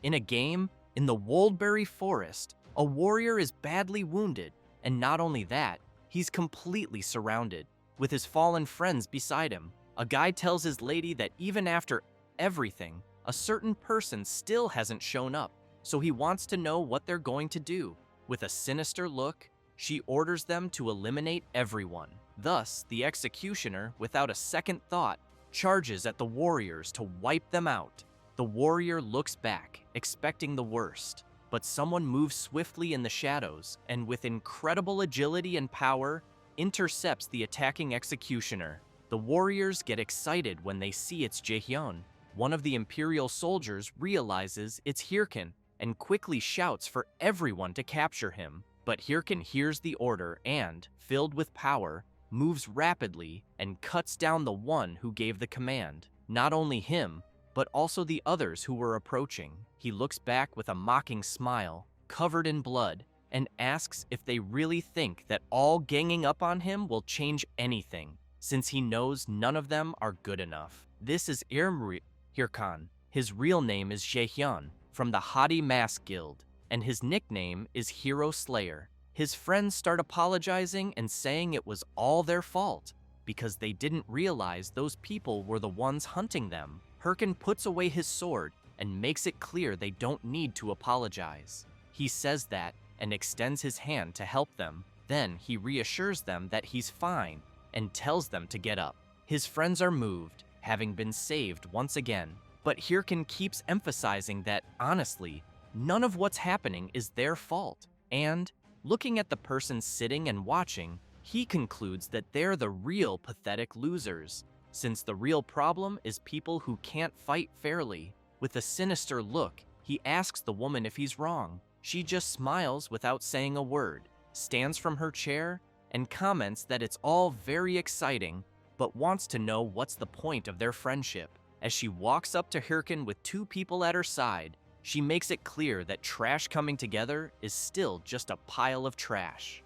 In a game, in the Woldberry Forest, a warrior is badly wounded, and not only that, he's completely surrounded, with his fallen friends beside him. A guy tells his lady that even after everything, a certain person still hasn't shown up, so he wants to know what they're going to do. With a sinister look, she orders them to eliminate everyone. Thus, the executioner, without a second thought, charges at the warriors to wipe them out. The warrior looks back, expecting the worst, but someone moves swiftly in the shadows and with incredible agility and power, intercepts the attacking executioner. The warriors get excited when they see it's Jaehyun. One of the Imperial soldiers realizes it's Hirkin and quickly shouts for everyone to capture him. But Hirkin hears the order and, filled with power, moves rapidly and cuts down the one who gave the command. Not only him, but also the others who were approaching. He looks back with a mocking smile, covered in blood, and asks if they really think that all ganging up on him will change anything, since he knows none of them are good enough. This is Hirkan. His real name is Jaehyun, from the Haughty Mask Guild, and his nickname is Hero Slayer. His friends start apologizing and saying it was all their fault, because they didn't realize those people were the ones hunting them. Hirkan puts away his sword and makes it clear they don't need to apologize. He says that and extends his hand to help them. Then he reassures them that he's fine and tells them to get up. His friends are moved, having been saved once again. But Hirkan keeps emphasizing that, honestly, none of what's happening is their fault. And, looking at the person sitting and watching, he concludes that they're the real pathetic losers, since the real problem is people who can't fight fairly. With a sinister look, he asks the woman if he's wrong. She just smiles without saying a word, stands from her chair, and comments that it's all very exciting, but wants to know what's the point of their friendship. As she walks up to Hirkan with two people at her side, she makes it clear that trash coming together is still just a pile of trash.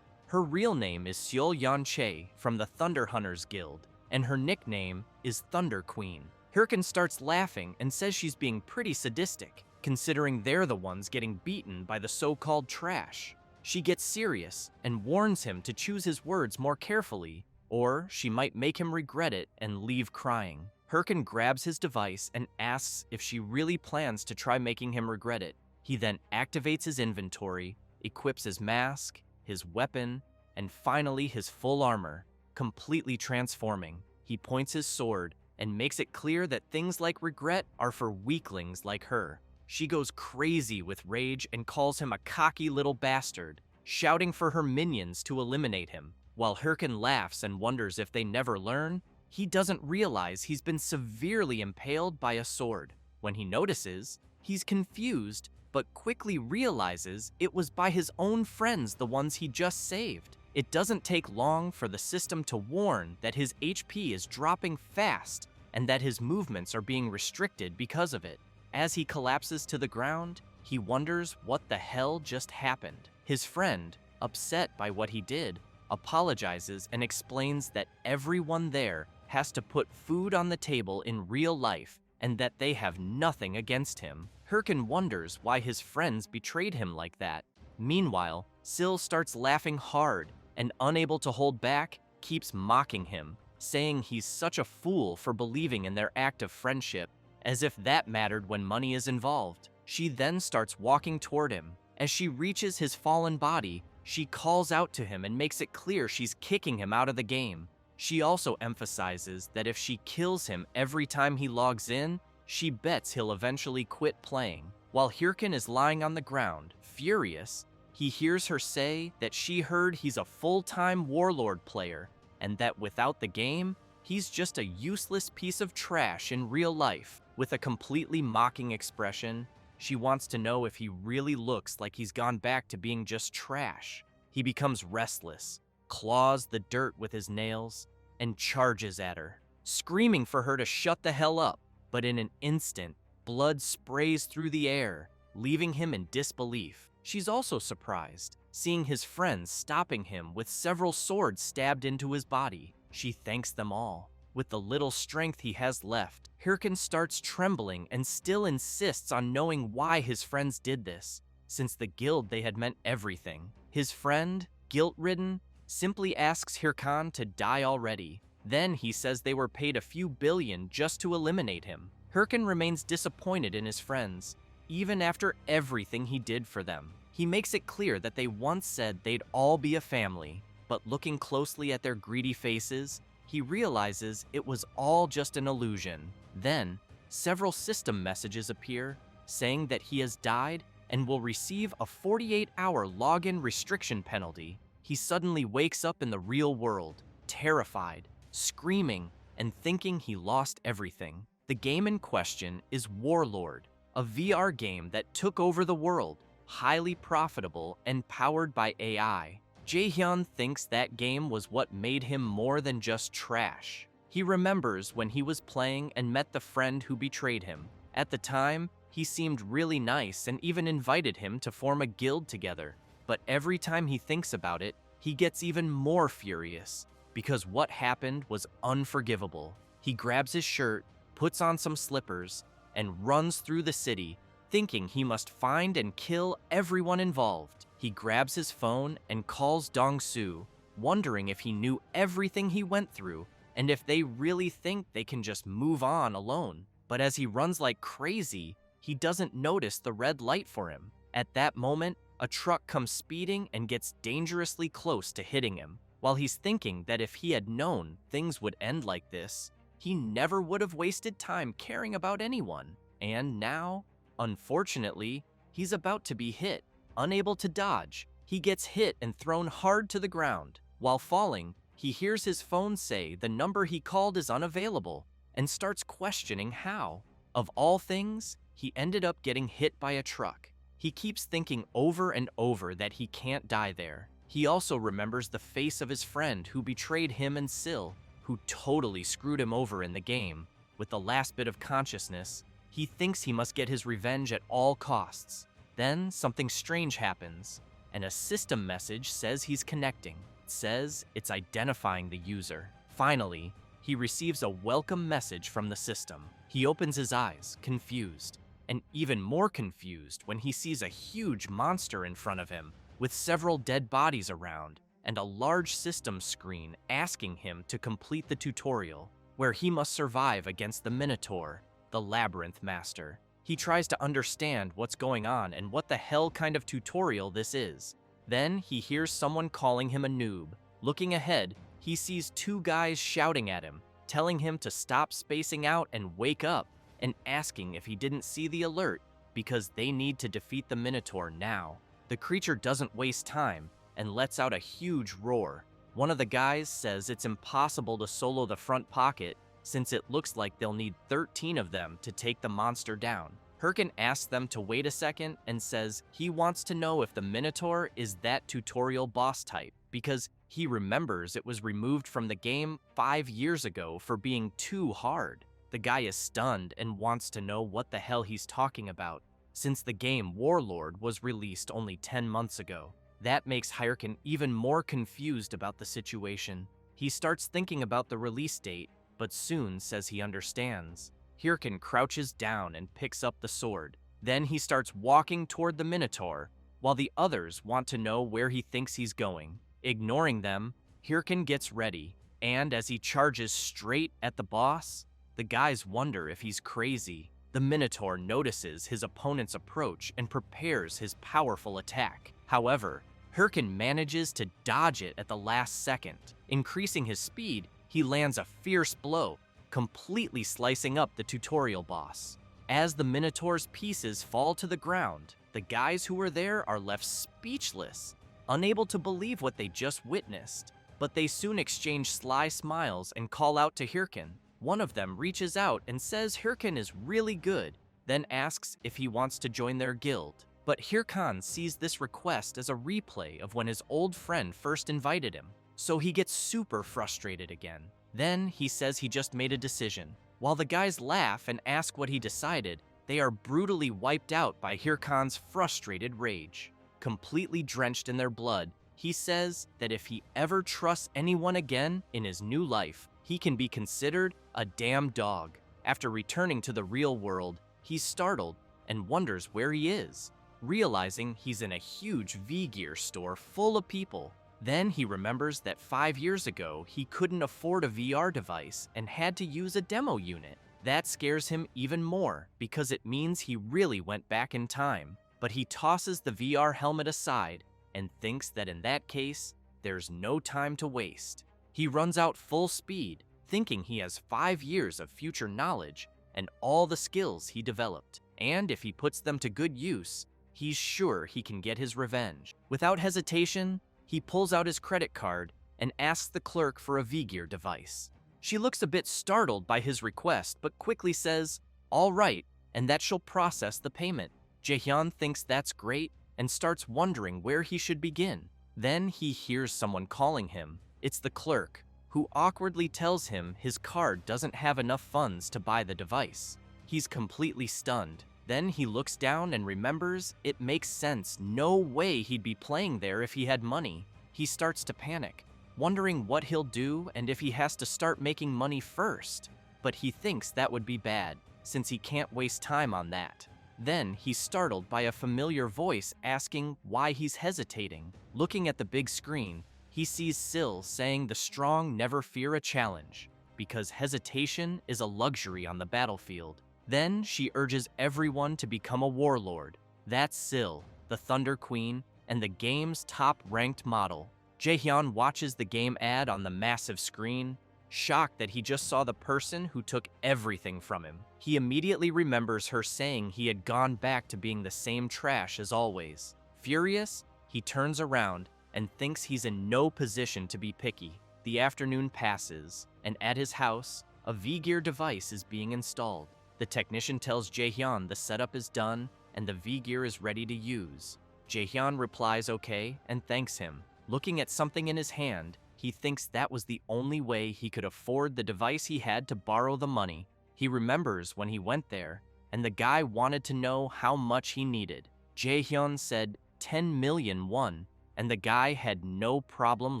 Her real name is Seol Yeon Chae from the Thunder Hunters Guild, and her nickname is Thunder Queen. Hirkan starts laughing and says she's being pretty sadistic, considering they're the ones getting beaten by the so-called trash. She gets serious and warns him to choose his words more carefully, or she might make him regret it and leave crying. Hirkan grabs his device and asks if she really plans to try making him regret it. He then activates his inventory, equips his mask, his weapon, and finally his full armor, completely transforming. He points his sword and makes it clear that things like regret are for weaklings like her. She goes crazy with rage and calls him a cocky little bastard, shouting for her minions to eliminate him. While Hirkan laughs and wonders if they never learn, he doesn't realize he's been severely impaled by a sword. When he notices, he's confused, but quickly realizes it was by his own friends, the ones he just saved. It doesn't take long for the system to warn that his HP is dropping fast and that his movements are being restricted because of it. As he collapses to the ground, he wonders what the hell just happened. His friend, upset by what he did, apologizes and explains that everyone there has to put food on the table in real life and that they have nothing against him. Hirkan wonders why his friends betrayed him like that. Meanwhile, Sil starts laughing hard and, unable to hold back, keeps mocking him, saying he's such a fool for believing in their act of friendship, as if that mattered when money is involved. She then starts walking toward him. As she reaches his fallen body, she calls out to him and makes it clear she's kicking him out of the game. She also emphasizes that if she kills him every time he logs in, she bets he'll eventually quit playing. While Hirkan is lying on the ground, furious, he hears her say that she heard he's a full-time warlord player and that without the game, he's just a useless piece of trash in real life. With a completely mocking expression, she wants to know if he really looks like he's gone back to being just trash. He becomes restless, claws the dirt with his nails, and charges at her, screaming for her to shut the hell up. But in an instant, blood sprays through the air, leaving him in disbelief. She's also surprised, seeing his friends stopping him with several swords stabbed into his body. She thanks them all, With the little strength he has left, Hirkin starts trembling and still insists on knowing why his friends did this, since the guild they had meant everything. His friend, guilt-ridden, simply asks Hirkan to die already. Then he says they were paid a few billion just to eliminate him. Hirkin remains disappointed in his friends, even after everything he did for them. He makes it clear that they once said they'd all be a family, but looking closely at their greedy faces, he realizes it was all just an illusion. Then, several system messages appear, saying that he has died and will receive a 48-hour login restriction penalty. He suddenly wakes up in the real world, terrified, screaming, and thinking he lost everything. The game in question is Warlord, a VR game that took over the world, highly profitable and powered by AI. Jaehyun thinks that game was what made him more than just trash. He remembers when he was playing and met the friend who betrayed him. At the time, he seemed really nice and even invited him to form a guild together. But every time he thinks about it, he gets even more furious, because what happened was unforgivable. He grabs his shirt, puts on some slippers, and runs through the city, thinking he must find and kill everyone involved. He grabs his phone and calls Dong-soo, wondering if he knew everything he went through and if they really think they can just move on alone. But as he runs like crazy, he doesn't notice the red light for him. At that moment, a truck comes speeding and gets dangerously close to hitting him. While he's thinking that if he had known things would end like this, he never would have wasted time caring about anyone. And now, unfortunately, he's about to be hit. Unable to dodge, he gets hit and thrown hard to the ground. While falling, he hears his phone say the number he called is unavailable and starts questioning how. Of all things, he ended up getting hit by a truck. He keeps thinking over and over that he can't die there. He also remembers the face of his friend who betrayed him and Sil, who totally screwed him over in the game. With the last bit of consciousness, he thinks he must get his revenge at all costs. Then something strange happens, and a system message says he's connecting. It says it's identifying the user. Finally, he receives a welcome message from the system. He opens his eyes, confused, and even more confused when he sees a huge monster in front of him, with several dead bodies around, and a large system screen asking him to complete the tutorial, where he must survive against the Minotaur, the Labyrinth Master. He tries to understand what's going on and what the hell kind of tutorial this is. Then he hears someone calling him a noob. Looking ahead, he sees two guys shouting at him, telling him to stop spacing out and wake up, and asking if he didn't see the alert because they need to defeat the Minotaur now. The creature doesn't waste time and lets out a huge roar. One of the guys says it's impossible to solo the front pocket since it looks like they'll need 13 of them to take the monster down. Hirkin asks them to wait a second and says he wants to know if the Minotaur is that tutorial boss type, because he remembers it was removed from the game 5 years ago for being too hard. The guy is stunned and wants to know what the hell he's talking about, since the game Warlord was released only 10 months ago. That makes Hirkin even more confused about the situation. He starts thinking about the release date, but soon says he understands. Hirkin crouches down and picks up the sword. Then he starts walking toward the Minotaur, while the others want to know where he thinks he's going. Ignoring them, Hirkin gets ready, and as he charges straight at the boss, the guys wonder if he's crazy. The Minotaur notices his opponent's approach and prepares his powerful attack. However, Hirkin manages to dodge it at the last second. Increasing his speed, he lands a fierce blow, completely slicing up the tutorial boss. As the Minotaur's pieces fall to the ground, the guys who were there are left speechless, unable to believe what they just witnessed. But they soon exchange sly smiles and call out to Hirkin. One of them reaches out and says Hirkin is really good, then asks if he wants to join their guild. But Hirkan sees this request as a replay of when his old friend first invited him, so he gets super frustrated again. Then he says he just made a decision. While the guys laugh and ask what he decided, they are brutally wiped out by Hirkan's frustrated rage. Completely drenched in their blood, he says that if he ever trusts anyone again in his new life, he can be considered a damn dog. After returning to the real world, he's startled and wonders where he is, realizing he's in a huge V-Gear store full of people. Then he remembers that 5 years ago, he couldn't afford a VR device and had to use a demo unit. That scares him even more because it means he really went back in time. But he tosses the VR helmet aside and thinks that in that case, there's no time to waste. He runs out full speed, thinking he has 5 years of future knowledge and all the skills he developed. And if he puts them to good use, he's sure he can get his revenge. Without hesitation, he pulls out his credit card and asks the clerk for a V-Gear device. She looks a bit startled by his request, but quickly says, "All right," and that she'll process the payment. Jaehyun thinks that's great and starts wondering where he should begin. Then he hears someone calling him. It's the clerk, who awkwardly tells him his card doesn't have enough funds to buy the device. He's completely stunned. Then he looks down and remembers it makes sense. No way he'd be playing there if he had money. He starts to panic, wondering what he'll do and if he has to start making money first. But he thinks that would be bad, since he can't waste time on that. Then he's startled by a familiar voice asking why he's hesitating. Looking at the big screen, he sees Syl saying the strong never fear a challenge, because hesitation is a luxury on the battlefield. Then she urges everyone to become a warlord. That's Syl, the Thunder Queen, and the game's top-ranked model. Jaehyun watches the game ad on the massive screen, shocked that he just saw the person who took everything from him. He immediately remembers her saying he had gone back to being the same trash as always. Furious, he turns around and thinks he's in no position to be picky. The afternoon passes, and at his house, a V-Gear device is being installed. The technician tells Jaehyun the setup is done and the V-Gear is ready to use. Jaehyun replies okay and thanks him. Looking at something in his hand, he thinks that was the only way he could afford the device he had to borrow the money. He remembers when he went there, and the guy wanted to know how much he needed. Jaehyun said 10 million won, and the guy had no problem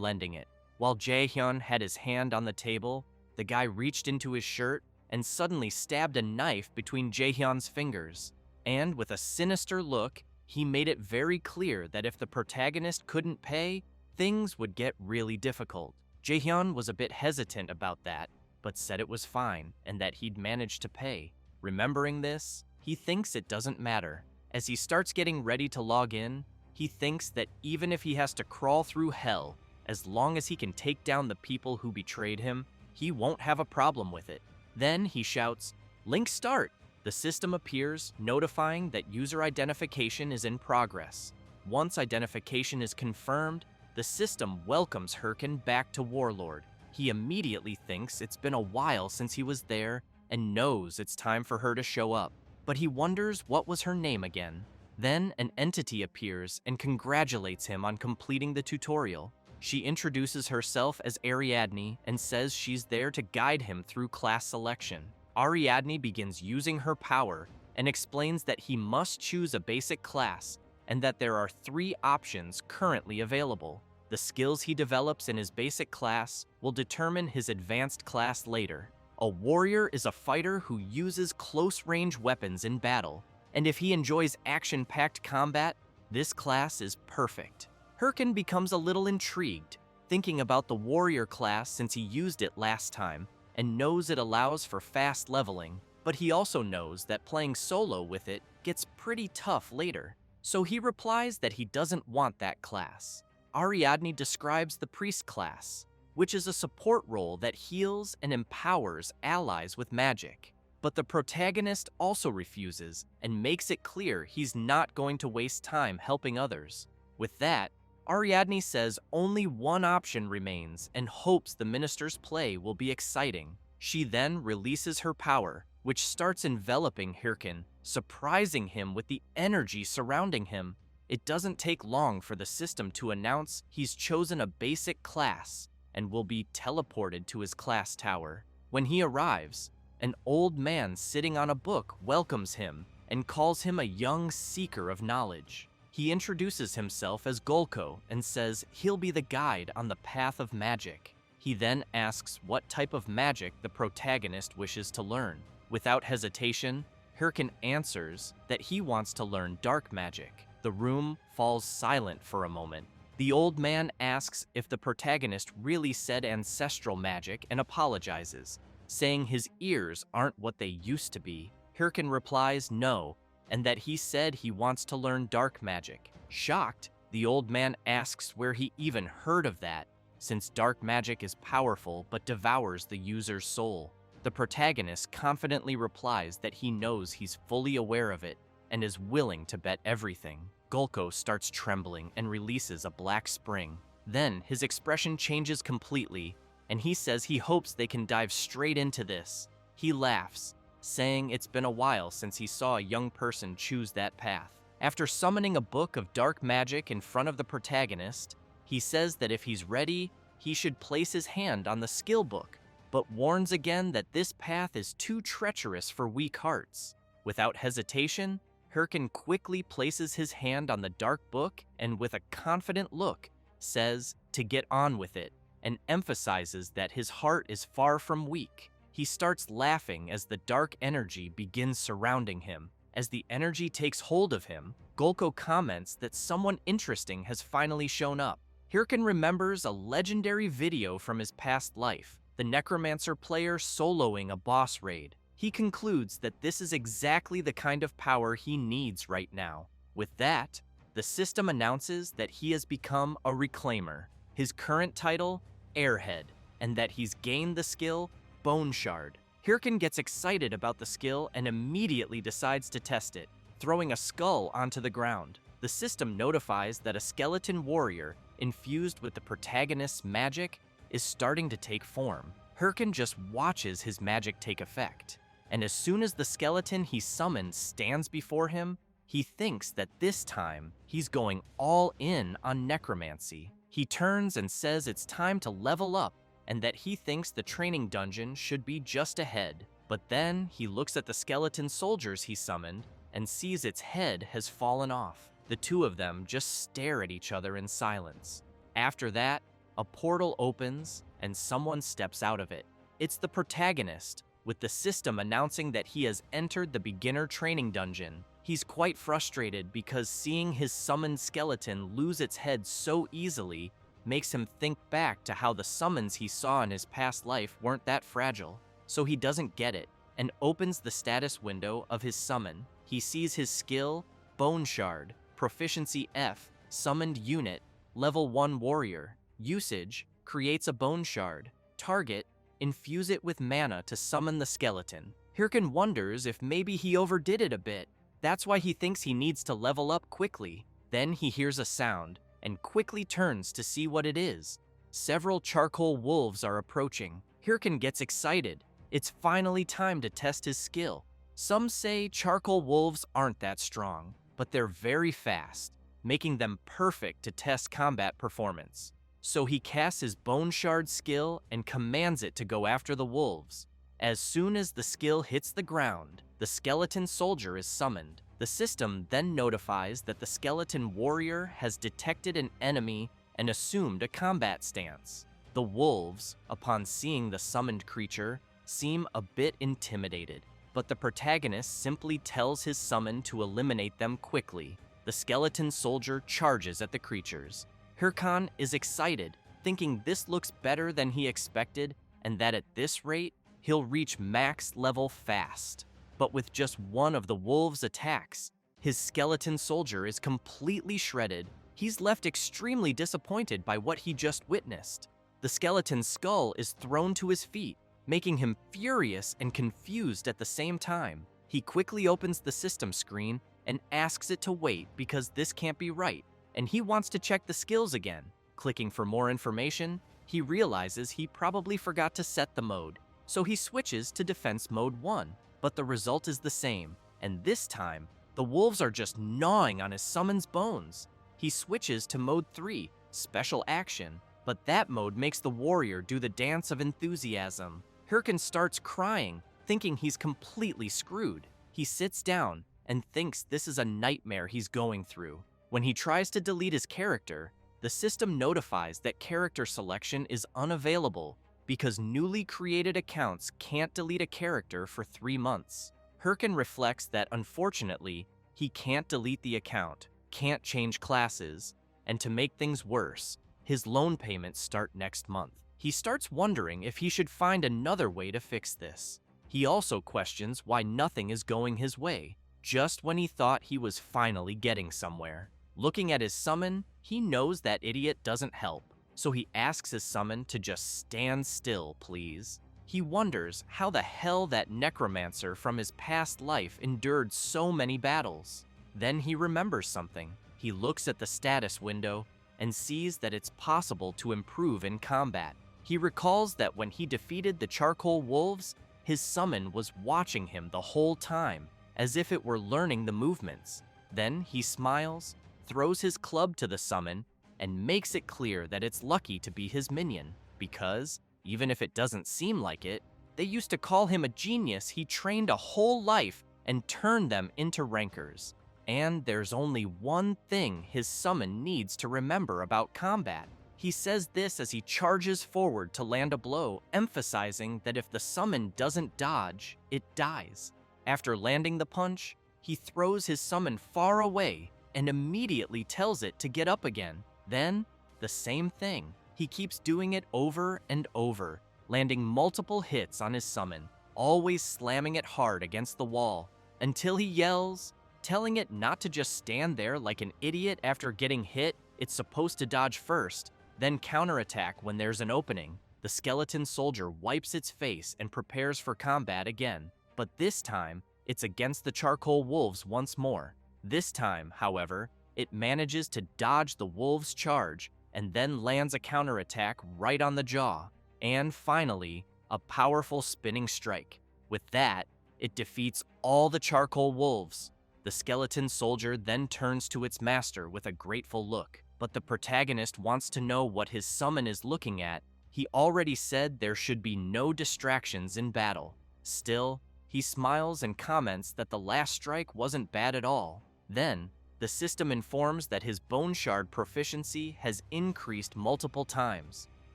lending it. While Jaehyun had his hand on the table, the guy reached into his shirt and suddenly stabbed a knife between Jaehyun's fingers. And with a sinister look, he made it very clear that if the protagonist couldn't pay, things would get really difficult. Jaehyun was a bit hesitant about that, but said it was fine and that he'd manage to pay. Remembering this, he thinks it doesn't matter. As he starts getting ready to log in, he thinks that even if he has to crawl through hell, as long as he can take down the people who betrayed him, he won't have a problem with it. Then he shouts, "Link start!" The system appears, notifying that user identification is in progress. Once identification is confirmed, the system welcomes Hirkin back to Warlord. He immediately thinks it's been a while since he was there and knows it's time for her to show up. But he wonders what was her name again. Then an entity appears and congratulates him on completing the tutorial. She introduces herself as Ariadne and says she's there to guide him through class selection. Ariadne begins using her power and explains that he must choose a basic class and that there are 3 options currently available. The skills he develops in his basic class will determine his advanced class later. A warrior is a fighter who uses close-range weapons in battle, and if he enjoys action-packed combat, this class is perfect. Hirkin becomes a little intrigued, thinking about the warrior class since he used it last time, and knows it allows for fast leveling, but he also knows that playing solo with it gets pretty tough later. So he replies that he doesn't want that class. Ariadne describes the priest class, which is a support role that heals and empowers allies with magic. But the protagonist also refuses and makes it clear he's not going to waste time helping others. With that, Ariadne says only one option remains and hopes the minister's play will be exciting. She then releases her power, which starts enveloping Hirkin, surprising him with the energy surrounding him. It doesn't take long for the system to announce he's chosen a basic class and will be teleported to his class tower. When he arrives, an old man sitting on a book welcomes him and calls him a young seeker of knowledge. He introduces himself as Golko and says he'll be the guide on the path of magic. He then asks what type of magic the protagonist wishes to learn. Without hesitation, Hirkin answers that he wants to learn dark magic. The room falls silent for a moment. The old man asks if the protagonist really said ancestral magic and apologizes, saying his ears aren't what they used to be. Hirkin replies no, and that he said he wants to learn dark magic. Shocked, the old man asks where he even heard of that, since dark magic is powerful but devours the user's soul. The protagonist confidently replies that he knows he's fully aware of it and is willing to bet everything. Gulko starts trembling and releases a black spring. Then his expression changes completely, and he says he hopes they can dive straight into this. He laughs, saying it's been a while since he saw a young person choose that path. After summoning a book of dark magic in front of the protagonist, he says that if he's ready, he should place his hand on the skill book, but warns again that this path is too treacherous for weak hearts. Without hesitation, Hirkin quickly places his hand on the dark book and with a confident look says to get on with it and emphasizes that his heart is far from weak. He starts laughing as the dark energy begins surrounding him. As the energy takes hold of him, Gulko comments that someone interesting has finally shown up. Hirkin remembers a legendary video from his past life, the Necromancer player soloing a boss raid. He concludes that this is exactly the kind of power he needs right now. With that, the system announces that he has become a Reclaimer, his current title, Airhead, and that he's gained the skill, Bone Shard. Hirkin gets excited about the skill and immediately decides to test it, throwing a skull onto the ground. The system notifies that a skeleton warrior, infused with the protagonist's magic, is starting to take form. Hirkin just watches his magic take effect, and as soon as the skeleton he summoned stands before him, he thinks that this time he's going all in on necromancy. He turns and says it's time to level up and that he thinks the training dungeon should be just ahead. But then he looks at the skeleton soldiers he summoned and sees its head has fallen off. The two of them just stare at each other in silence. After that, a portal opens and someone steps out of it. It's the protagonist, with the system announcing that he has entered the beginner training dungeon. He's quite frustrated because seeing his summoned skeleton lose its head so easily makes him think back to how the summons he saw in his past life weren't that fragile. So he doesn't get it and opens the status window of his summon. He sees his skill, Bone Shard, Proficiency F, Summoned Unit, Level 1 Warrior. Usage, creates a Bone Shard. Target, infuse it with mana to summon the skeleton. Hirkin wonders if maybe he overdid it a bit. That's why he thinks he needs to level up quickly. Then he hears a sound and quickly turns to see what it is. Several charcoal wolves are approaching. Hirkin gets excited. It's finally time to test his skill. Some say charcoal wolves aren't that strong, but they're very fast, making them perfect to test combat performance. So he casts his Bone Shard skill and commands it to go after the wolves. As soon as the skill hits the ground, the skeleton soldier is summoned. The system then notifies that the skeleton warrior has detected an enemy and assumed a combat stance. The wolves, upon seeing the summoned creature, seem a bit intimidated, but the protagonist simply tells his summon to eliminate them quickly. The skeleton soldier charges at the creatures. Hirkin is excited, thinking this looks better than he expected and that at this rate, he'll reach max level fast. But with just one of the wolves' attacks, his skeleton soldier is completely shredded. He's left extremely disappointed by what he just witnessed. The skeleton's skull is thrown to his feet, making him furious and confused at the same time. He quickly opens the system screen and asks it to wait because this can't be right, and he wants to check the skills again. Clicking for more information, he realizes he probably forgot to set the mode, so he switches to Defense Mode 1. But the result is the same, and this time, the wolves are just gnawing on his summon's bones. He switches to Mode 3, Special Action, but that mode makes the warrior do the dance of enthusiasm. Hirkin starts crying, thinking he's completely screwed. He sits down and thinks this is a nightmare he's going through. When he tries to delete his character, the system notifies that character selection is unavailable because newly created accounts can't delete a character for 3 months. Hirkin reflects that unfortunately, he can't delete the account, can't change classes, and to make things worse, his loan payments start next month. He starts wondering if he should find another way to fix this. He also questions why nothing is going his way, just when he thought he was finally getting somewhere. Looking at his summon, he knows that idiot doesn't help, so he asks his summon to just stand still, please. He wonders how the hell that necromancer from his past life endured so many battles. Then he remembers something. He looks at the status window and sees that it's possible to improve in combat. He recalls that when he defeated the charcoal wolves, his summon was watching him the whole time, as if it were learning the movements. Then he smiles, throws his club to the summon, and makes it clear that it's lucky to be his minion, because, even if it doesn't seem like it, they used to call him a genius he trained a whole life and turned them into rankers. And there's only one thing his summon needs to remember about combat. He says this as he charges forward to land a blow, emphasizing that if the summon doesn't dodge, it dies. After landing the punch, he throws his summon far away and immediately tells it to get up again. Then, the same thing. He keeps doing it over and over, landing multiple hits on his summon, always slamming it hard against the wall, until he yells, telling it not to just stand there like an idiot after getting hit. It's supposed to dodge first, then counterattack when there's an opening. The skeleton soldier wipes its face and prepares for combat again, but this time, it's against the charcoal wolves once more. This time, however, it manages to dodge the wolves' charge and then lands a counterattack right on the jaw, and finally, a powerful spinning strike. With that, it defeats all the charcoal wolves. The skeleton soldier then turns to its master with a grateful look, but the protagonist wants to know what his summon is looking at. He already said there should be no distractions in battle. Still, he smiles and comments that the last strike wasn't bad at all. Then, the system informs that his bone shard proficiency has increased multiple times.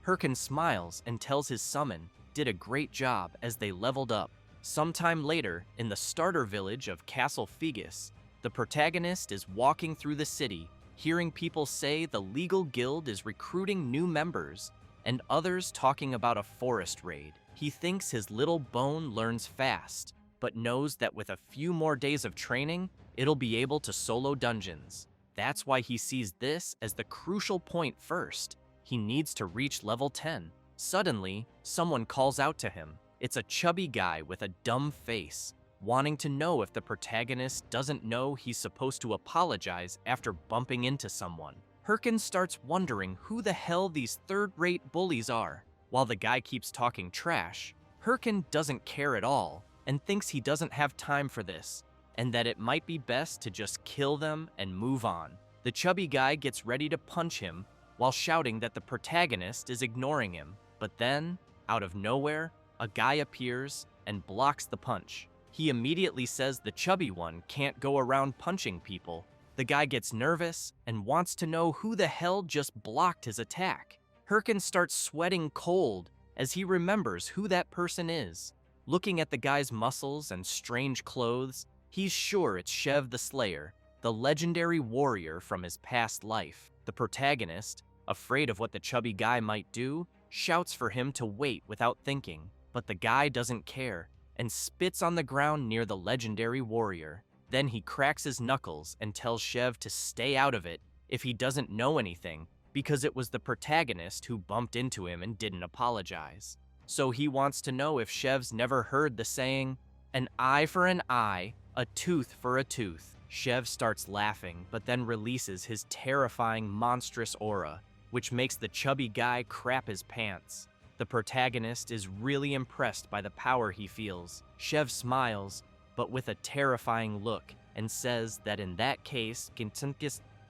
Hirkin smiles and tells his summon did a great job as they leveled up. Sometime later, in the starter village of Castle Fegus, the protagonist is walking through the city, hearing people say the legal guild is recruiting new members, and others talking about a forest raid. He thinks his little bone learns fast, but knows that with a few more days of training, it'll be able to solo dungeons. That's why he sees this as the crucial point first. He needs to reach level 10. Suddenly, someone calls out to him. It's a chubby guy with a dumb face, wanting to know if the protagonist doesn't know he's supposed to apologize after bumping into someone. Hirkin starts wondering who the hell these third-rate bullies are. While the guy keeps talking trash, Hirkin doesn't care at all and thinks he doesn't have time for this, and that it might be best to just kill them and move on. The chubby guy gets ready to punch him while shouting that the protagonist is ignoring him. But then, out of nowhere, a guy appears and blocks the punch. He immediately says the chubby one can't go around punching people. The guy gets nervous and wants to know who the hell just blocked his attack. Hirkin starts sweating cold as he remembers who that person is. Looking at the guy's muscles and strange clothes, he's sure it's Shev the Slayer, the legendary warrior from his past life. The protagonist, afraid of what the chubby guy might do, shouts for him to wait without thinking, but the guy doesn't care and spits on the ground near the legendary warrior. Then he cracks his knuckles and tells Shev to stay out of it if he doesn't know anything, because it was the protagonist who bumped into him and didn't apologize. So he wants to know if Shev's never heard the saying, "An eye for an eye, a tooth for a tooth." Shev starts laughing, but then releases his terrifying monstrous aura, which makes the chubby guy crap his pants. The protagonist is really impressed by the power he feels. Shev smiles, but with a terrifying look, and says that in that case,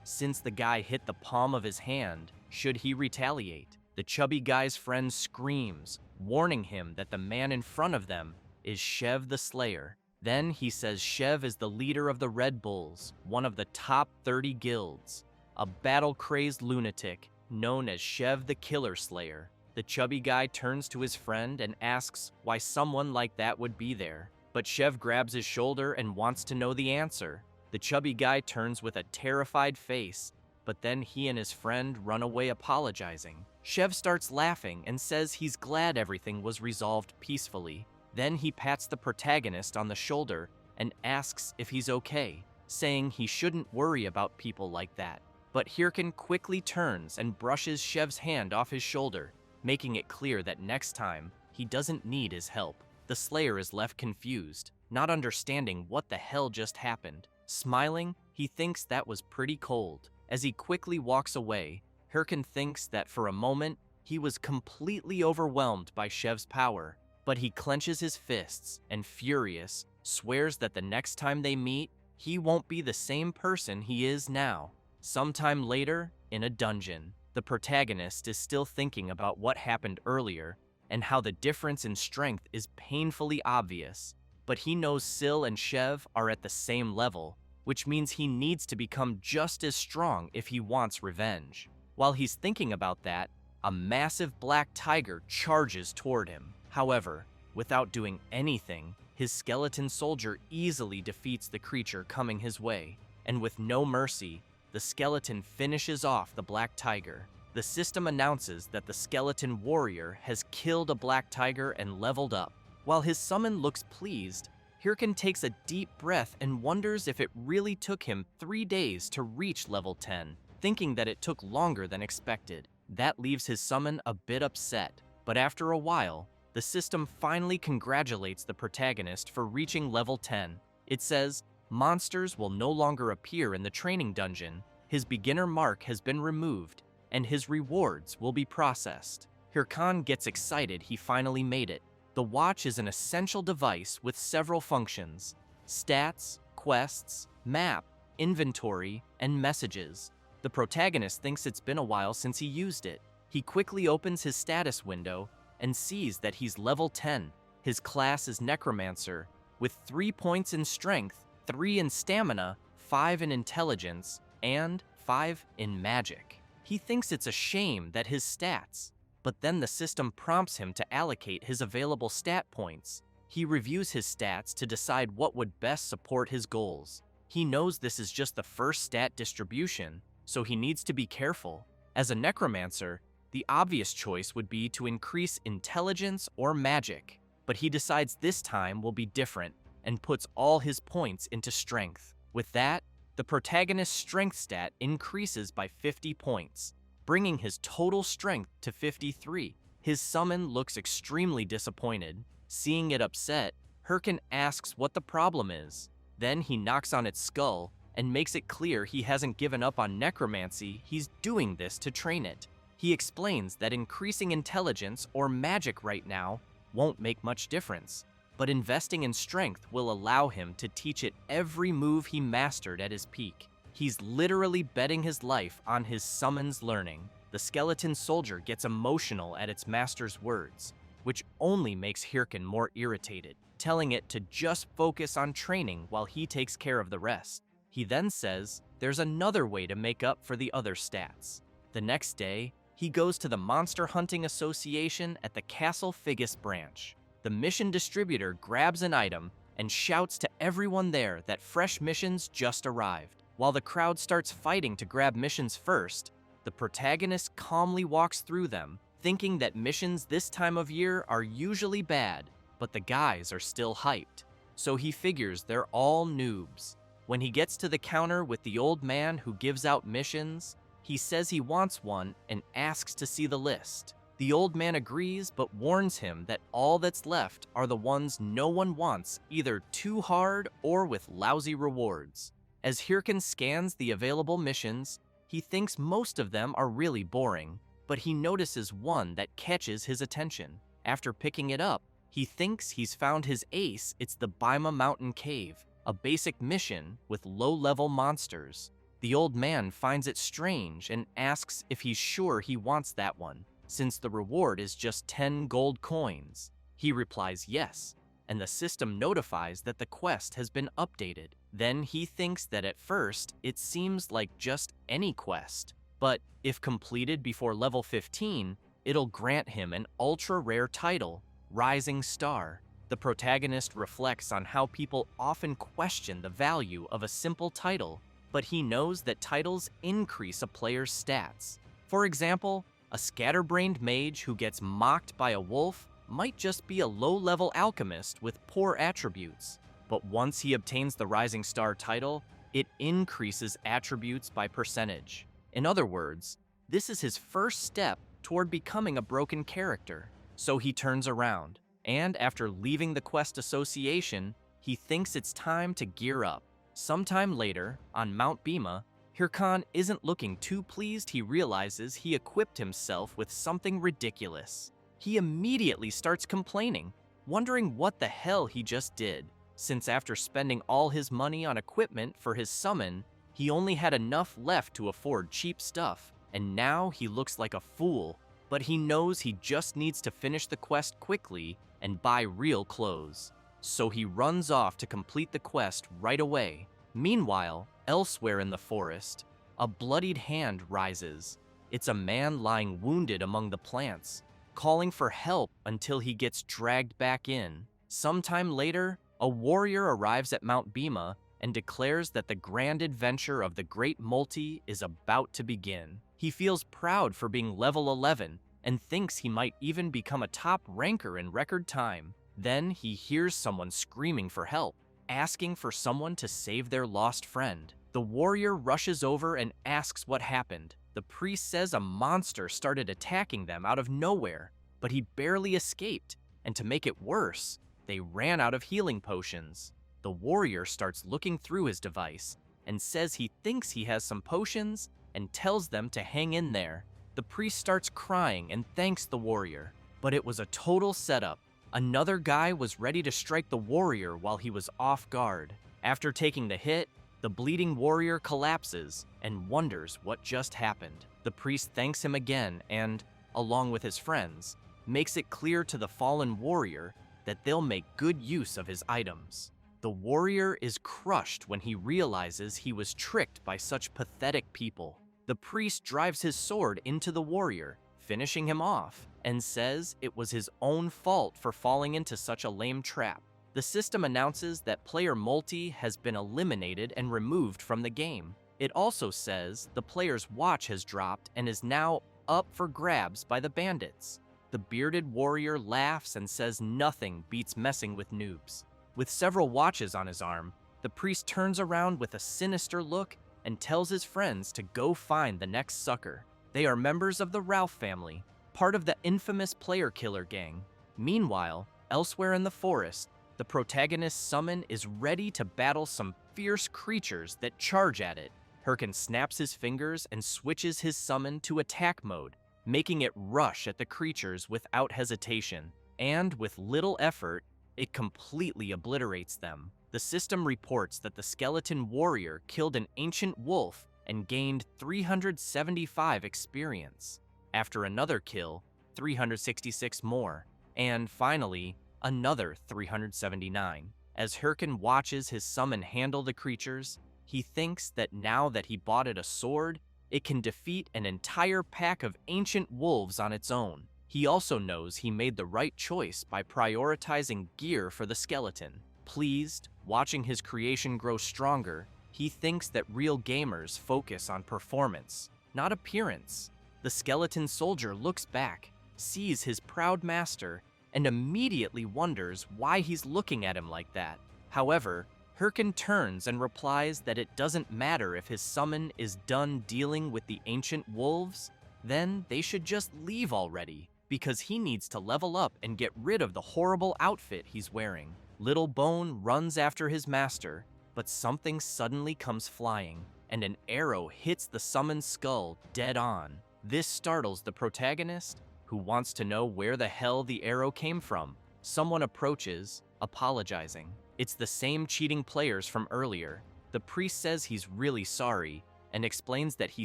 since the guy hit the palm of his hand, should he retaliate? The chubby guy's friend screams, warning him that the man in front of them is Shev the Slayer. Then he says Shev is the leader of the Red Bulls, one of the top 30 guilds. a battle-crazed lunatic known as Shev the Killer Slayer. The chubby guy turns to his friend and asks why someone like that would be there. But Shev grabs his shoulder and wants to know the answer. The chubby guy turns with a terrified face, but then he and his friend run away apologizing. Shev starts laughing and says he's glad everything was resolved peacefully. Then he pats the protagonist on the shoulder and asks if he's okay, saying he shouldn't worry about people like that. But Hirkin quickly turns and brushes Shev's hand off his shoulder, making it clear that next time, he doesn't need his help. The Slayer is left confused, not understanding what the hell just happened. Smiling, he thinks that was pretty cold. As he quickly walks away, Hirkin thinks that for a moment, he was completely overwhelmed by Shev's power. But he clenches his fists and, furious, swears that the next time they meet, he won't be the same person he is now. Sometime later, in a dungeon, the protagonist is still thinking about what happened earlier and how the difference in strength is painfully obvious. But he knows Syl and Shev are at the same level, which means he needs to become just as strong if he wants revenge. While he's thinking about that, a massive black tiger charges toward him. However, without doing anything, his skeleton soldier easily defeats the creature coming his way, and with no mercy, the skeleton finishes off the black tiger. The system announces that the skeleton warrior has killed a black tiger and leveled up. While his summon looks pleased, Hirkin takes a deep breath and wonders if it really took him 3 days to reach level 10, thinking that it took longer than expected. That leaves his summon a bit upset, but after a while, the system finally congratulates the protagonist for reaching level 10. It says, monsters will no longer appear in the training dungeon, his beginner mark has been removed, and his rewards will be processed. Hirkan gets excited he finally made it. The watch is an essential device with several functions: stats, quests, map, inventory, and messages. The protagonist thinks it's been a while since he used it. He quickly opens his status window and sees that he's level 10. His class is Necromancer, with 3 points in strength, 3 in stamina, 5 in intelligence, and 5 in magic. He thinks it's a shame that his stats, but then the system prompts him to allocate his available stat points. He reviews his stats to decide what would best support his goals. He knows this is just the first stat distribution, so he needs to be careful. As a necromancer, the obvious choice would be to increase intelligence or magic, but he decides this time will be different and puts all his points into strength. With that, the protagonist's strength stat increases by 50 points, bringing his total strength to 53. His summon looks extremely disappointed. Seeing it upset, Hirkin asks what the problem is. Then he knocks on its skull and makes it clear he hasn't given up on necromancy, he's doing this to train it. He explains that increasing intelligence or magic right now won't make much difference, but investing in strength will allow him to teach it every move he mastered at his peak. He's literally betting his life on his summon's learning. The skeleton soldier gets emotional at its master's words, which only makes Hirkin more irritated, telling it to just focus on training while he takes care of the rest. He then says there's another way to make up for the other stats. The next day, he goes to the Monster Hunting Association at the Castle Figus branch. The mission distributor grabs an item and shouts to everyone there that fresh missions just arrived. While the crowd starts fighting to grab missions first, the protagonist calmly walks through them, thinking that missions this time of year are usually bad, but the guys are still hyped, so he figures they're all noobs. When he gets to the counter with the old man who gives out missions, he says he wants one and asks to see the list. The old man agrees but warns him that all that's left are the ones no one wants, either too hard or with lousy rewards. As Hirkin scans the available missions, he thinks most of them are really boring, but he notices one that catches his attention. After picking it up, he thinks he's found his ace. It's the Baima Mountain Cave, a basic mission with low-level monsters. The old man finds it strange and asks if he's sure he wants that one, since the reward is just 10 gold coins. He replies yes, and the system notifies that the quest has been updated. Then he thinks that at first, it seems like just any quest. But if completed before level 15, it'll grant him an ultra-rare title, Rising Star. The protagonist reflects on how people often question the value of a simple title, but he knows that titles increase a player's stats. For example, a scatterbrained mage who gets mocked by a wolf might just be a low-level alchemist with poor attributes. But once he obtains the Rising Star title, it increases attributes by percentage. In other words, this is his first step toward becoming a broken character. So he turns around, and after leaving the quest association, he thinks it's time to gear up. Sometime later, on Mount Bima, Hirkan isn't looking too pleased. He realizes he equipped himself with something ridiculous. He immediately starts complaining, wondering what the hell he just did, since after spending all his money on equipment for his summon, he only had enough left to afford cheap stuff, and now he looks like a fool. But he knows he just needs to finish the quest quickly and buy real clothes. So he runs off to complete the quest right away. Meanwhile, elsewhere in the forest, a bloodied hand rises. It's a man lying wounded among the plants, calling for help until he gets dragged back in. Sometime later, a warrior arrives at Mount Bima and declares that the grand adventure of the Great Multi is about to begin. He feels proud for being level 11 and thinks he might even become a top ranker in record time. Then he hears someone screaming for help, asking for someone to save their lost friend. The warrior rushes over and asks what happened. The priest says a monster started attacking them out of nowhere, but he barely escaped, and to make it worse, they ran out of healing potions. The warrior starts looking through his device and says he thinks he has some potions and tells them to hang in there. The priest starts crying and thanks the warrior, but it was a total setup. Another guy was ready to strike the warrior while he was off guard. After taking the hit, the bleeding warrior collapses and wonders what just happened. The priest thanks him again and, along with his friends, makes it clear to the fallen warrior that they'll make good use of his items. The warrior is crushed when he realizes he was tricked by such pathetic people. The priest drives his sword into the warrior, finishing him off, and says it was his own fault for falling into such a lame trap. The system announces that player multi has been eliminated and removed from the game. It also says the player's watch has dropped and is now up for grabs by the bandits. The bearded warrior laughs and says nothing beats messing with noobs. With several watches on his arm, the priest turns around with a sinister look and tells his friends to go find the next sucker. They are members of the Ralph family, part of the infamous player killer gang. Meanwhile, elsewhere in the forest, the protagonist's summon is ready to battle some fierce creatures that charge at it. Hirkan snaps his fingers and switches his summon to attack mode, making it rush at the creatures without hesitation, and with little effort, it completely obliterates them. The system reports that the skeleton warrior killed an ancient wolf and gained 375 experience. After another kill, 366 more, and finally, another 379. As Hirkan watches his summon handle the creatures, he thinks that now that he bought it a sword, it can defeat an entire pack of ancient wolves on its own. He also knows he made the right choice by prioritizing gear for the skeleton. Pleased, watching his creation grow stronger, he thinks that real gamers focus on performance, not appearance. The skeleton soldier looks back, sees his proud master, and immediately wonders why he's looking at him like that. However, Hirkan turns and replies that it doesn't matter if his summon is done dealing with the ancient wolves, then they should just leave already, because he needs to level up and get rid of the horrible outfit he's wearing. Little Bone runs after his master, but something suddenly comes flying, and an arrow hits the summoned skull dead on. This startles the protagonist, who wants to know where the hell the arrow came from. Someone approaches, apologizing. It's the same cheating players from earlier. The priest says he's really sorry, and explains that he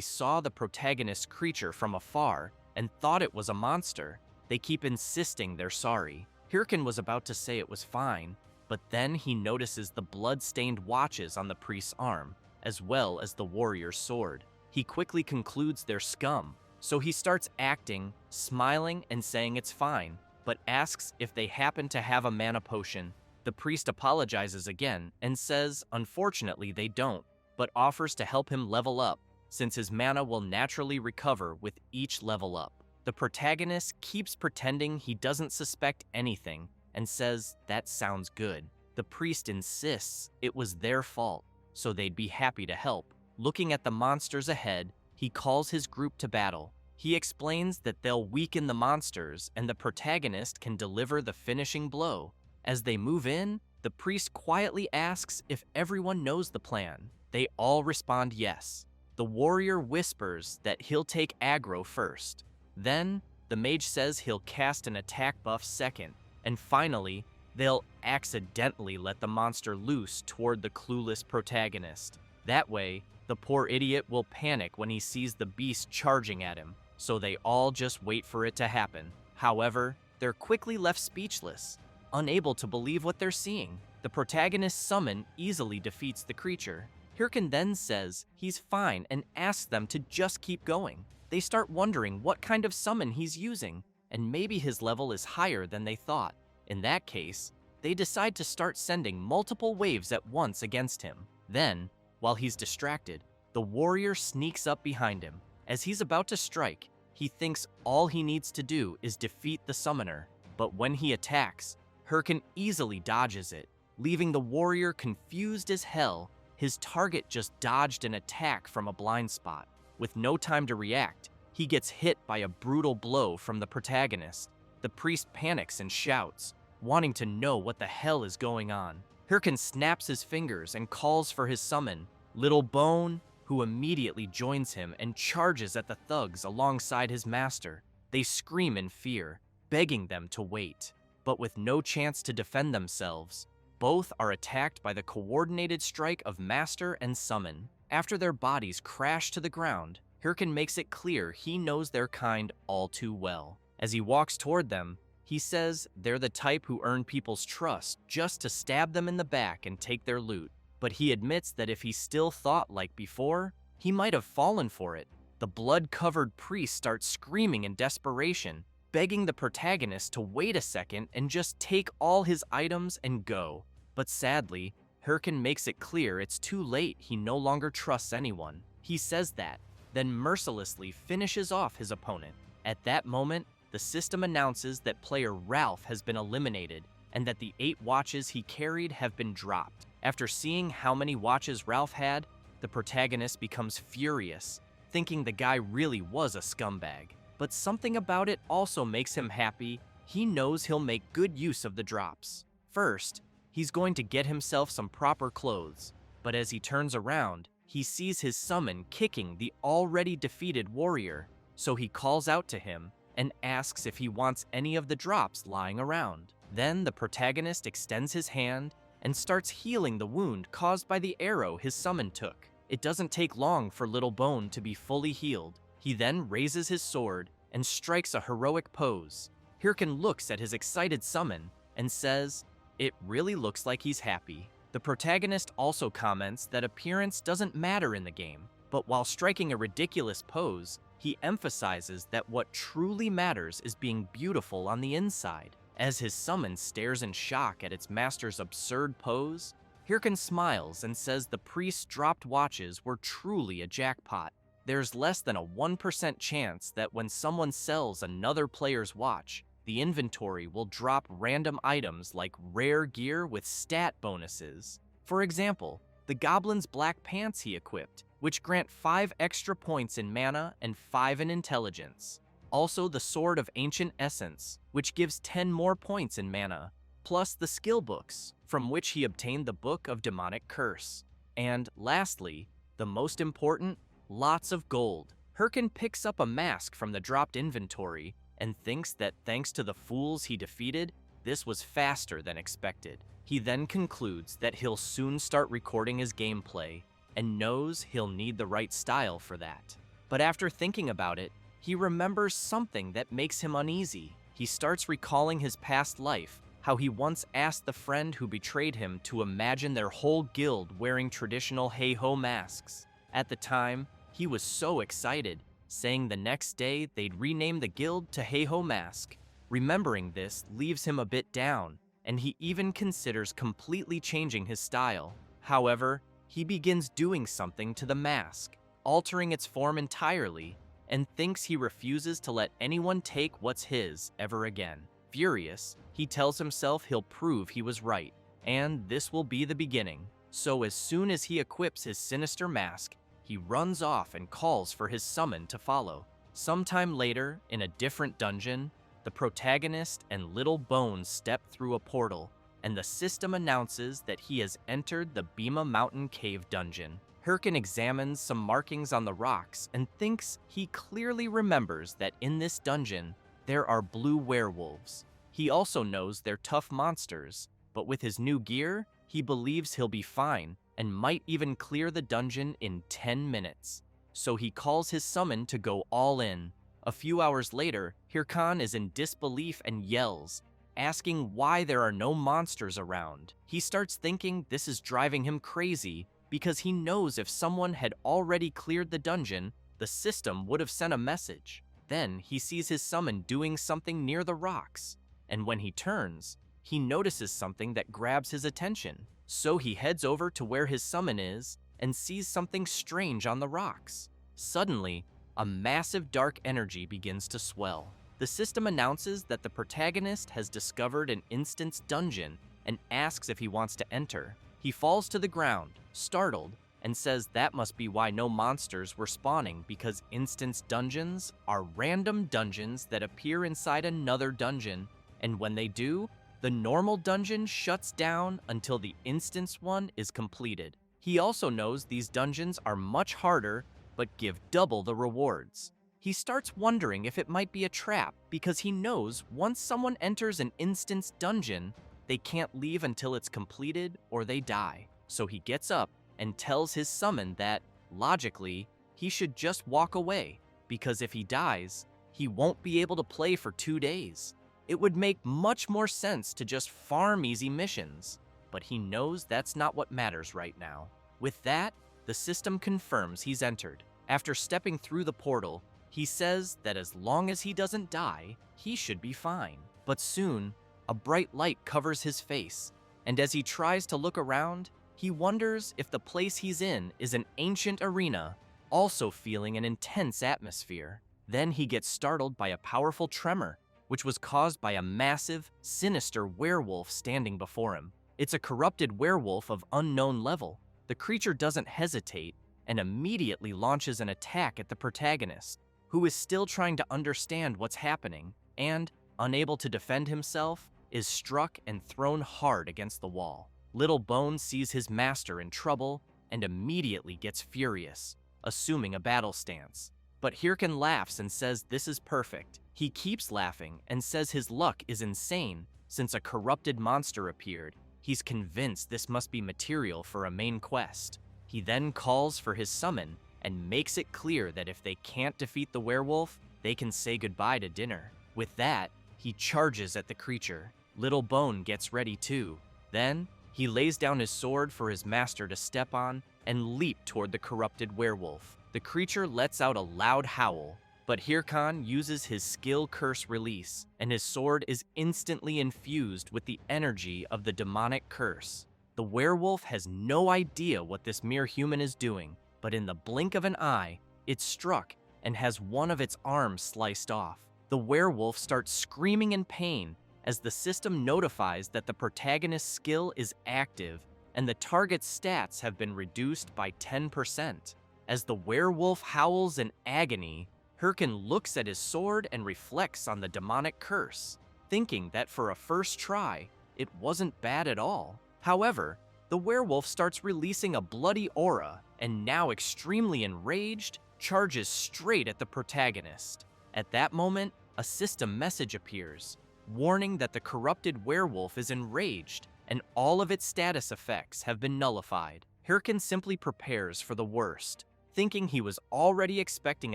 saw the protagonist's creature from afar and thought it was a monster. They keep insisting they're sorry. Hirkan was about to say it was fine, But then he notices the blood-stained watches on the priest's arm, as well as the warrior's sword. He quickly concludes they're scum, so he starts acting, smiling and saying it's fine, but asks if they happen to have a mana potion. The priest apologizes again and says unfortunately they don't, but offers to help him level up, since his mana will naturally recover with each level up. The protagonist keeps pretending he doesn't suspect anything and says that sounds good. The priest insists it was their fault, so they'd be happy to help. Looking at the monsters ahead, he calls his group to battle. He explains that they'll weaken the monsters and the protagonist can deliver the finishing blow. As they move in, the priest quietly asks if everyone knows the plan. They all respond yes. The warrior whispers that he'll take aggro first. Then, the mage says he'll cast an attack buff second. And finally, they'll accidentally let the monster loose toward the clueless protagonist. That way, the poor idiot will panic when he sees the beast charging at him, so they all just wait for it to happen. However, they're quickly left speechless, unable to believe what they're seeing. The protagonist's summon easily defeats the creature. Hirkin then says he's fine and asks them to just keep going. They start wondering what kind of summon he's using, and maybe his level is higher than they thought. In that case, they decide to start sending multiple waves at once against him. Then, while he's distracted, the warrior sneaks up behind him. As he's about to strike, he thinks all he needs to do is defeat the summoner. But when he attacks, Hirkin easily dodges it, leaving the warrior confused as hell. His target just dodged an attack from a blind spot. With no time to react, he gets hit by a brutal blow from the protagonist. The priest panics and shouts, wanting to know what the hell is going on. Hirkin snaps his fingers and calls for his summon, Little Bone, who immediately joins him and charges at the thugs alongside his master. They scream in fear, begging them to wait. But with no chance to defend themselves, both are attacked by the coordinated strike of master and summon. After their bodies crash to the ground, Hirkin makes it clear he knows their kind all too well. As he walks toward them, he says they're the type who earn people's trust just to stab them in the back and take their loot. But he admits that if he still thought like before, he might have fallen for it. The blood-covered priest starts screaming in desperation, begging the protagonist to wait a second and just take all his items and go. But sadly, Hirkin makes it clear it's too late. He no longer trusts anyone. He says that, then mercilessly finishes off his opponent. At that moment, the system announces that player Ralph has been eliminated and that the 8 watches he carried have been dropped. After seeing how many watches Ralph had, the protagonist becomes furious, thinking the guy really was a scumbag. But something about it also makes him happy. He knows he'll make good use of the drops. First, he's going to get himself some proper clothes, but as he turns around, he sees his summon kicking the already defeated warrior, so he calls out to him and asks if he wants any of the drops lying around. Then the protagonist extends his hand and starts healing the wound caused by the arrow his summon took. It doesn't take long for Little Bone to be fully healed. He then raises his sword and strikes a heroic pose. Hirkin looks at his excited summon and says, "It really looks like he's happy." The protagonist also comments that appearance doesn't matter in the game, but while striking a ridiculous pose, he emphasizes that what truly matters is being beautiful on the inside. As his summon stares in shock at its master's absurd pose, Hirkin smiles and says the priest's dropped watches were truly a jackpot. There's less than a 1% chance that when someone sells another player's watch, the inventory will drop random items like rare gear with stat bonuses. For example, the goblin's black pants he equipped, which grant 5 extra points in mana and 5 in intelligence. Also the Sword of Ancient Essence, which gives 10 more points in mana, plus the skill books, from which he obtained the Book of Demonic Curse. And lastly, the most important, lots of gold. Hirkin picks up a mask from the dropped inventory and thinks that thanks to the fools he defeated, this was faster than expected. He then concludes that he'll soon start recording his gameplay and knows he'll need the right style for that. But after thinking about it, he remembers something that makes him uneasy. He starts recalling his past life, how he once asked the friend who betrayed him to imagine their whole guild wearing traditional hey-ho masks. At the time, he was so excited, saying the next day they'd rename the guild to Hey-Ho Mask. Remembering this leaves him a bit down, and he even considers completely changing his style. However, he begins doing something to the mask, altering its form entirely, and thinks he refuses to let anyone take what's his ever again. Furious, he tells himself he'll prove he was right, and this will be the beginning. So as soon as he equips his sinister mask, he runs off and calls for his summon to follow. Sometime later, in a different dungeon, the protagonist and Little Bones step through a portal, and the system announces that he has entered the Bima Mountain Cave dungeon. Hirkin examines some markings on the rocks and thinks he clearly remembers that in this dungeon, there are blue werewolves. He also knows they're tough monsters, but with his new gear, he believes he'll be fine and might even clear the dungeon in 10 minutes. So he calls his summon to go all in. A few hours later, Hirkan is in disbelief and yells, asking why there are no monsters around. He starts thinking this is driving him crazy because he knows if someone had already cleared the dungeon, the system would have sent a message. Then he sees his summon doing something near the rocks, and when he turns, he notices something that grabs his attention. So he heads over to where his summon is and sees something strange on the rocks. Suddenly, a massive dark energy begins to swell. The system announces that the protagonist has discovered an instance dungeon and asks if he wants to enter. He falls to the ground, startled, and says that must be why no monsters were spawning, because instance dungeons are random dungeons that appear inside another dungeon, and when they do, the normal dungeon shuts down until the instance one is completed. He also knows these dungeons are much harder, but give double the rewards. He starts wondering if it might be a trap because he knows once someone enters an instance dungeon, they can't leave until it's completed or they die. So he gets up and tells his summon that, logically, he should just walk away because if he dies, he won't be able to play for 2 days. It would make much more sense to just farm easy missions, but he knows that's not what matters right now. With that, the system confirms he's entered. After stepping through the portal, he says that as long as he doesn't die, he should be fine. But soon, a bright light covers his face, and as he tries to look around, he wonders if the place he's in is an ancient arena, also feeling an intense atmosphere. Then he gets startled by a powerful tremor, which was caused by a massive, sinister werewolf standing before him. It's a corrupted werewolf of unknown level. The creature doesn't hesitate and immediately launches an attack at the protagonist, who is still trying to understand what's happening and, unable to defend himself, is struck and thrown hard against the wall. Little Bones sees his master in trouble and immediately gets furious, assuming a battle stance. But Hirkan laughs and says this is perfect. He keeps laughing and says his luck is insane since a corrupted monster appeared. He's convinced this must be material for a main quest. He then calls for his summon and makes it clear that if they can't defeat the werewolf, they can say goodbye to dinner. With that, he charges at the creature. Little Bone gets ready too. Then, he lays down his sword for his master to step on and leap toward the corrupted werewolf. The creature lets out a loud howl, but Hirkan uses his skill curse release, and his sword is instantly infused with the energy of the demonic curse. The werewolf has no idea what this mere human is doing, but in the blink of an eye, it's struck and has one of its arms sliced off. The werewolf starts screaming in pain as the system notifies that the protagonist's skill is active and the target's stats have been reduced by 10%. As the werewolf howls in agony, Hirkan looks at his sword and reflects on the demonic curse, thinking that for a first try, it wasn't bad at all. However, the werewolf starts releasing a bloody aura and, now extremely enraged, charges straight at the protagonist. At that moment, a system message appears, warning that the corrupted werewolf is enraged and all of its status effects have been nullified. Hirkan simply prepares for the worst, thinking he was already expecting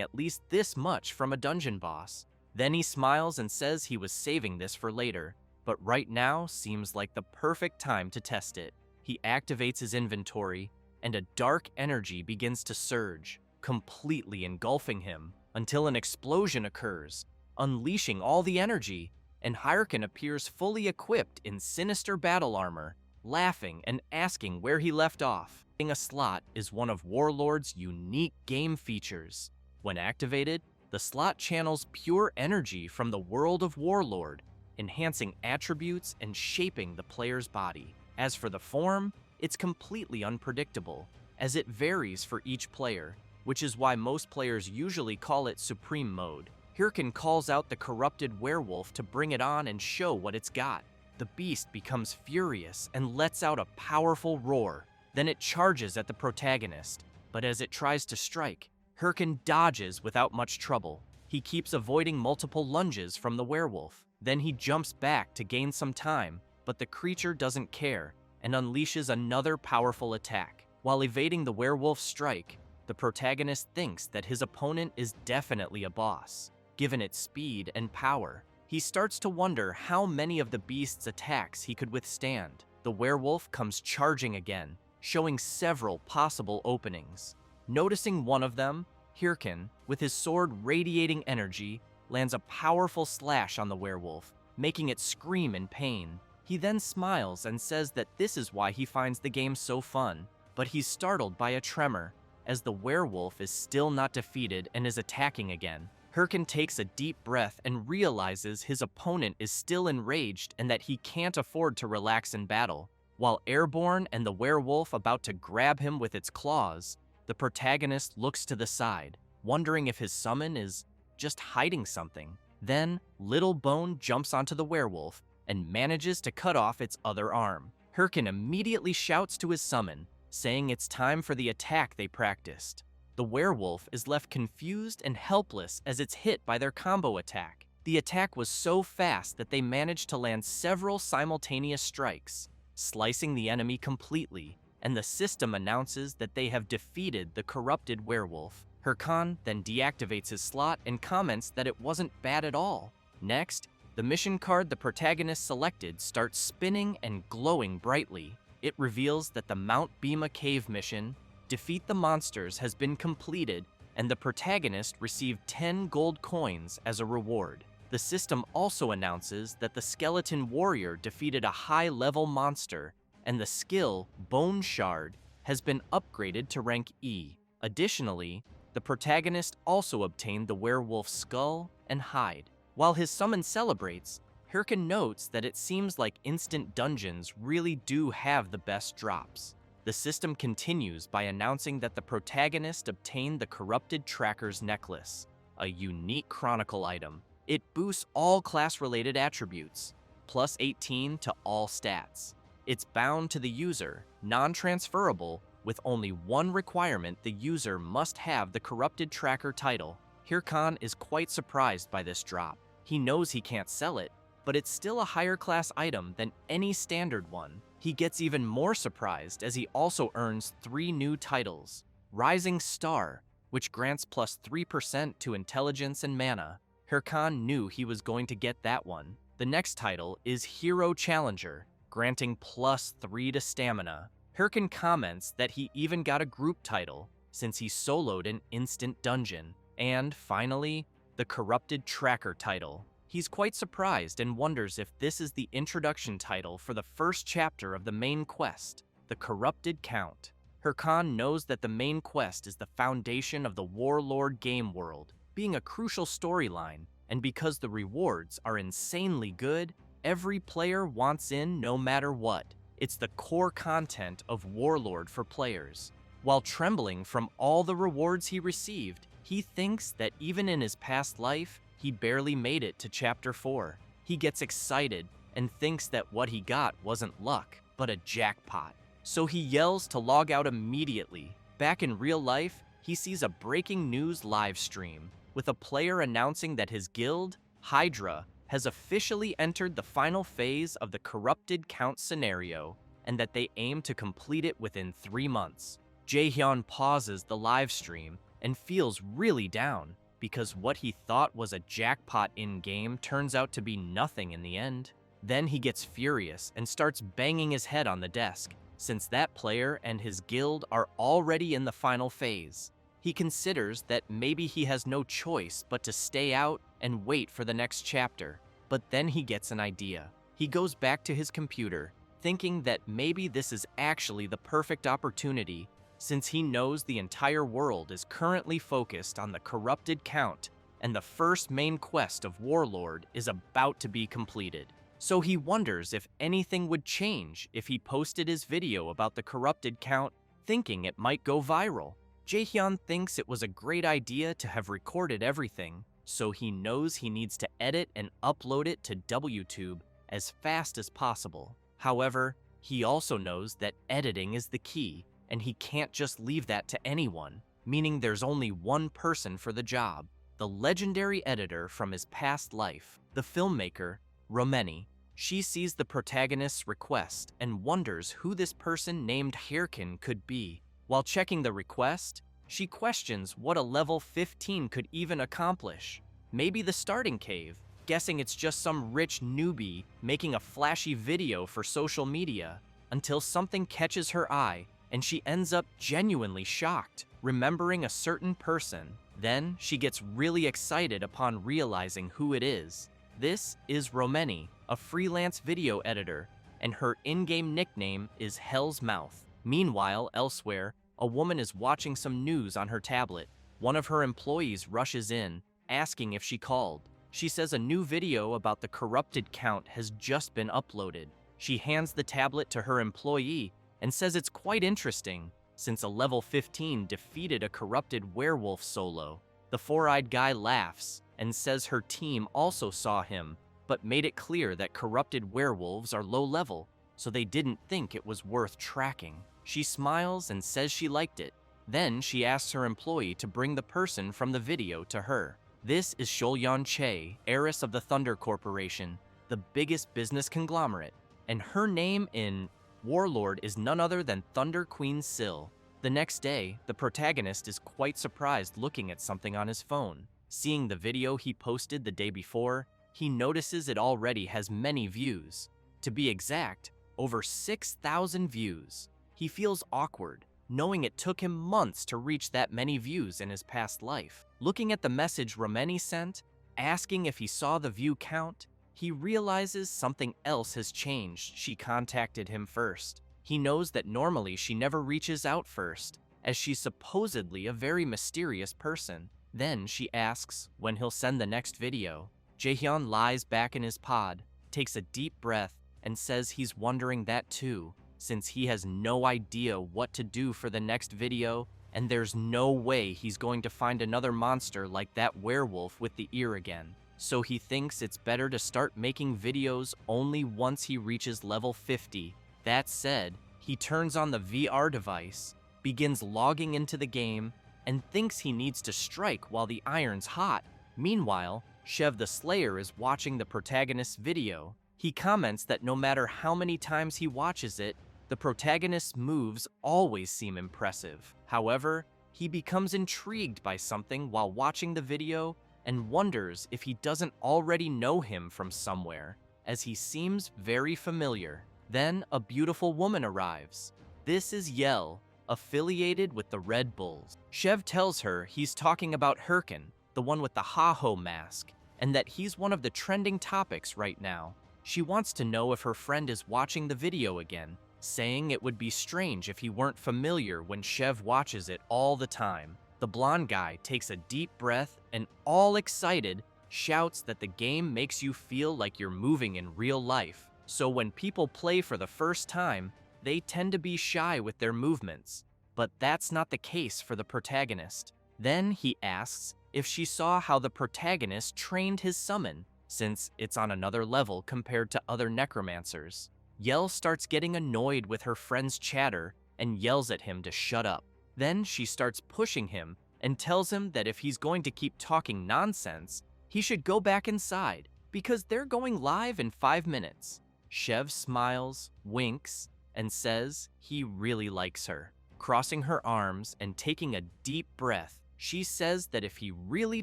at least this much from a dungeon boss. Then he smiles and says he was saving this for later, but right now seems like the perfect time to test it. He activates his inventory, and a dark energy begins to surge, completely engulfing him, until an explosion occurs, unleashing all the energy, and Hyrule appears fully equipped in sinister battle armor, laughing and asking where he left off. A slot is one of Warlord's unique game features. When activated, the slot channels pure energy from the world of Warlord, enhancing attributes and shaping the player's body. As for the form, it's completely unpredictable, as it varies for each player, which is why most players usually call it Supreme Mode. Hyrule calls out the corrupted werewolf to bring it on and show what it's got. The beast becomes furious and lets out a powerful roar. Then it charges at the protagonist, but as it tries to strike, Hyrule dodges without much trouble. He keeps avoiding multiple lunges from the werewolf. Then he jumps back to gain some time, but the creature doesn't care and unleashes another powerful attack. While evading the werewolf's strike, the protagonist thinks that his opponent is definitely a boss. Given its speed and power, he starts to wonder how many of the beast's attacks he could withstand. The werewolf comes charging again, showing several possible openings. Noticing one of them, Hyrule, with his sword radiating energy, lands a powerful slash on the werewolf, making it scream in pain. He then smiles and says that this is why he finds the game so fun, but he's startled by a tremor, as the werewolf is still not defeated and is attacking again. Hyrule takes a deep breath and realizes his opponent is still enraged and that he can't afford to relax in battle. While airborne and the werewolf about to grab him with its claws, the protagonist looks to the side, wondering if his summon is just hiding something. Then, Little Bone jumps onto the werewolf and manages to cut off its other arm. Hyrule immediately shouts to his summon, saying it's time for the attack they practiced. The werewolf is left confused and helpless as it's hit by their combo attack. The attack was so fast that they managed to land several simultaneous strikes, slicing the enemy completely, and the system announces that they have defeated the corrupted werewolf. Hyrule then deactivates his slot and comments that it wasn't bad at all. Next, the mission card the protagonist selected starts spinning and glowing brightly. It reveals that the Mount Bima Cave mission, Defeat the Monsters, has been completed, and the protagonist received 10 gold coins as a reward. The system also announces that the skeleton warrior defeated a high-level monster, and the skill, Bone Shard, has been upgraded to rank E. Additionally, the protagonist also obtained the werewolf's skull and hide. While his summon celebrates, Hyrule notes that it seems like instant dungeons really do have the best drops. The system continues by announcing that the protagonist obtained the Corrupted Tracker's Necklace, a unique chronicle item. It boosts all class-related attributes, plus 18 to all stats. It's bound to the user, non-transferable, with only one requirement: the user must have the Corrupted Tracker title. Hyrule is quite surprised by this drop. He knows he can't sell it, but it's still a higher class item than any standard one. He gets even more surprised as he also earns 3 new titles. Rising Star, which grants plus 3% to intelligence and mana. Hyrule knew he was going to get that one. The next title is Hero Challenger, granting plus 3 to stamina. Hyrule comments that he even got a group title, since he soloed an instant dungeon. And finally, the Corrupted Tracker title. He's quite surprised and wonders if this is the introduction title for the first chapter of the main quest, the Corrupted Count. Hyrule knows that the main quest is the foundation of the Warlord game world, being a crucial storyline, and because the rewards are insanely good, every player wants in no matter what. It's the core content of Warlord for players. While trembling from all the rewards he received, he thinks that even in his past life, he barely made it to Chapter 4. He gets excited and thinks that what he got wasn't luck, but a jackpot. So he yells to log out immediately. Back in real life, he sees a breaking news live stream, with a player announcing that his guild, Hydra, has officially entered the final phase of the Corrupted Count scenario, and that they aim to complete it within 3 months. Jaehyun pauses the live stream and feels really down, because what he thought was a jackpot in-game turns out to be nothing in the end. Then he gets furious and starts banging his head on the desk, since that player and his guild are already in the final phase. He considers that maybe he has no choice but to stay out and wait for the next chapter. But then he gets an idea. He goes back to his computer, thinking that maybe this is actually the perfect opportunity, since he knows the entire world is currently focused on the corrupted count, and the first main quest of Warlord is about to be completed. So he wonders if anything would change if he posted his video about the corrupted count, thinking it might go viral. Jaehyun thinks it was a great idea to have recorded everything, so he knows he needs to edit and upload it to WTube as fast as possible. However, he also knows that editing is the key, and he can't just leave that to anyone, meaning there's only one person for the job: the legendary editor from his past life, the filmmaker, Romeni. She sees the protagonist's request and wonders who this person named Hairkin could be. While checking the request, she questions what a level 15 could even accomplish. Maybe the starting cave, guessing it's just some rich newbie making a flashy video for social media, until something catches her eye and she ends up genuinely shocked, remembering a certain person. Then she gets really excited upon realizing who it is. This is Romeni, a freelance video editor, and her in-game nickname is Hell's Mouth. Meanwhile, elsewhere, a woman is watching some news on her tablet. One of her employees rushes in, asking if she called. She says a new video about the corrupted count has just been uploaded. She hands the tablet to her employee and says it's quite interesting, since a level 15 defeated a corrupted werewolf solo. The four-eyed guy laughs and says her team also saw him, but made it clear that corrupted werewolves are low level, so they didn't think it was worth tracking. She smiles and says she liked it. Then she asks her employee to bring the person from the video to her. This is Sholyon Che, heiress of the Thunder Corporation, the biggest business conglomerate, and her name in Warlord is none other than Thunder Queen Syl. The next day, the protagonist is quite surprised looking at something on his phone. Seeing the video he posted the day before, he notices it already has many views. To be exact, over 6,000 views. He feels awkward, knowing it took him months to reach that many views in his past life. Looking at the message Romeni sent, asking if he saw the view count, he realizes something else has changed. She contacted him first. He knows that normally she never reaches out first, as she's supposedly a very mysterious person. Then she asks when he'll send the next video. Jaehyun lies back in his pod, takes a deep breath, and says he's wondering that too, since he has no idea what to do for the next video, and there's no way he's going to find another monster like that werewolf with the ear again. So he thinks it's better to start making videos only once he reaches level 50. That said, he turns on the VR device, begins logging into the game, and thinks he needs to strike while the iron's hot. Meanwhile, Shev the Slayer is watching the protagonist's video. He comments that no matter how many times he watches it, the protagonist's moves always seem impressive. However, he becomes intrigued by something while watching the video and wonders if he doesn't already know him from somewhere, as he seems very familiar. Then a beautiful woman arrives. This is Yell, affiliated with the Red Bulls. Shev tells her he's talking about Herkin, the one with the ha-ho mask, and that he's one of the trending topics right now. She wants to know if her friend is watching the video again, saying it would be strange if he weren't familiar when Shev watches it all the time. The blonde guy takes a deep breath and, all excited, shouts that the game makes you feel like you're moving in real life. So when people play for the first time, they tend to be shy with their movements. But that's not the case for the protagonist. Then he asks if she saw how the protagonist trained his summon, since it's on another level compared to other necromancers. Yell starts getting annoyed with her friend's chatter and yells at him to shut up. Then she starts pushing him and tells him that if he's going to keep talking nonsense, he should go back inside because they're going live in 5 minutes. Shev smiles, winks, and says he really likes her. Crossing her arms and taking a deep breath, she says that if he really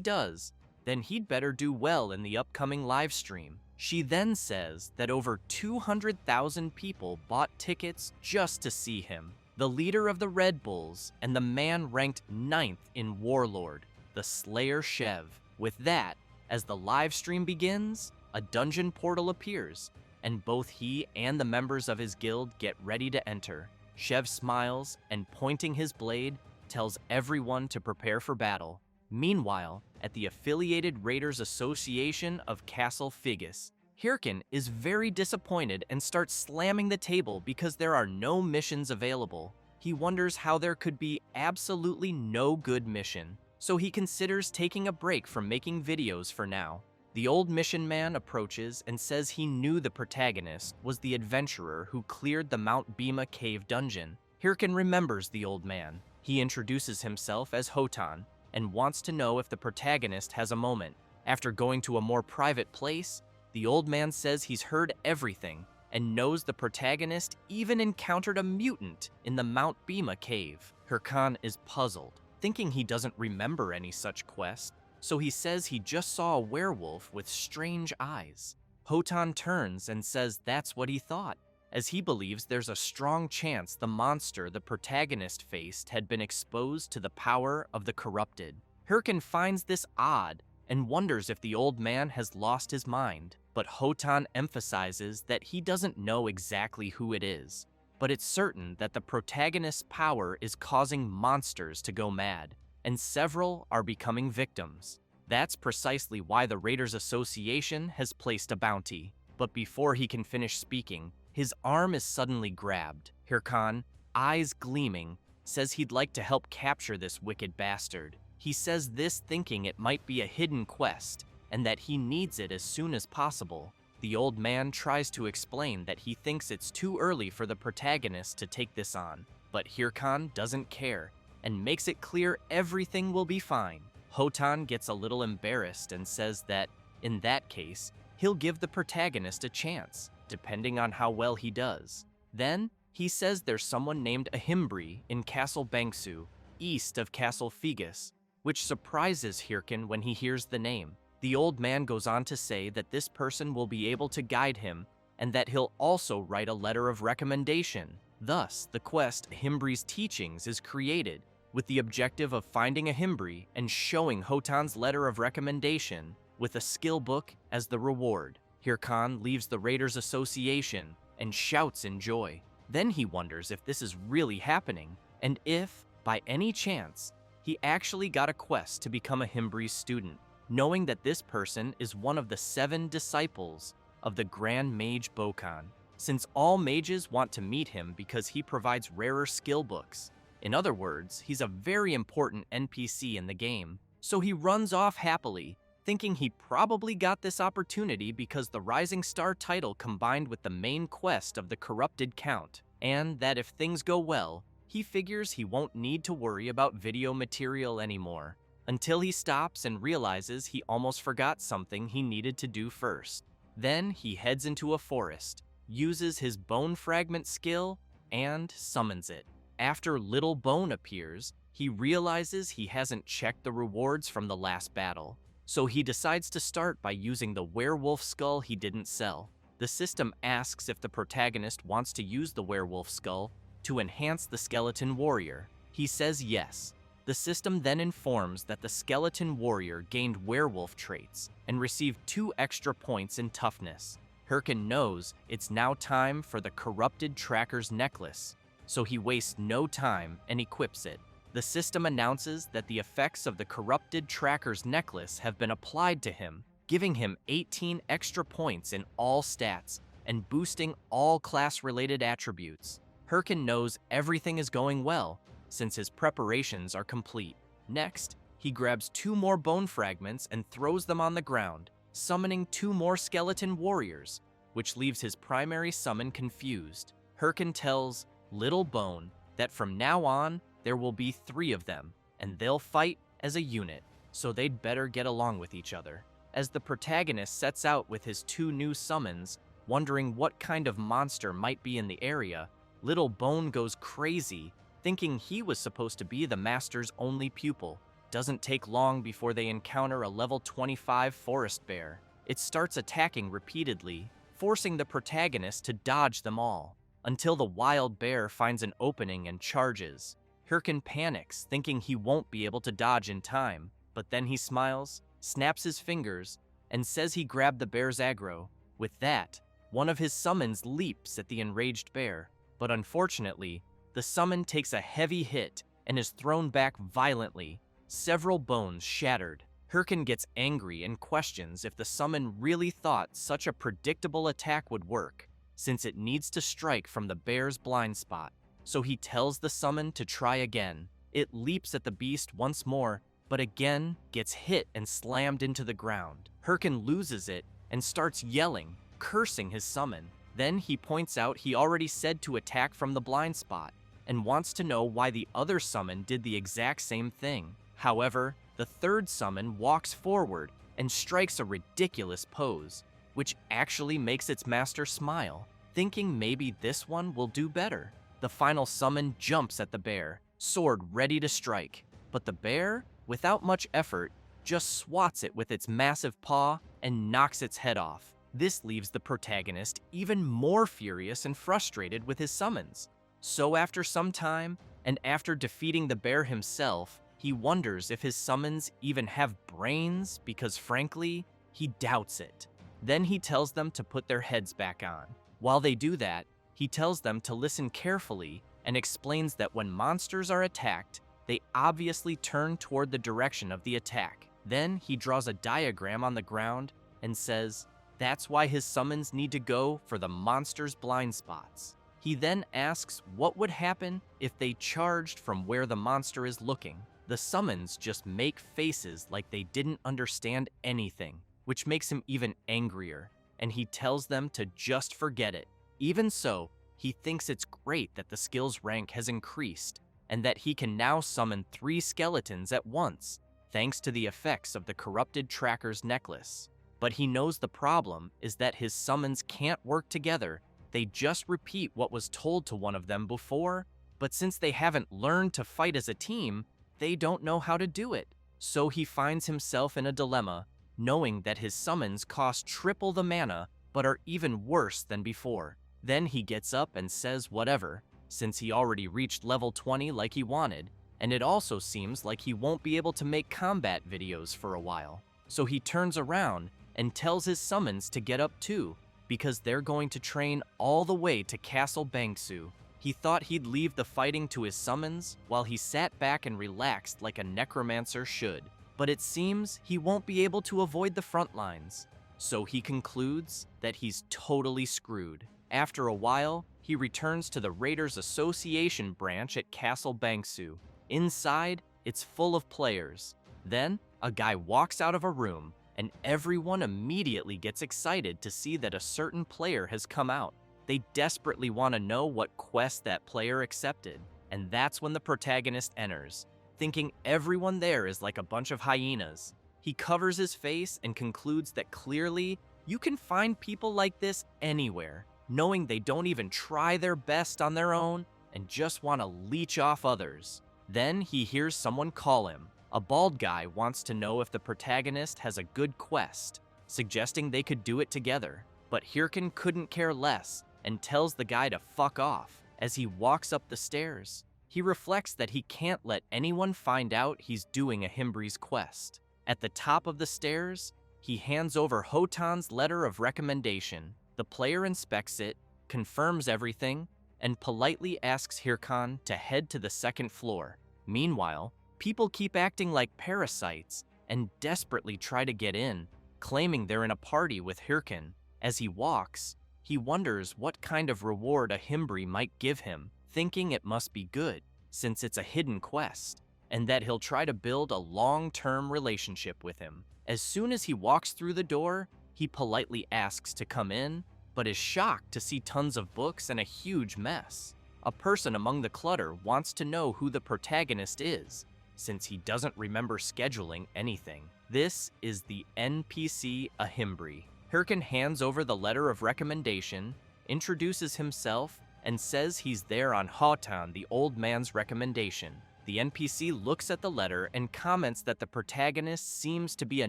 does, then he'd better do well in the upcoming live stream. She then says that over 200,000 people bought tickets just to see him, the leader of the Red Bulls and the man ranked 9th in Warlord, the Slayer Shev. With that, as the live stream begins, a dungeon portal appears, and both he and the members of his guild get ready to enter. Shev smiles and, pointing his blade, tells everyone to prepare for battle. Meanwhile, at the affiliated Raiders Association of Castle Figus, Hirkin is very disappointed and starts slamming the table because there are no missions available. He wonders how there could be absolutely no good mission, so he considers taking a break from making videos for now. The old mission man approaches and says he knew the protagonist was the adventurer who cleared the Mount Bima cave dungeon. Hirkin remembers the old man. He introduces himself as Hotan and wants to know if the protagonist has a moment. After going to a more private place, the old man says he's heard everything and knows the protagonist even encountered a mutant in the Mount Bima cave. Hirkan is puzzled, thinking he doesn't remember any such quest, so he says he just saw a werewolf with strange eyes. Hotan turns and says that's what he thought, as he believes there's a strong chance the monster the protagonist faced had been exposed to the power of the corrupted. Hirkin finds this odd and wonders if the old man has lost his mind, but Hotan emphasizes that he doesn't know exactly who it is, but it's certain that the protagonist's power is causing monsters to go mad, and several are becoming victims. That's precisely why the Raiders Association has placed a bounty. But before he can finish speaking, his arm is suddenly grabbed. Hirkan, eyes gleaming, says he'd like to help capture this wicked bastard. He says this thinking it might be a hidden quest, and that he needs it as soon as possible. The old man tries to explain that he thinks it's too early for the protagonist to take this on, but Hirkan doesn't care and makes it clear everything will be fine. Hotan gets a little embarrassed and says that, in that case, he'll give the protagonist a chance, depending on how well he does. Then, he says there's someone named Ahimbri in Castle Bangsu, east of Castle Figus, which surprises Hirkin when he hears the name. The old man goes on to say that this person will be able to guide him, and that he'll also write a letter of recommendation. Thus, the quest Ahimbri's Teachings is created, with the objective of finding Ahimbri and showing Hotan's letter of recommendation, with a skill book as the reward. Hirkan leaves the Raiders Association and shouts in joy. Then he wonders if this is really happening, and if, by any chance, he actually got a quest to become Ahimbri's student, knowing that this person is one of the 7 disciples of the Grand Mage Bokan, since all mages want to meet him because he provides rarer skill books. In other words, he's a very important NPC in the game, so he runs off happily, thinking he probably got this opportunity because the Rising Star title combined with the main quest of the Corrupted Count, and that if things go well, he figures he won't need to worry about video material anymore, until he stops and realizes he almost forgot something he needed to do first. Then he heads into a forest, uses his bone fragment skill, and summons it. After Little Bone appears, he realizes he hasn't checked the rewards from the last battle, so he decides to start by using the werewolf skull he didn't sell. The system asks if the protagonist wants to use the werewolf skull to enhance the skeleton warrior. He says yes. The system then informs that the skeleton warrior gained werewolf traits and received 2 extra points in toughness. Hirkin knows it's now time for the Corrupted Tracker's necklace, so he wastes no time and equips it. The system announces that the effects of the Corrupted Tracker's necklace have been applied to him, giving him 18 extra points in all stats and boosting all class-related attributes. Hirkin knows everything is going well, since his preparations are complete. Next, he grabs 2 more bone fragments and throws them on the ground, summoning 2 more skeleton warriors, which leaves his primary summon confused. Hirkin tells Little Bone that from now on, there will be 3 of them, and they'll fight as a unit, so they'd better get along with each other. As the protagonist sets out with his 2 new summons, wondering what kind of monster might be in the area, Little Bone goes crazy, thinking he was supposed to be the master's only pupil. Doesn't take long before they encounter a level 25 forest bear. it starts attacking repeatedly, forcing the protagonist to dodge them all, until the wild bear finds an opening and charges. Hirkin panics, thinking he won't be able to dodge in time, but then he smiles, snaps his fingers, and says he grabbed the bear's aggro. With that, one of his summons leaps at the enraged bear, but unfortunately, the summon takes a heavy hit and is thrown back violently, several bones shattered. Hirkin gets angry and questions if the summon really thought such a predictable attack would work, since it needs to strike from the bear's blind spot. So he tells the summon to try again. It leaps at the beast once more, but again gets hit and slammed into the ground. Hirkin loses it and starts yelling, cursing his summon. Then he points out he already said to attack from the blind spot, and wants to know why the other summon did the exact same thing. However, the third summon walks forward and strikes a ridiculous pose, which actually makes its master smile, thinking maybe this one will do better. The final summon jumps at the bear, sword ready to strike, but the bear, without much effort, just swats it with its massive paw and knocks its head off. This leaves the protagonist even more furious and frustrated with his summons. So after some time, and after defeating the bear himself, he wonders if his summons even have brains because frankly, he doubts it. Then he tells them to put their heads back on. While they do that, he tells them to listen carefully and explains that when monsters are attacked, they obviously turn toward the direction of the attack. Then he draws a diagram on the ground and says that's why his summons need to go for the monster's blind spots. He then asks what would happen if they charged from where the monster is looking. The summons just make faces like they didn't understand anything, which makes him even angrier, and he tells them to just forget it. Even so, he thinks it's great that the skills rank has increased, and that he can now summon 3 skeletons at once, thanks to the effects of the corrupted tracker's necklace. But he knows the problem is that his summons can't work together. They just repeat what was told to one of them before, but since they haven't learned to fight as a team, they don't know how to do it. So he finds himself in a dilemma, knowing that his summons cost triple the mana, but are even worse than before. Then he gets up and says whatever, since he already reached level 20 like he wanted, and it also seems like he won't be able to make combat videos for a while. So he turns around and tells his summons to get up too, because they're going to train all the way to Castle Bangsu. He thought he'd leave the fighting to his summons while he sat back and relaxed like a necromancer should, but it seems he won't be able to avoid the front lines. So he concludes that he's totally screwed. After a while, he returns to the Raiders Association branch at Castle Bangsu. Inside, it's full of players. Then, a guy walks out of a room, and everyone immediately gets excited to see that a certain player has come out. They desperately want to know what quest that player accepted, and that's when the protagonist enters, thinking everyone there is like a bunch of hyenas. He covers his face and concludes that clearly, you can find people like this anywhere, knowing they don't even try their best on their own and just want to leech off others. Then he hears someone call him. A bald guy wants to know if the protagonist has a good quest, suggesting they could do it together. But Hirkin couldn't care less and tells the guy to fuck off. As he walks up the stairs, he reflects that he can't let anyone find out he's doing a Himbri's quest. At the top of the stairs, he hands over Hotan's letter of recommendation. The player inspects it, confirms everything, and politely asks Hirkan to head to the second floor. Meanwhile, people keep acting like parasites and desperately try to get in, claiming they're in a party with Hirkin. As he walks, he wonders what kind of reward a Himbri might give him, thinking it must be good, since it's a hidden quest, and that he'll try to build a long-term relationship with him. As soon as he walks through the door, he politely asks to come in, but is shocked to see tons of books and a huge mess. A person among the clutter wants to know who the protagonist is, since he doesn't remember scheduling anything. This is the NPC Ahimbri. Hirkin hands over the letter of recommendation, introduces himself, and says he's there on Hotan, the old man's recommendation. The NPC looks at the letter and comments that the protagonist seems to be a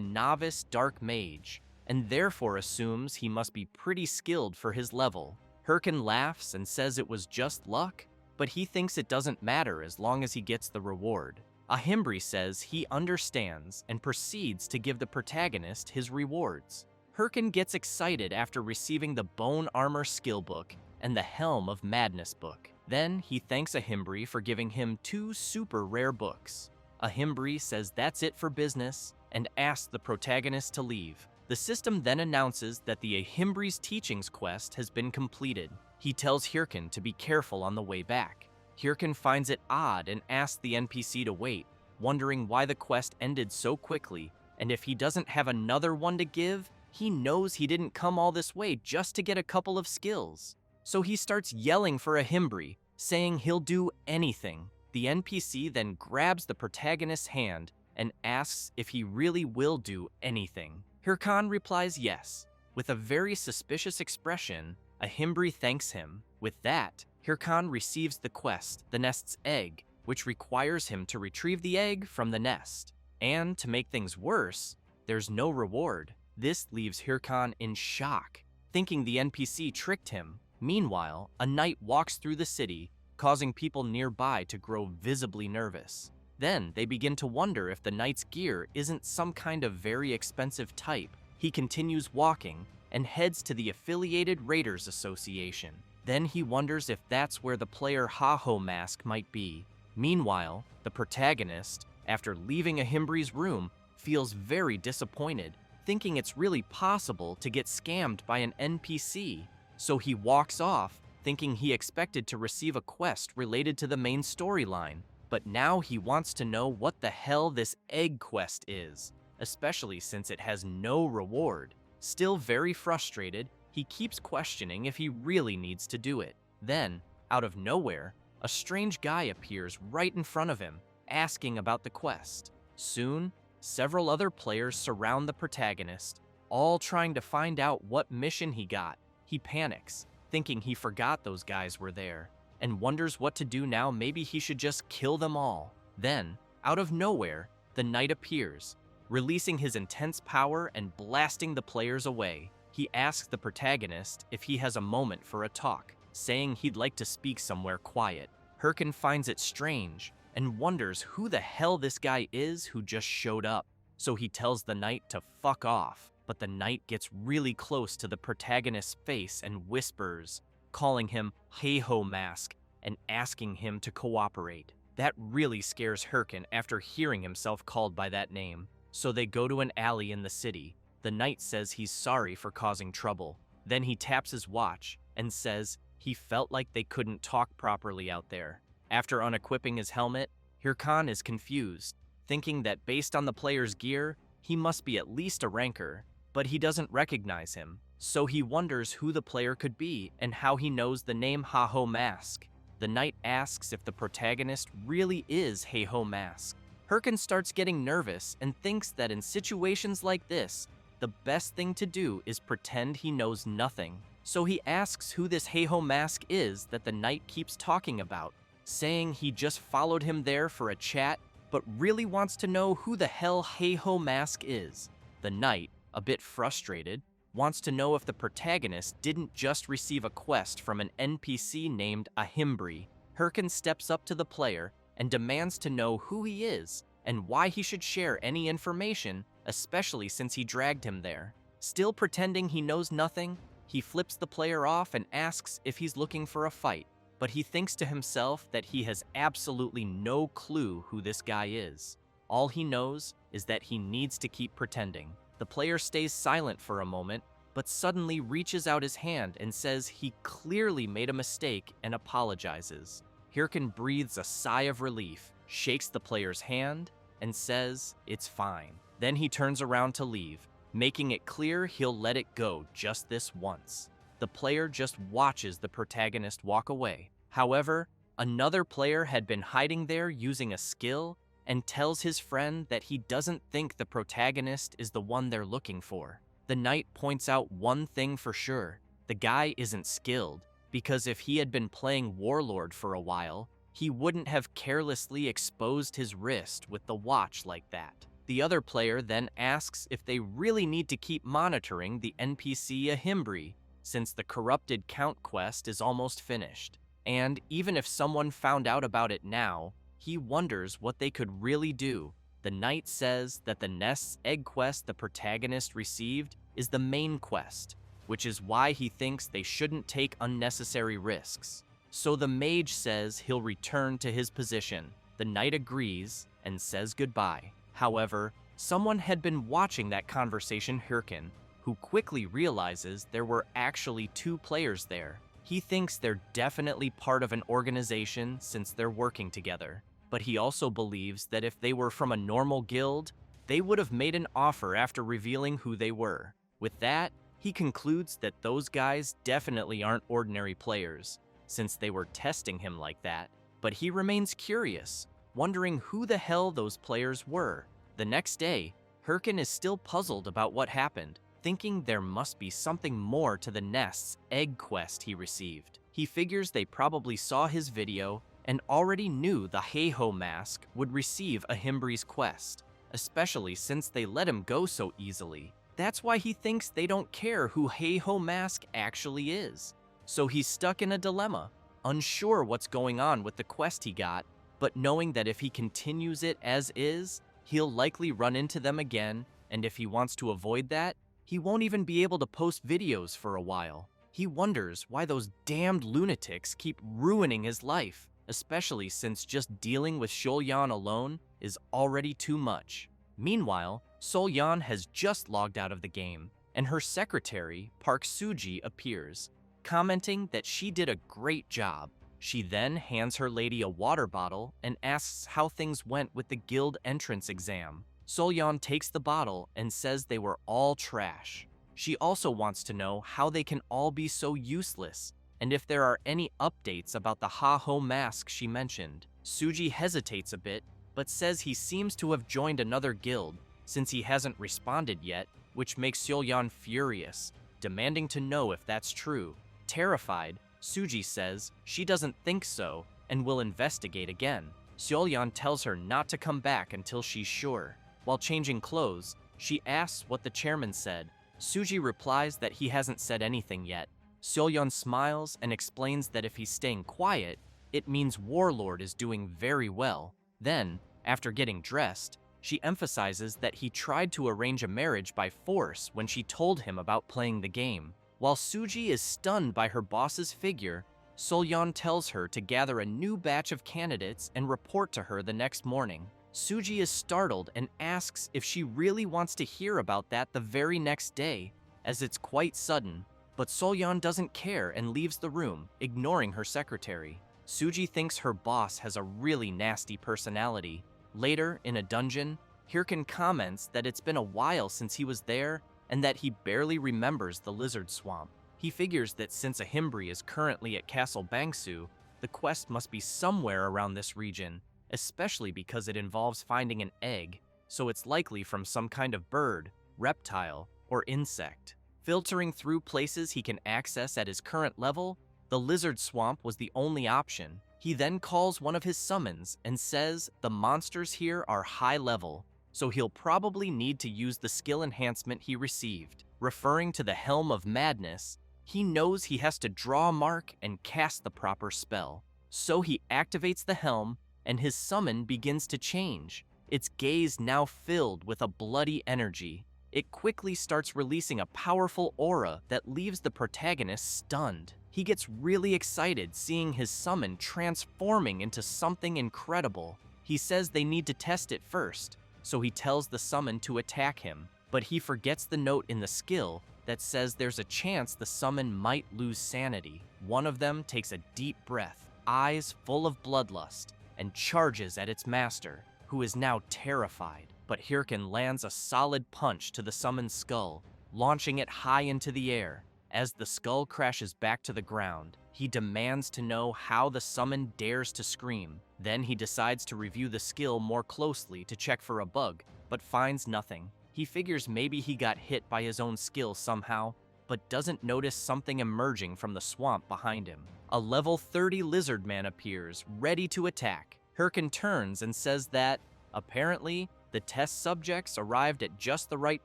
novice dark mage, and therefore assumes he must be pretty skilled for his level. Hirkin laughs and says it was just luck, but he thinks it doesn't matter as long as he gets the reward. Ahimbri says he understands and proceeds to give the protagonist his rewards. Hirkin gets excited after receiving the Bone Armor Skill Book and the Helm of Madness book. Then he thanks Ahimbri for giving him 2 super rare books. Ahimbri says that's it for business and asks the protagonist to leave. The system then announces that the Ahimbri's Teachings quest has been completed. He tells Hirkin to be careful on the way back. Hirkin finds it odd and asks the NPC to wait, wondering why the quest ended so quickly, and if he doesn't have another one to give, he knows he didn't come all this way just to get a couple of skills. So he starts yelling for Ahimbri, saying he'll do anything. The NPC then grabs the protagonist's hand and asks if he really will do anything. Hirkan replies yes. With a very suspicious expression, Ahimbri thanks him. With that, Hirkan receives the quest, the nest's egg, which requires him to retrieve the egg from the nest. And to make things worse, there's no reward. This leaves Hirkan in shock, thinking the NPC tricked him. Meanwhile, a knight walks through the city, causing people nearby to grow visibly nervous. Then they begin to wonder if the knight's gear isn't some kind of very expensive type. He continues walking and heads to the Affiliated Raiders Association. Then he wonders if that's where the player Ha-Ho Mask might be. Meanwhile, the protagonist, after leaving Ahimbri's room, feels very disappointed, thinking it's really possible to get scammed by an NPC. So he walks off, thinking he expected to receive a quest related to the main storyline. But now he wants to know what the hell this egg quest is, especially since it has no reward. Still very frustrated, he keeps questioning if he really needs to do it. Then, out of nowhere, a strange guy appears right in front of him, asking about the quest. Soon, several other players surround the protagonist, all trying to find out what mission he got. He panics, thinking he forgot those guys were there, and wonders what to do now. Maybe he should just kill them all. Then, out of nowhere, the knight appears, releasing his intense power and blasting the players away. He asks the protagonist if he has a moment for a talk, saying he'd like to speak somewhere quiet. Hirkin finds it strange and wonders who the hell this guy is who just showed up. So he tells the knight to fuck off, but the knight gets really close to the protagonist's face and whispers, calling him Ha-Ho Mask and asking him to cooperate. That really scares Hirkin after hearing himself called by that name. So they go to an alley in the city. The knight says he's sorry for causing trouble. Then he taps his watch and says he felt like they couldn't talk properly out there. After unequipping his helmet, Hirkan is confused, thinking that based on the player's gear, he must be at least a ranker, but he doesn't recognize him. So he wonders who the player could be and how he knows the name Ha-Ho Mask. The knight asks if the protagonist really is Ha-Ho Mask. Hirkin starts getting nervous and thinks that in situations like this, the best thing to do is pretend he knows nothing. So he asks who this Ha-Ho Mask is that the knight keeps talking about, saying he just followed him there for a chat, but really wants to know who the hell Ha-Ho Mask is. The knight, a bit frustrated, wants to know if the protagonist didn't just receive a quest from an NPC named Ahimbri. Hirkin steps up to the player and demands to know who he is and why he should share any information, especially since he dragged him there. Still pretending he knows nothing, he flips the player off and asks if he's looking for a fight, but he thinks to himself that he has absolutely no clue who this guy is. All he knows is that he needs to keep pretending. The player stays silent for a moment, but suddenly reaches out his hand and says he clearly made a mistake and apologizes. Hirkin breathes a sigh of relief, shakes the player's hand, and says it's fine. Then he turns around to leave, making it clear he'll let it go just this once. The player just watches the protagonist walk away. However, another player had been hiding there using a skill and tells his friend that he doesn't think the protagonist is the one they're looking for. The knight points out one thing for sure: the guy isn't skilled, because if he had been playing Warlord for a while, he wouldn't have carelessly exposed his wrist with the watch like that. The other player then asks if they really need to keep monitoring the NPC Ahimbri, since the corrupted count quest is almost finished. And even if someone found out about it now, he wonders what they could really do. The knight says that the nest's egg quest the protagonist received is the main quest, which is why he thinks they shouldn't take unnecessary risks. So the mage says he'll return to his position. The knight agrees and says goodbye. However, someone had been watching that conversation, Hirkin, who quickly realizes there were actually two players there. He thinks they're definitely part of an organization since they're working together, but he also believes that if they were from a normal guild, they would have made an offer after revealing who they were. With that, he concludes that those guys definitely aren't ordinary players, since they were testing him like that, but he remains curious, wondering who the hell those players were. The next day, Hirkin is still puzzled about what happened, thinking there must be something more to the nest's egg quest he received. He figures they probably saw his video and already knew the Heiho mask would receive Ahimbri's quest, especially since they let him go so easily. That's why he thinks they don't care who Heiho mask actually is. So he's stuck in a dilemma, unsure what's going on with the quest he got, but knowing that if he continues it as is, he'll likely run into them again, and if he wants to avoid that, he won't even be able to post videos for a while. He wonders why those damned lunatics keep ruining his life, especially since just dealing with Solyan alone is already too much. Meanwhile, Solyan has just logged out of the game, and her secretary, Park Suji, appears, commenting that she did a great job. She then hands her lady a water bottle and asks how things went with the guild entrance exam. Solyan takes the bottle and says they were all trash. She also wants to know how they can all be so useless, and if there are any updates about the Ha-Ho mask she mentioned. Suji hesitates a bit, but says he seems to have joined another guild, since he hasn't responded yet, which makes Solyan furious, demanding to know if that's true. Terrified, Suji says she doesn't think so and will investigate again. Solyan tells her not to come back until she's sure. While changing clothes, she asks what the chairman said. Suji replies that he hasn't said anything yet. Solyan smiles and explains that if he's staying quiet, it means Warlord is doing very well. Then, after getting dressed, she emphasizes that he tried to arrange a marriage by force when she told him about playing the game. While Suji is stunned by her boss's figure, Solyan tells her to gather a new batch of candidates and report to her the next morning. Suji is startled and asks if she really wants to hear about that the very next day, as it's quite sudden, but Solyan doesn't care and leaves the room, ignoring her secretary. Suji thinks her boss has a really nasty personality. Later, in a dungeon, Hirkin comments that it's been a while since he was there and that he barely remembers the lizard swamp. He figures that since Ahimbri is currently at Castle Bangsu, the quest must be somewhere around this region, especially because it involves finding an egg, so it's likely from some kind of bird, reptile, or insect. Filtering through places he can access at his current level, the lizard swamp was the only option. He then calls one of his summons and says the monsters here are high level, so he'll probably need to use the skill enhancement he received. Referring to the Helm of Madness, he knows he has to draw a mark and cast the proper spell. So he activates the helm, and his summon begins to change, its gaze now filled with a bloody energy. It quickly starts releasing a powerful aura that leaves the protagonist stunned. He gets really excited seeing his summon transforming into something incredible. He says they need to test it first, so he tells the summon to attack him, but he forgets the note in the skill that says there's a chance the summon might lose sanity. One of them takes a deep breath, eyes full of bloodlust, and charges at its master, who is now terrified. But Hirkin lands a solid punch to the summon's skull, launching it high into the air. As the skull crashes back to the ground, he demands to know how the summon dares to scream. Then he decides to review the skill more closely to check for a bug, but finds nothing. He figures maybe he got hit by his own skill somehow, but doesn't notice something emerging from the swamp behind him. A level 30 lizard man appears, ready to attack. Hirkin turns and says that, apparently, The test subjects arrived at just the right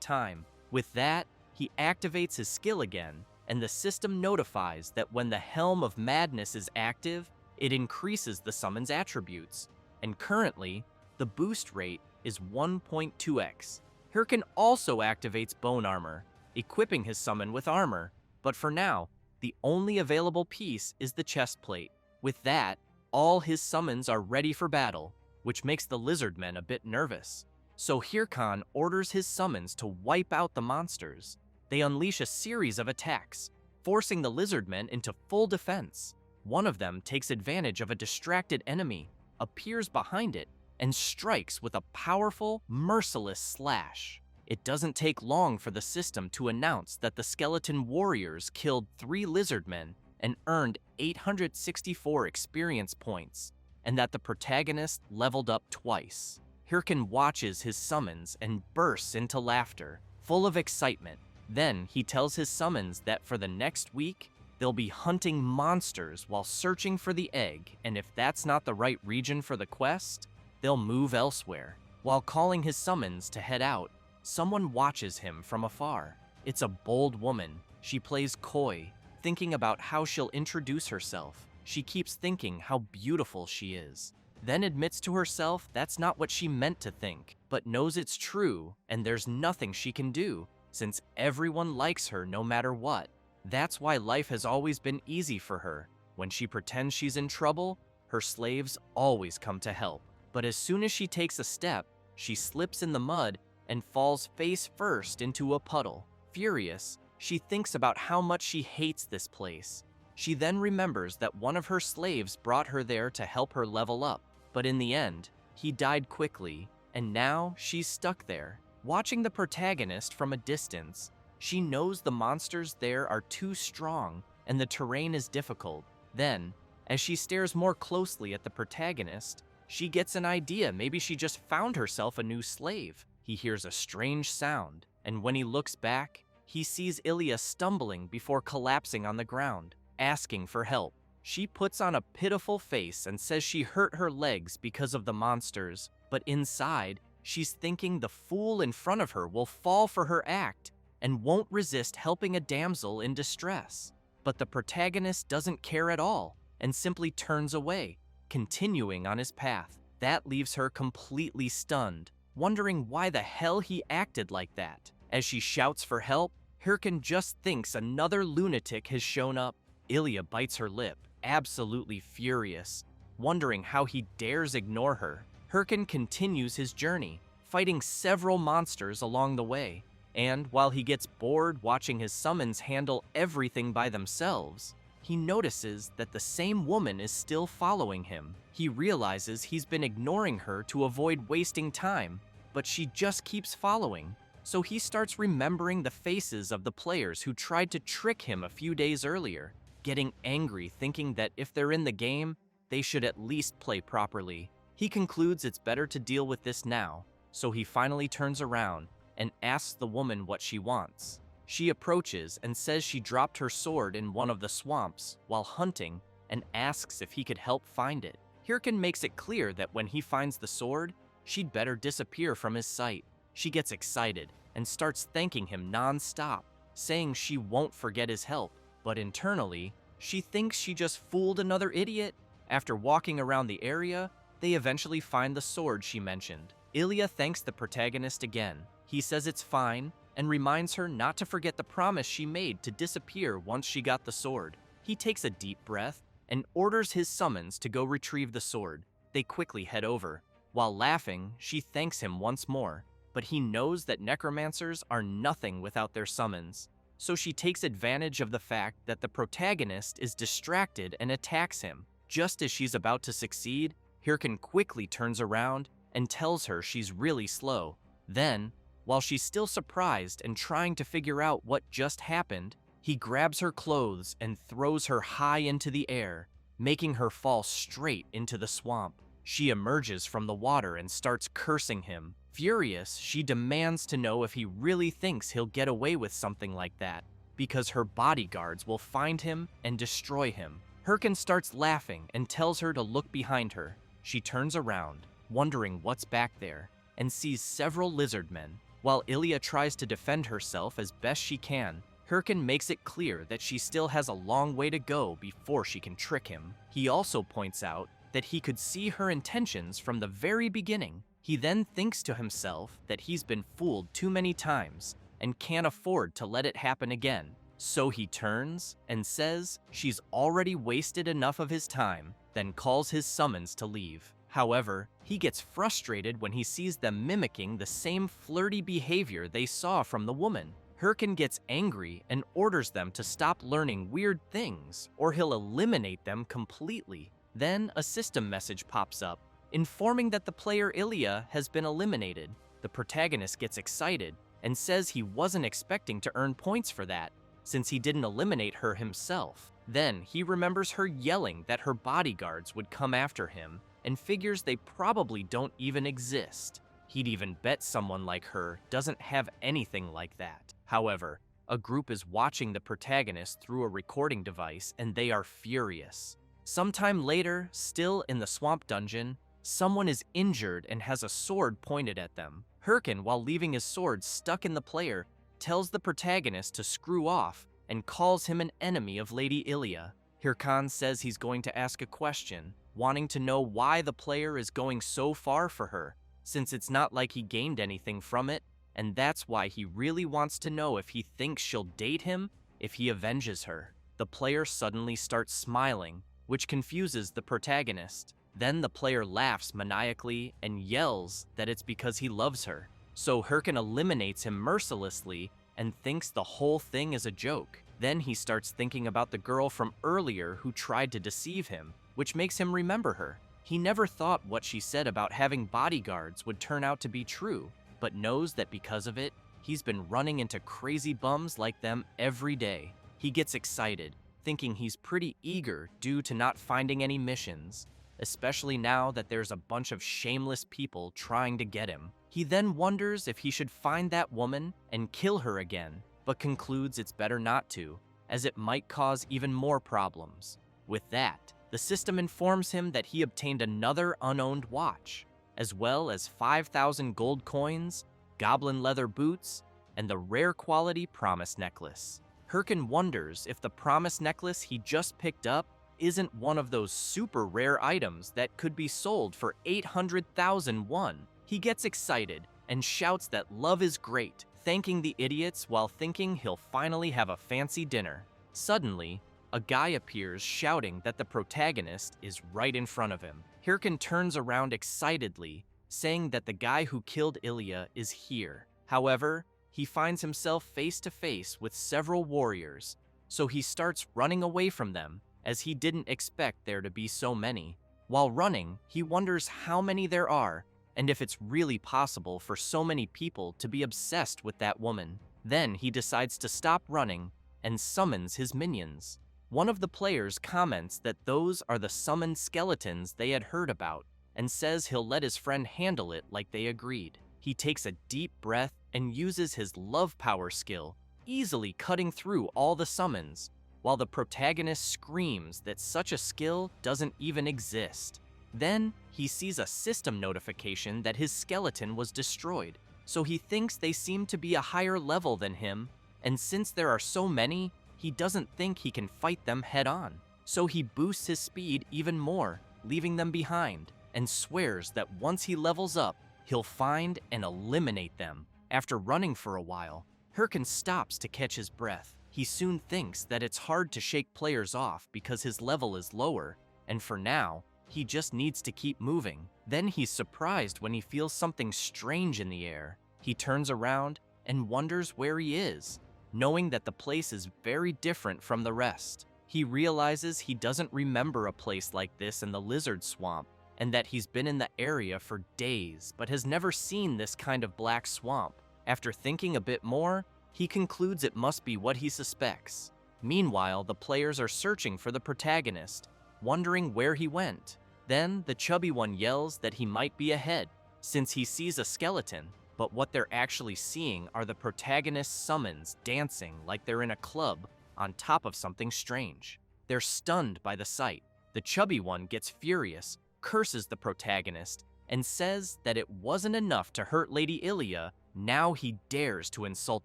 time. With that, he activates his skill again, and the system notifies that when the Helm of Madness is active, it increases the summon's attributes. And currently, the boost rate is 1.2x. Hirkin also activates Bone Armor, equipping his summon with armor, but for now, the only available piece is the chest plate. With that, all his summons are ready for battle, which makes the lizardmen a bit nervous. So Hirkan orders his summons to wipe out the monsters. They unleash a series of attacks, forcing the lizardmen into full defense. One of them takes advantage of a distracted enemy, appears behind it, and strikes with a powerful, merciless slash. It doesn't take long for the system to announce that the skeleton warriors killed 3 lizardmen and earned 864 experience points, and that the protagonist leveled up twice. Hirkin watches his summons and bursts into laughter, full of excitement. Then he tells his summons that for the next week, they'll be hunting monsters while searching for the egg, and if that's not the right region for the quest, they'll move elsewhere. While calling his summons to head out, someone watches him from afar. It's a bold woman. She plays coy, thinking about how she'll introduce herself. She keeps thinking how beautiful she is, then admits to herself that's not what she meant to think, but knows it's true, and there's nothing she can do, since everyone likes her no matter what. That's why life has always been easy for her. When she pretends she's in trouble, her slaves always come to help. But as soon as she takes a step, she slips in the mud and falls face first into a puddle. Furious, she thinks about how much she hates this place. She then remembers that one of her slaves brought her there to help her level up, but in the end, he died quickly, and now she's stuck there. Watching the protagonist from a distance, she knows the monsters there are too strong and the terrain is difficult. Then, as she stares more closely at the protagonist, she gets an idea. Maybe she just found herself a new slave. He hears a strange sound, and when he looks back, he sees Ilya stumbling before collapsing on the ground, asking for help. She puts on a pitiful face and says she hurt her legs because of the monsters, but inside, she's thinking the fool in front of her will fall for her act and won't resist helping a damsel in distress. But the protagonist doesn't care at all and simply turns away, continuing on his path. That leaves her completely stunned, wondering why the hell he acted like that. As she shouts for help, Hirkin just thinks another lunatic has shown up. Ilya bites her lip, absolutely furious, wondering how he dares ignore her. Hirkin continues his journey, fighting several monsters along the way, and while he gets bored watching his summons handle everything by themselves, he notices that the same woman is still following him. He realizes he's been ignoring her to avoid wasting time, but she just keeps following. So he starts remembering the faces of the players who tried to trick him a few days earlier, getting angry thinking that if they're in the game, they should at least play properly. He concludes it's better to deal with this now, so he finally turns around and asks the woman what she wants. She approaches and says she dropped her sword in one of the swamps while hunting and asks if he could help find it. Hirkin makes it clear that when he finds the sword, she'd better disappear from his sight. She gets excited and starts thanking him non-stop, saying she won't forget his help, but internally, she thinks she just fooled another idiot. After walking around the area, they eventually find the sword she mentioned. Ilya thanks the protagonist again. He says it's fine and reminds her not to forget the promise she made to disappear once she got the sword. He takes a deep breath and orders his summons to go retrieve the sword. They quickly head over. While laughing, she thanks him once more, but he knows that necromancers are nothing without their summons. So she takes advantage of the fact that the protagonist is distracted and attacks him. Just as she's about to succeed, Hirkin quickly turns around and tells her she's really slow. Then, while she's still surprised and trying to figure out what just happened, he grabs her clothes and throws her high into the air, making her fall straight into the swamp. She emerges from the water and starts cursing him. Furious, she demands to know if he really thinks he'll get away with something like that, because her bodyguards will find him and destroy him. Hirkin starts laughing and tells her to look behind her. She turns around, wondering what's back there, and sees several lizard men. While Ilya tries to defend herself as best she can, Hirkin makes it clear that she still has a long way to go before she can trick him. He also points out that he could see her intentions from the very beginning. He then thinks to himself that he's been fooled too many times and can't afford to let it happen again. So he turns and says she's already wasted enough of his time, then calls his summons to leave. However, he gets frustrated when he sees them mimicking the same flirty behavior they saw from the woman. Hirkin gets angry and orders them to stop learning weird things, or he'll eliminate them completely. Then a system message pops up, informing that the player Ilya has been eliminated. The protagonist gets excited and says he wasn't expecting to earn points for that, since he didn't eliminate her himself. Then he remembers her yelling that her bodyguards would come after him, and figures they probably don't even exist. He'd even bet someone like her doesn't have anything like that. However, a group is watching the protagonist through a recording device, and they are furious. Sometime later, still in the swamp dungeon, someone is injured and has a sword pointed at them. Hirkin, while leaving his sword stuck in the player, tells the protagonist to screw off and calls him an enemy of Lady Ilya. Hirkan says he's going to ask a question, wanting to know why the player is going so far for her, since it's not like he gained anything from it, and that's why he really wants to know if he thinks she'll date him if he avenges her. The player suddenly starts smiling, which confuses the protagonist. Then the player laughs maniacally and yells that it's because he loves her. So Hirkin eliminates him mercilessly and thinks the whole thing is a joke. Then he starts thinking about the girl from earlier who tried to deceive him, which makes him remember her. He never thought what she said about having bodyguards would turn out to be true, but knows that because of it, he's been running into crazy bums like them every day. He gets excited, thinking he's pretty eager due to not finding any missions, especially now that there's a bunch of shameless people trying to get him. He then wonders if he should find that woman and kill her again, but concludes it's better not to, as it might cause even more problems. With that, the system informs him that he obtained another unowned watch, as well as 5,000 gold coins, goblin leather boots, and the rare quality promise necklace. Hirkin wonders if the promise necklace he just picked up isn't one of those super rare items that could be sold for 800,000 won. He gets excited and shouts that love is great, thanking the idiots while thinking he'll finally have a fancy dinner. Suddenly, a guy appears shouting that the protagonist is right in front of him. Hirkin turns around excitedly, saying that the guy who killed Ilya is here. However, he finds himself face to face with several warriors, so he starts running away from them, as he didn't expect there to be so many. While running, he wonders how many there are, and if it's really possible for so many people to be obsessed with that woman. Then he decides to stop running and summons his minions. One of the players comments that those are the summoned skeletons they had heard about, and says he'll let his friend handle it like they agreed. He takes a deep breath and uses his love power skill, easily cutting through all the summons, while the protagonist screams that such a skill doesn't even exist. Then, he sees a system notification that his skeleton was destroyed, so he thinks they seem to be a higher level than him, and since there are so many, he doesn't think he can fight them head-on. So he boosts his speed even more, leaving them behind, and swears that once he levels up, he'll find and eliminate them. After running for a while, Hirkin stops to catch his breath. He soon thinks that it's hard to shake players off because his level is lower, and for now, he just needs to keep moving. Then he's surprised when he feels something strange in the air. He turns around and wonders where he is, knowing that the place is very different from the rest. He realizes he doesn't remember a place like this in the lizard swamp, and that he's been in the area for days but has never seen this kind of black swamp. After thinking a bit more, he concludes it must be what he suspects. Meanwhile, the players are searching for the protagonist, wondering where he went. Then, the chubby one yells that he might be ahead, since he sees a skeleton, but what they're actually seeing are the protagonist's summons dancing like they're in a club on top of something strange. They're stunned by the sight. The chubby one gets furious, curses the protagonist, and says that it wasn't enough to hurt Lady Ilya, now he dares to insult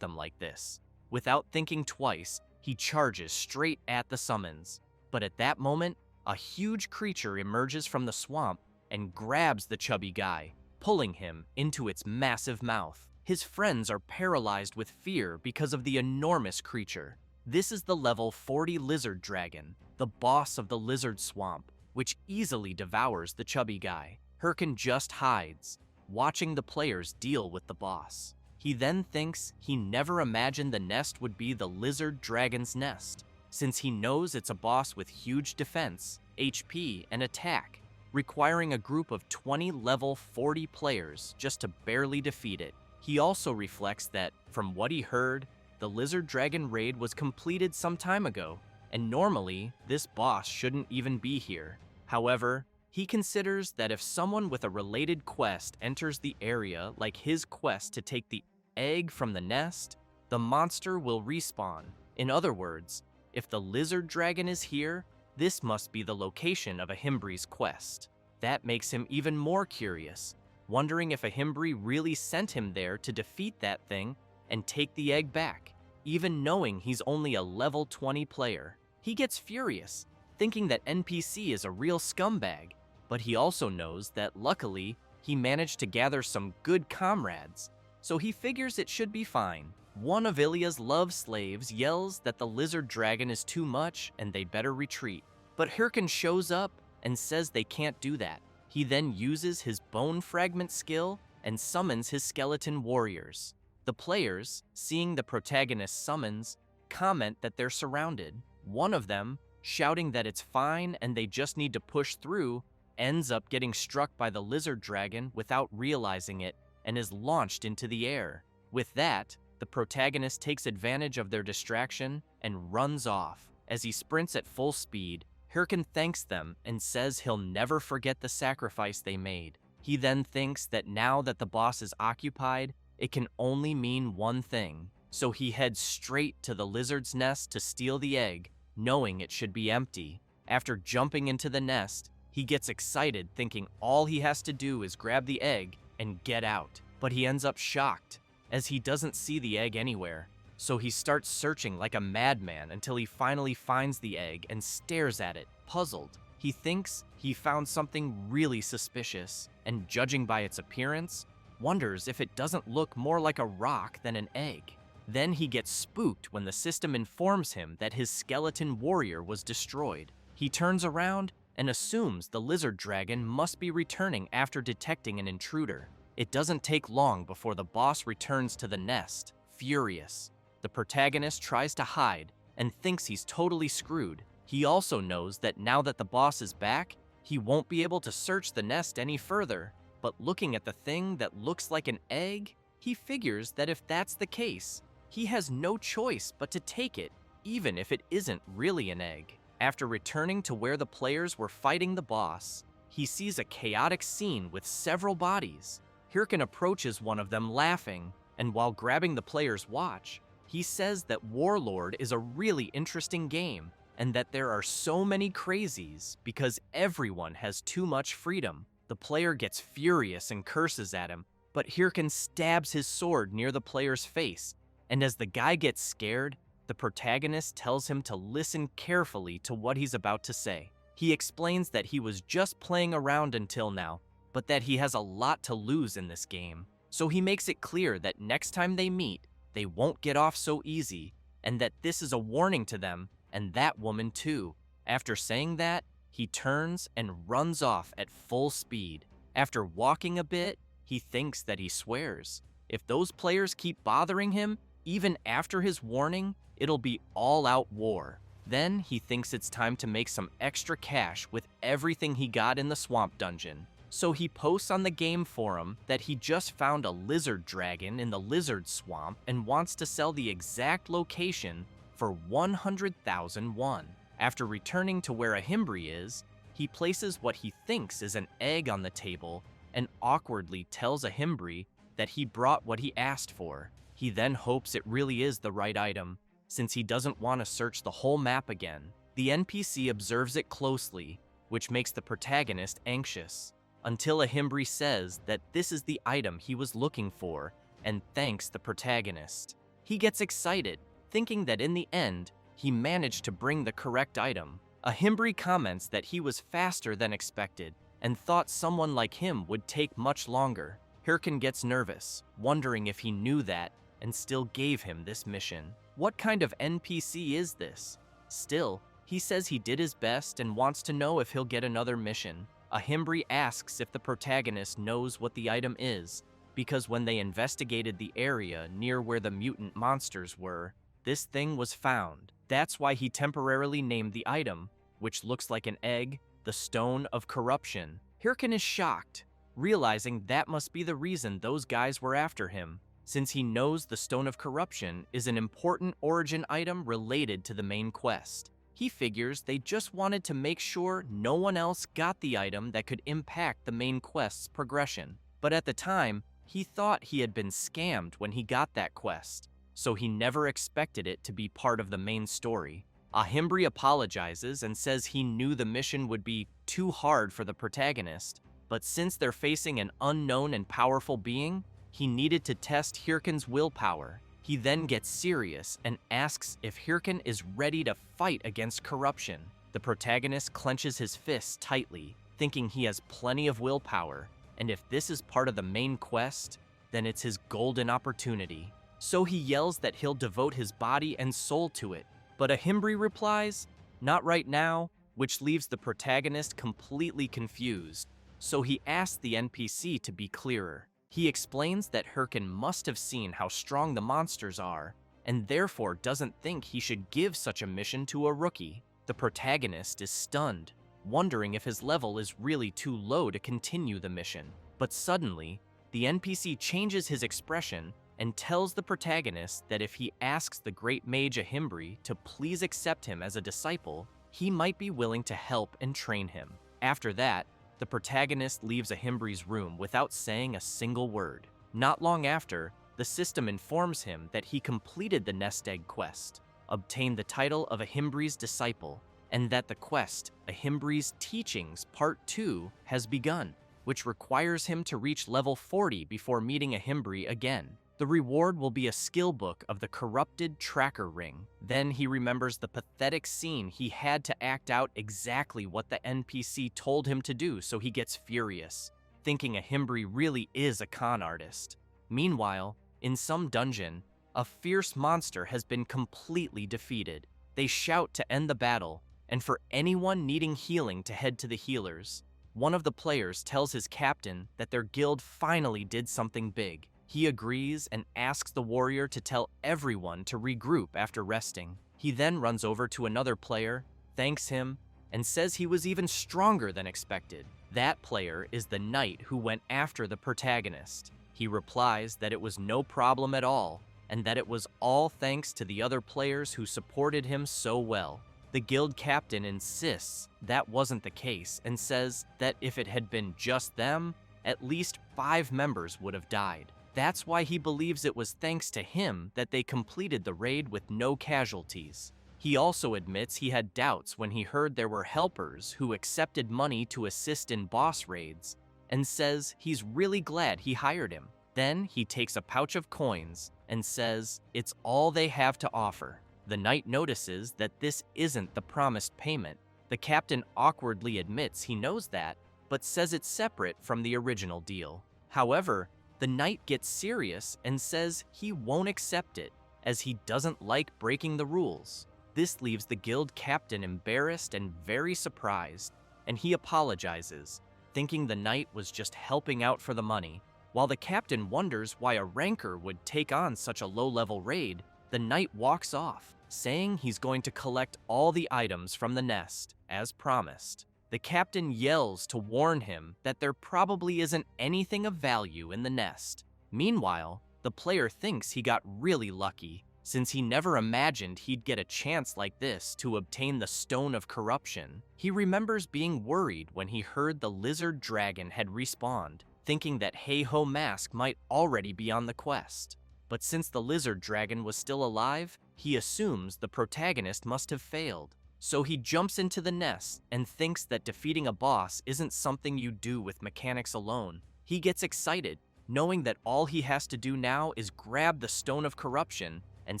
them like this. Without thinking twice, he charges straight at the summons. But at that moment, a huge creature emerges from the swamp and grabs the chubby guy, pulling him into its massive mouth. His friends are paralyzed with fear because of the enormous creature. This is the level 40 lizard dragon, the boss of the lizard swamp, which easily devours the chubby guy. Hirkin just hides, watching the players deal with the boss. He then thinks he never imagined the nest would be the lizard dragon's nest, since he knows it's a boss with huge defense, HP, and attack, requiring a group of 20 level 40 players just to barely defeat it. He also reflects that, from what he heard, the lizard dragon raid was completed some time ago, and normally, this boss shouldn't even be here. However, he considers that if someone with a related quest enters the area like his quest to take the egg from the nest, the monster will respawn. In other words, if the lizard dragon is here, this must be the location of Ahimbri's quest. That makes him even more curious, wondering if Ahimbri really sent him there to defeat that thing and take the egg back, even knowing he's only a level 20 player. He gets furious, thinking that NPC is a real scumbag, but he also knows that luckily, he managed to gather some good comrades, so he figures it should be fine. One of Ilya's love slaves yells that the lizard dragon is too much and they better retreat, but Hirkin shows up and says they can't do that. He then uses his bone fragment skill and summons his skeleton warriors. The players, seeing the protagonist's summons, comment that they're surrounded. One of them, shouting that it's fine and they just need to push through, ends up getting struck by the lizard dragon without realizing it and is launched into the air. With that, the protagonist takes advantage of their distraction and runs off. As he sprints at full speed, Hirkin thanks them and says he'll never forget the sacrifice they made. He then thinks that now that the boss is occupied, it can only mean one thing, so he heads straight to the lizard's nest to steal the egg, knowing it should be empty. After jumping into the nest, he gets excited thinking all he has to do is grab the egg and get out. But he ends up shocked, as he doesn't see the egg anywhere. So he starts searching like a madman until he finally finds the egg and stares at it, puzzled. He thinks he found something really suspicious, and judging by its appearance, wonders if it doesn't look more like a rock than an egg. Then he gets spooked when the system informs him that his skeleton warrior was destroyed. He turns around and assumes the lizard dragon must be returning after detecting an intruder. It doesn't take long before the boss returns to the nest, furious. The protagonist tries to hide and thinks he's totally screwed. He also knows that now that the boss is back, he won't be able to search the nest any further. But looking at the thing that looks like an egg, he figures that if that's the case, he has no choice but to take it, even if it isn't really an egg. After returning to where the players were fighting the boss, he sees a chaotic scene with several bodies. Hirkin approaches one of them laughing, and while grabbing the player's watch, he says that Warlord is a really interesting game, and that there are so many crazies because everyone has too much freedom. The player gets furious and curses at him, but Hirkin stabs his sword near the player's face, and as the guy gets scared, the protagonist tells him to listen carefully to what he's about to say. He explains that he was just playing around until now, but that he has a lot to lose in this game. So he makes it clear that next time they meet, they won't get off so easy, and that this is a warning to them, and that woman too. After saying that, he turns and runs off at full speed. After walking a bit, he thinks that he swears. If those players keep bothering him, even after his warning, it'll be all-out war. Then he thinks it's time to make some extra cash with everything he got in the swamp dungeon. So he posts on the game forum that he just found a lizard dragon in the lizard swamp and wants to sell the exact location for 100,000 won. After returning to where Ahimbri is, he places what he thinks is an egg on the table and awkwardly tells Ahimbri that he brought what he asked for. He then hopes it really is the right item, since he doesn't want to search the whole map again. The NPC observes it closely, which makes the protagonist anxious. until a Himbri says that this is the item he was looking for and thanks the protagonist. He gets excited, thinking that in the end, he managed to bring the correct item. A Himbri comments that he was faster than expected and thought someone like him would take much longer. Hirkin gets nervous, wondering if he knew that and still gave him this mission. What kind of NPC is this? Still, he says he did his best and wants to know if he'll get another mission. A Himbri asks if the protagonist knows what the item is, because when they investigated the area near where the mutant monsters were, this thing was found. That's why he temporarily named the item, which looks like an egg, the Stone of Corruption. Hirkin is shocked, realizing that must be the reason those guys were after him, since he knows the Stone of Corruption is an important origin item related to the main quest. He figures they just wanted to make sure no one else got the item that could impact the main quest's progression. But at the time, he thought he had been scammed when he got that quest, so he never expected it to be part of the main story. A Himbri apologizes and says he knew the mission would be too hard for the protagonist, but since they're facing an unknown and powerful being, he needed to test Hirkin's willpower. He then gets serious and asks if Hirkin is ready to fight against corruption. The protagonist clenches his fists tightly, thinking he has plenty of willpower, and if this is part of the main quest, then it's his golden opportunity. So he yells that he'll devote his body and soul to it, but a Himbri replies, "Not right now," which leaves the protagonist completely confused. So he asks the NPC to be clearer. He explains that Hirkin must have seen how strong the monsters are, and therefore doesn't think he should give such a mission to a rookie. The protagonist is stunned, wondering if his level is really too low to continue the mission. But suddenly, the NPC changes his expression and tells the protagonist that if he asks the great mage Ahimbri to please accept him as a disciple, he might be willing to help and train him. After that, the protagonist leaves Ahimbri's room without saying a single word. Not long after, the system informs him that he completed the nest egg quest, obtained the title of Ahimbri's disciple, and that the quest, Ahimbri's Teachings Part 2, has begun, which requires him to reach level 40 before meeting Ahimbri again. The reward will be a skill book of the corrupted tracker ring. Then he remembers the pathetic scene he had to act out exactly what the NPC told him to do, so he gets furious, thinking Ahimbri really is a con artist. Meanwhile, in some dungeon, a fierce monster has been completely defeated. They shout to end the battle, and for anyone needing healing to head to the healers. One of the players tells his captain that their guild finally did something big. He agrees and asks the warrior to tell everyone to regroup after resting. He then runs over to another player, thanks him, and says he was even stronger than expected. That player is the knight who went after the protagonist. He replies that it was no problem at all, and that it was all thanks to the other players who supported him so well. The guild captain insists that wasn't the case and says that if it had been just them, at least 5 members would have died. That's why he believes it was thanks to him that they completed the raid with no casualties. He also admits he had doubts when he heard there were helpers who accepted money to assist in boss raids, and says he's really glad he hired him. Then he takes a pouch of coins and says it's all they have to offer. The knight notices that this isn't the promised payment. The captain awkwardly admits he knows that, but says it's separate from the original deal. However, the knight gets serious and says he won't accept it, as he doesn't like breaking the rules. This leaves the guild captain embarrassed and very surprised, and he apologizes, thinking the knight was just helping out for the money. While the captain wonders why a ranker would take on such a low-level raid, the knight walks off, saying he's going to collect all the items from the nest, as promised. The captain yells to warn him that there probably isn't anything of value in the nest. Meanwhile, the player thinks he got really lucky, since he never imagined he'd get a chance like this to obtain the Stone of Corruption. He remembers being worried when he heard the lizard dragon had respawned, thinking that Heiho Mask might already be on the quest. But since the lizard dragon was still alive, he assumes the protagonist must have failed. So he jumps into the nest and thinks that defeating a boss isn't something you do with mechanics alone. He gets excited, knowing that all he has to do now is grab the Stone of Corruption and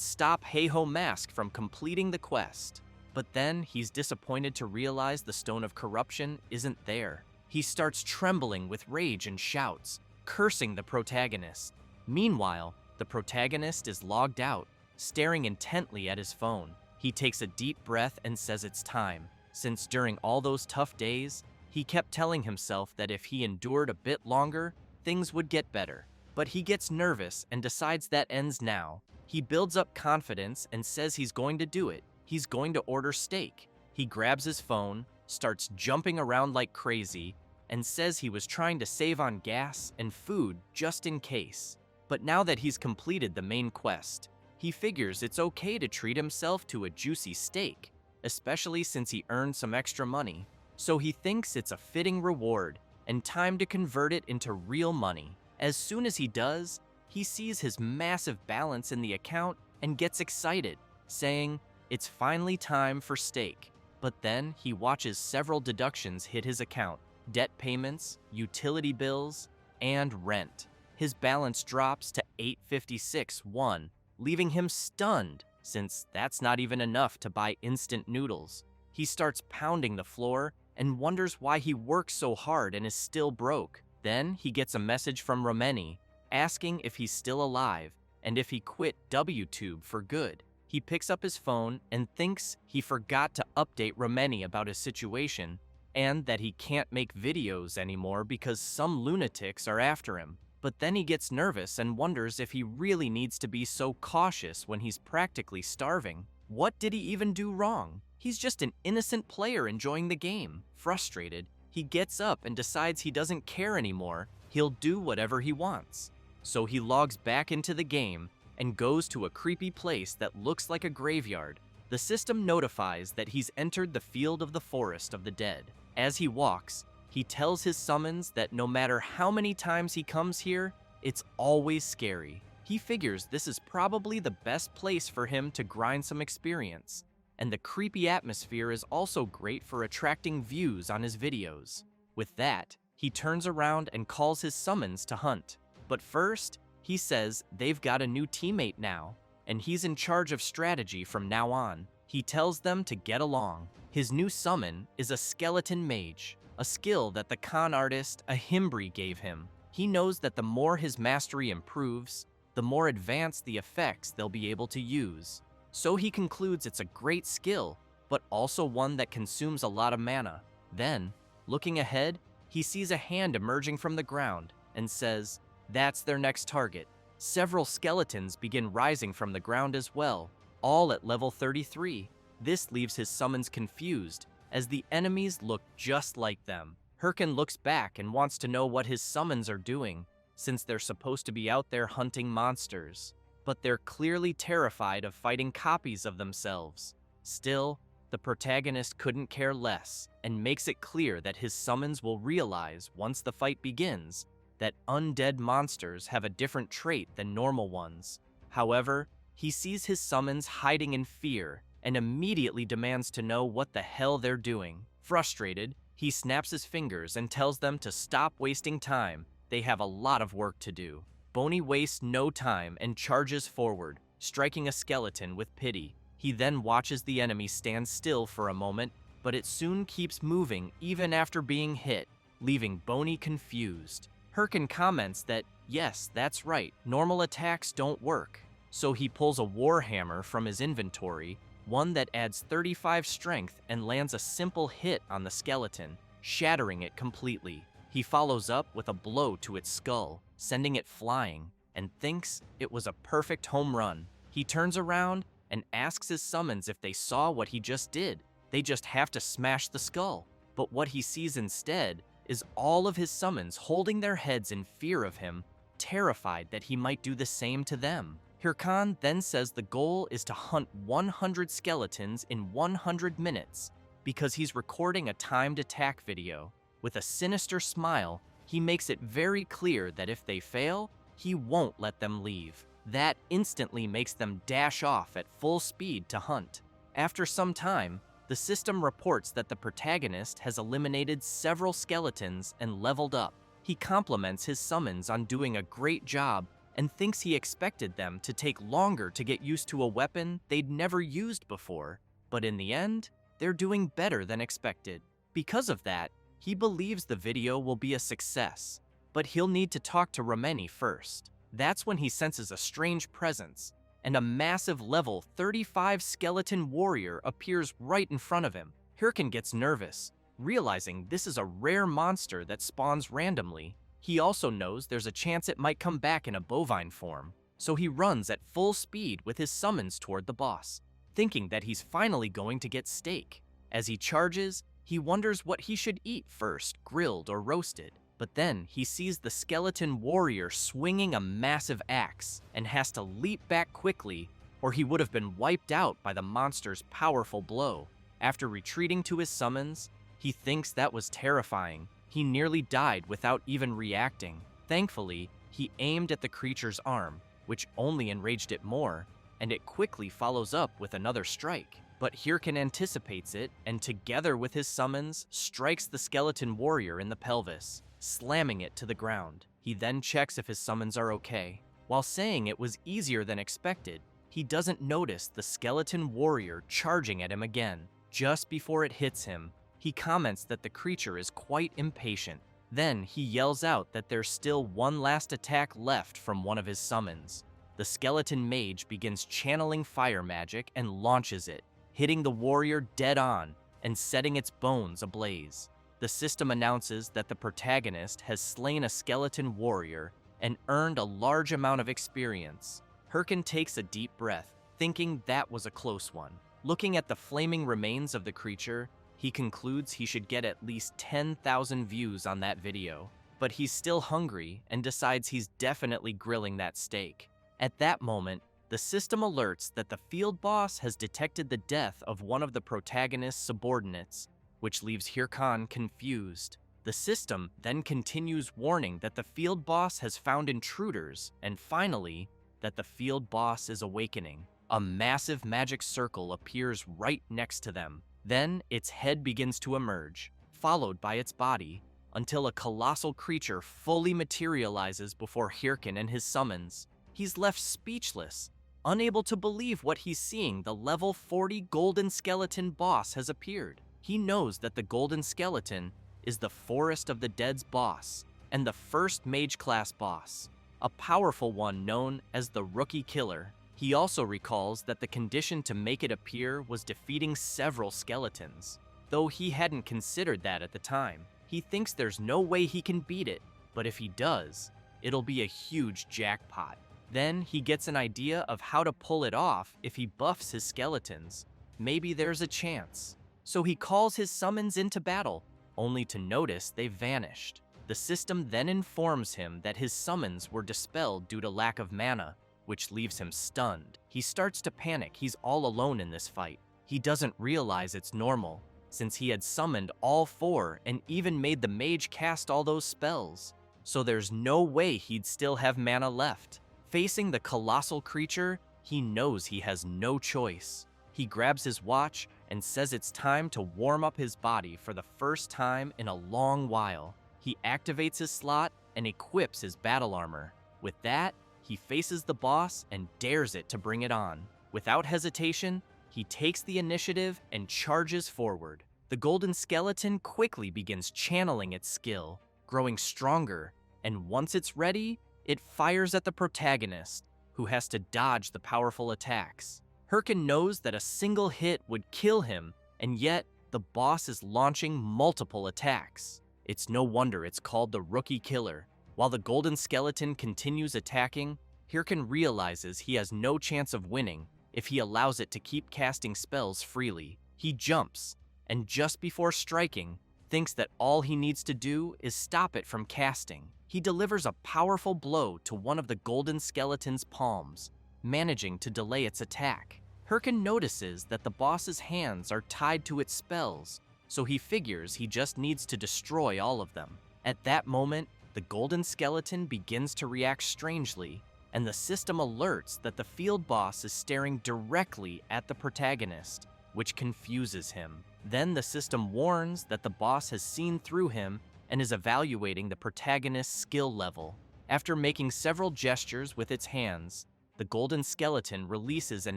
stop Heiho Mask from completing the quest. But then he's disappointed to realize the Stone of Corruption isn't there. He starts trembling with rage and shouts, cursing the protagonist. Meanwhile, the protagonist is logged out, staring intently at his phone. He takes a deep breath and says it's time, since during all those tough days, he kept telling himself that if he endured a bit longer, things would get better. But he gets nervous and decides that ends now. He builds up confidence and says he's going to do it. He's going to order steak. He grabs his phone, starts jumping around like crazy, and says he was trying to save on gas and food just in case. But now that he's completed the main quest, he figures it's okay to treat himself to a juicy steak, especially since he earned some extra money. So he thinks it's a fitting reward and time to convert it into real money. As soon as he does, he sees his massive balance in the account and gets excited, saying, "It's finally time for steak." But then he watches several deductions hit his account: debt payments, utility bills, and rent. His balance drops to 856.1, leaving him stunned, since that's not even enough to buy instant noodles. He starts pounding the floor and wonders why he works so hard and is still broke. Then he gets a message from Romeni, asking if he's still alive and if he quit WTube for good. He picks up his phone and thinks he forgot to update Romeni about his situation and that he can't make videos anymore because some lunatics are after him. But then he gets nervous and wonders if he really needs to be so cautious when he's practically starving. What did he even do wrong? He's just an innocent player enjoying the game. Frustrated, he gets up and decides he doesn't care anymore. He'll do whatever he wants. So he logs back into the game and goes to a creepy place that looks like a graveyard. The system notifies that he's entered the field of the forest of the dead. As he walks, he tells his summons that no matter how many times he comes here, it's always scary. He figures this is probably the best place for him to grind some experience, and the creepy atmosphere is also great for attracting views on his videos. With that, he turns around and calls his summons to hunt. But first, he says they've got a new teammate now, and he's in charge of strategy from now on. He tells them to get along. His new summon is a skeleton mage, a skill that the con artist Ahimbri gave him. He knows that the more his mastery improves, the more advanced the effects they'll be able to use. So he concludes it's a great skill, but also one that consumes a lot of mana. Then, looking ahead, he sees a hand emerging from the ground and says, that's their next target. Several skeletons begin rising from the ground as well, all at level 33. This leaves his summons confused, as the enemies look just like them. Hirkin looks back and wants to know what his summons are doing, since they're supposed to be out there hunting monsters. But they're clearly terrified of fighting copies of themselves. Still, the protagonist couldn't care less, and makes it clear that his summons will realize once the fight begins that undead monsters have a different trait than normal ones. However, he sees his summons hiding in fear and immediately demands to know what the hell they're doing. Frustrated, he snaps his fingers and tells them to stop wasting time. They have a lot of work to do. Boney wastes no time and charges forward, striking a skeleton with pity. He then watches the enemy stand still for a moment, but it soon keeps moving even after being hit, leaving Boney confused. Hirkin comments that, yes, that's right, normal attacks don't work. So he pulls a warhammer from his inventory, one that adds 35 strength and lands a simple hit on the skeleton, shattering it completely. He follows up with a blow to its skull, sending it flying, and thinks it was a perfect home run. He turns around and asks his summons if they saw what he just did. They just have to smash the skull. But what he sees instead is all of his summons holding their heads in fear of him, terrified that he might do the same to them. Hirkan then says the goal is to hunt 100 skeletons in 100 minutes because he's recording a timed attack video. With a sinister smile, he makes it very clear that if they fail, he won't let them leave. That instantly makes them dash off at full speed to hunt. After some time, The system reports that the protagonist has eliminated several skeletons and leveled up. He compliments his summons on doing a great job and thinks he expected them to take longer to get used to a weapon they'd never used before, but in the end, they're doing better than expected. Because of that, he believes the video will be a success, but he'll need to talk to Rameni first. That's when he senses a strange presence, and a massive level 35 skeleton warrior appears right in front of him. Hirkin gets nervous, realizing this is a rare monster that spawns randomly. He also knows there's a chance it might come back in a bovine form, so he runs at full speed with his summons toward the boss, thinking that he's finally going to get steak. As he charges, he wonders what he should eat first, grilled or roasted. But then he sees the skeleton warrior swinging a massive axe and has to leap back quickly, or he would have been wiped out by the monster's powerful blow. After retreating to his summons, he thinks that was terrifying. He nearly died without even reacting. Thankfully, he aimed at the creature's arm, which only enraged it more, and it quickly follows up with another strike. But Hirkin anticipates it, and together with his summons, strikes the skeleton warrior in the pelvis, slamming it to the ground. He then checks if his summons are okay. While saying it was easier than expected, he doesn't notice the skeleton warrior charging at him again. Just before it hits him, he comments that the creature is quite impatient. Then he yells out that there's still one last attack left from one of his summons. The skeleton mage begins channeling fire magic and launches it, hitting the warrior dead on and setting its bones ablaze. The system announces that the protagonist has slain a skeleton warrior and earned a large amount of experience. Hirkin takes a deep breath, thinking that was a close one. Looking at the flaming remains of the creature, he concludes he should get at least 10,000 views on that video. But he's still hungry and decides he's definitely grilling that steak. At that moment, the system alerts that the field boss has detected the death of one of the protagonist's subordinates, which leaves Hirkan confused. The system then continues warning that the field boss has found intruders, and finally, that the field boss is awakening. A massive magic circle appears right next to them. Then, its head begins to emerge, followed by its body, until a colossal creature fully materializes before Hirkin and his summons. He's left speechless, unable to believe what he's seeing. The level 40 golden skeleton boss has appeared. He knows that the golden skeleton is the Forest of the Dead's boss, and the first mage class boss, a powerful one known as the Rookie Killer. He also recalls that the condition to make it appear was defeating several skeletons. Though he hadn't considered that at the time, he thinks there's no way he can beat it, but if he does, it'll be a huge jackpot. Then he gets an idea of how to pull it off if he buffs his skeletons. Maybe there's a chance. So he calls his summons into battle, only to notice they've vanished. The system then informs him that his summons were dispelled due to lack of mana, which leaves him stunned. He starts to panic. He's all alone in this fight. He doesn't realize it's normal, since he had summoned all 4 and even made the mage cast all those spells. So there's no way he'd still have mana left. Facing the colossal creature, he knows he has no choice. He grabs his watch and says it's time to warm up his body for the first time in a long while. He activates his slot and equips his battle armor. With that, he faces the boss and dares it to bring it on. Without hesitation, he takes the initiative and charges forward. The golden skeleton quickly begins channeling its skill, growing stronger, and once it's ready, it fires at the protagonist, who has to dodge the powerful attacks. Hirkin knows that a single hit would kill him, and yet the boss is launching multiple attacks. It's no wonder it's called the Rookie Killer. While the golden skeleton continues attacking, Hirkin realizes he has no chance of winning if he allows it to keep casting spells freely. He jumps, and just before striking, thinks that all he needs to do is stop it from casting. He delivers a powerful blow to one of the golden skeleton's palms, managing to delay its attack. Hirkin notices that the boss's hands are tied to its spells, so he figures he just needs to destroy all of them. At that moment, the golden skeleton begins to react strangely, and the system alerts that the field boss is staring directly at the protagonist. which confuses him. Then the system warns that the boss has seen through him and is evaluating the protagonist's skill level. After making several gestures with its hands, the golden skeleton releases an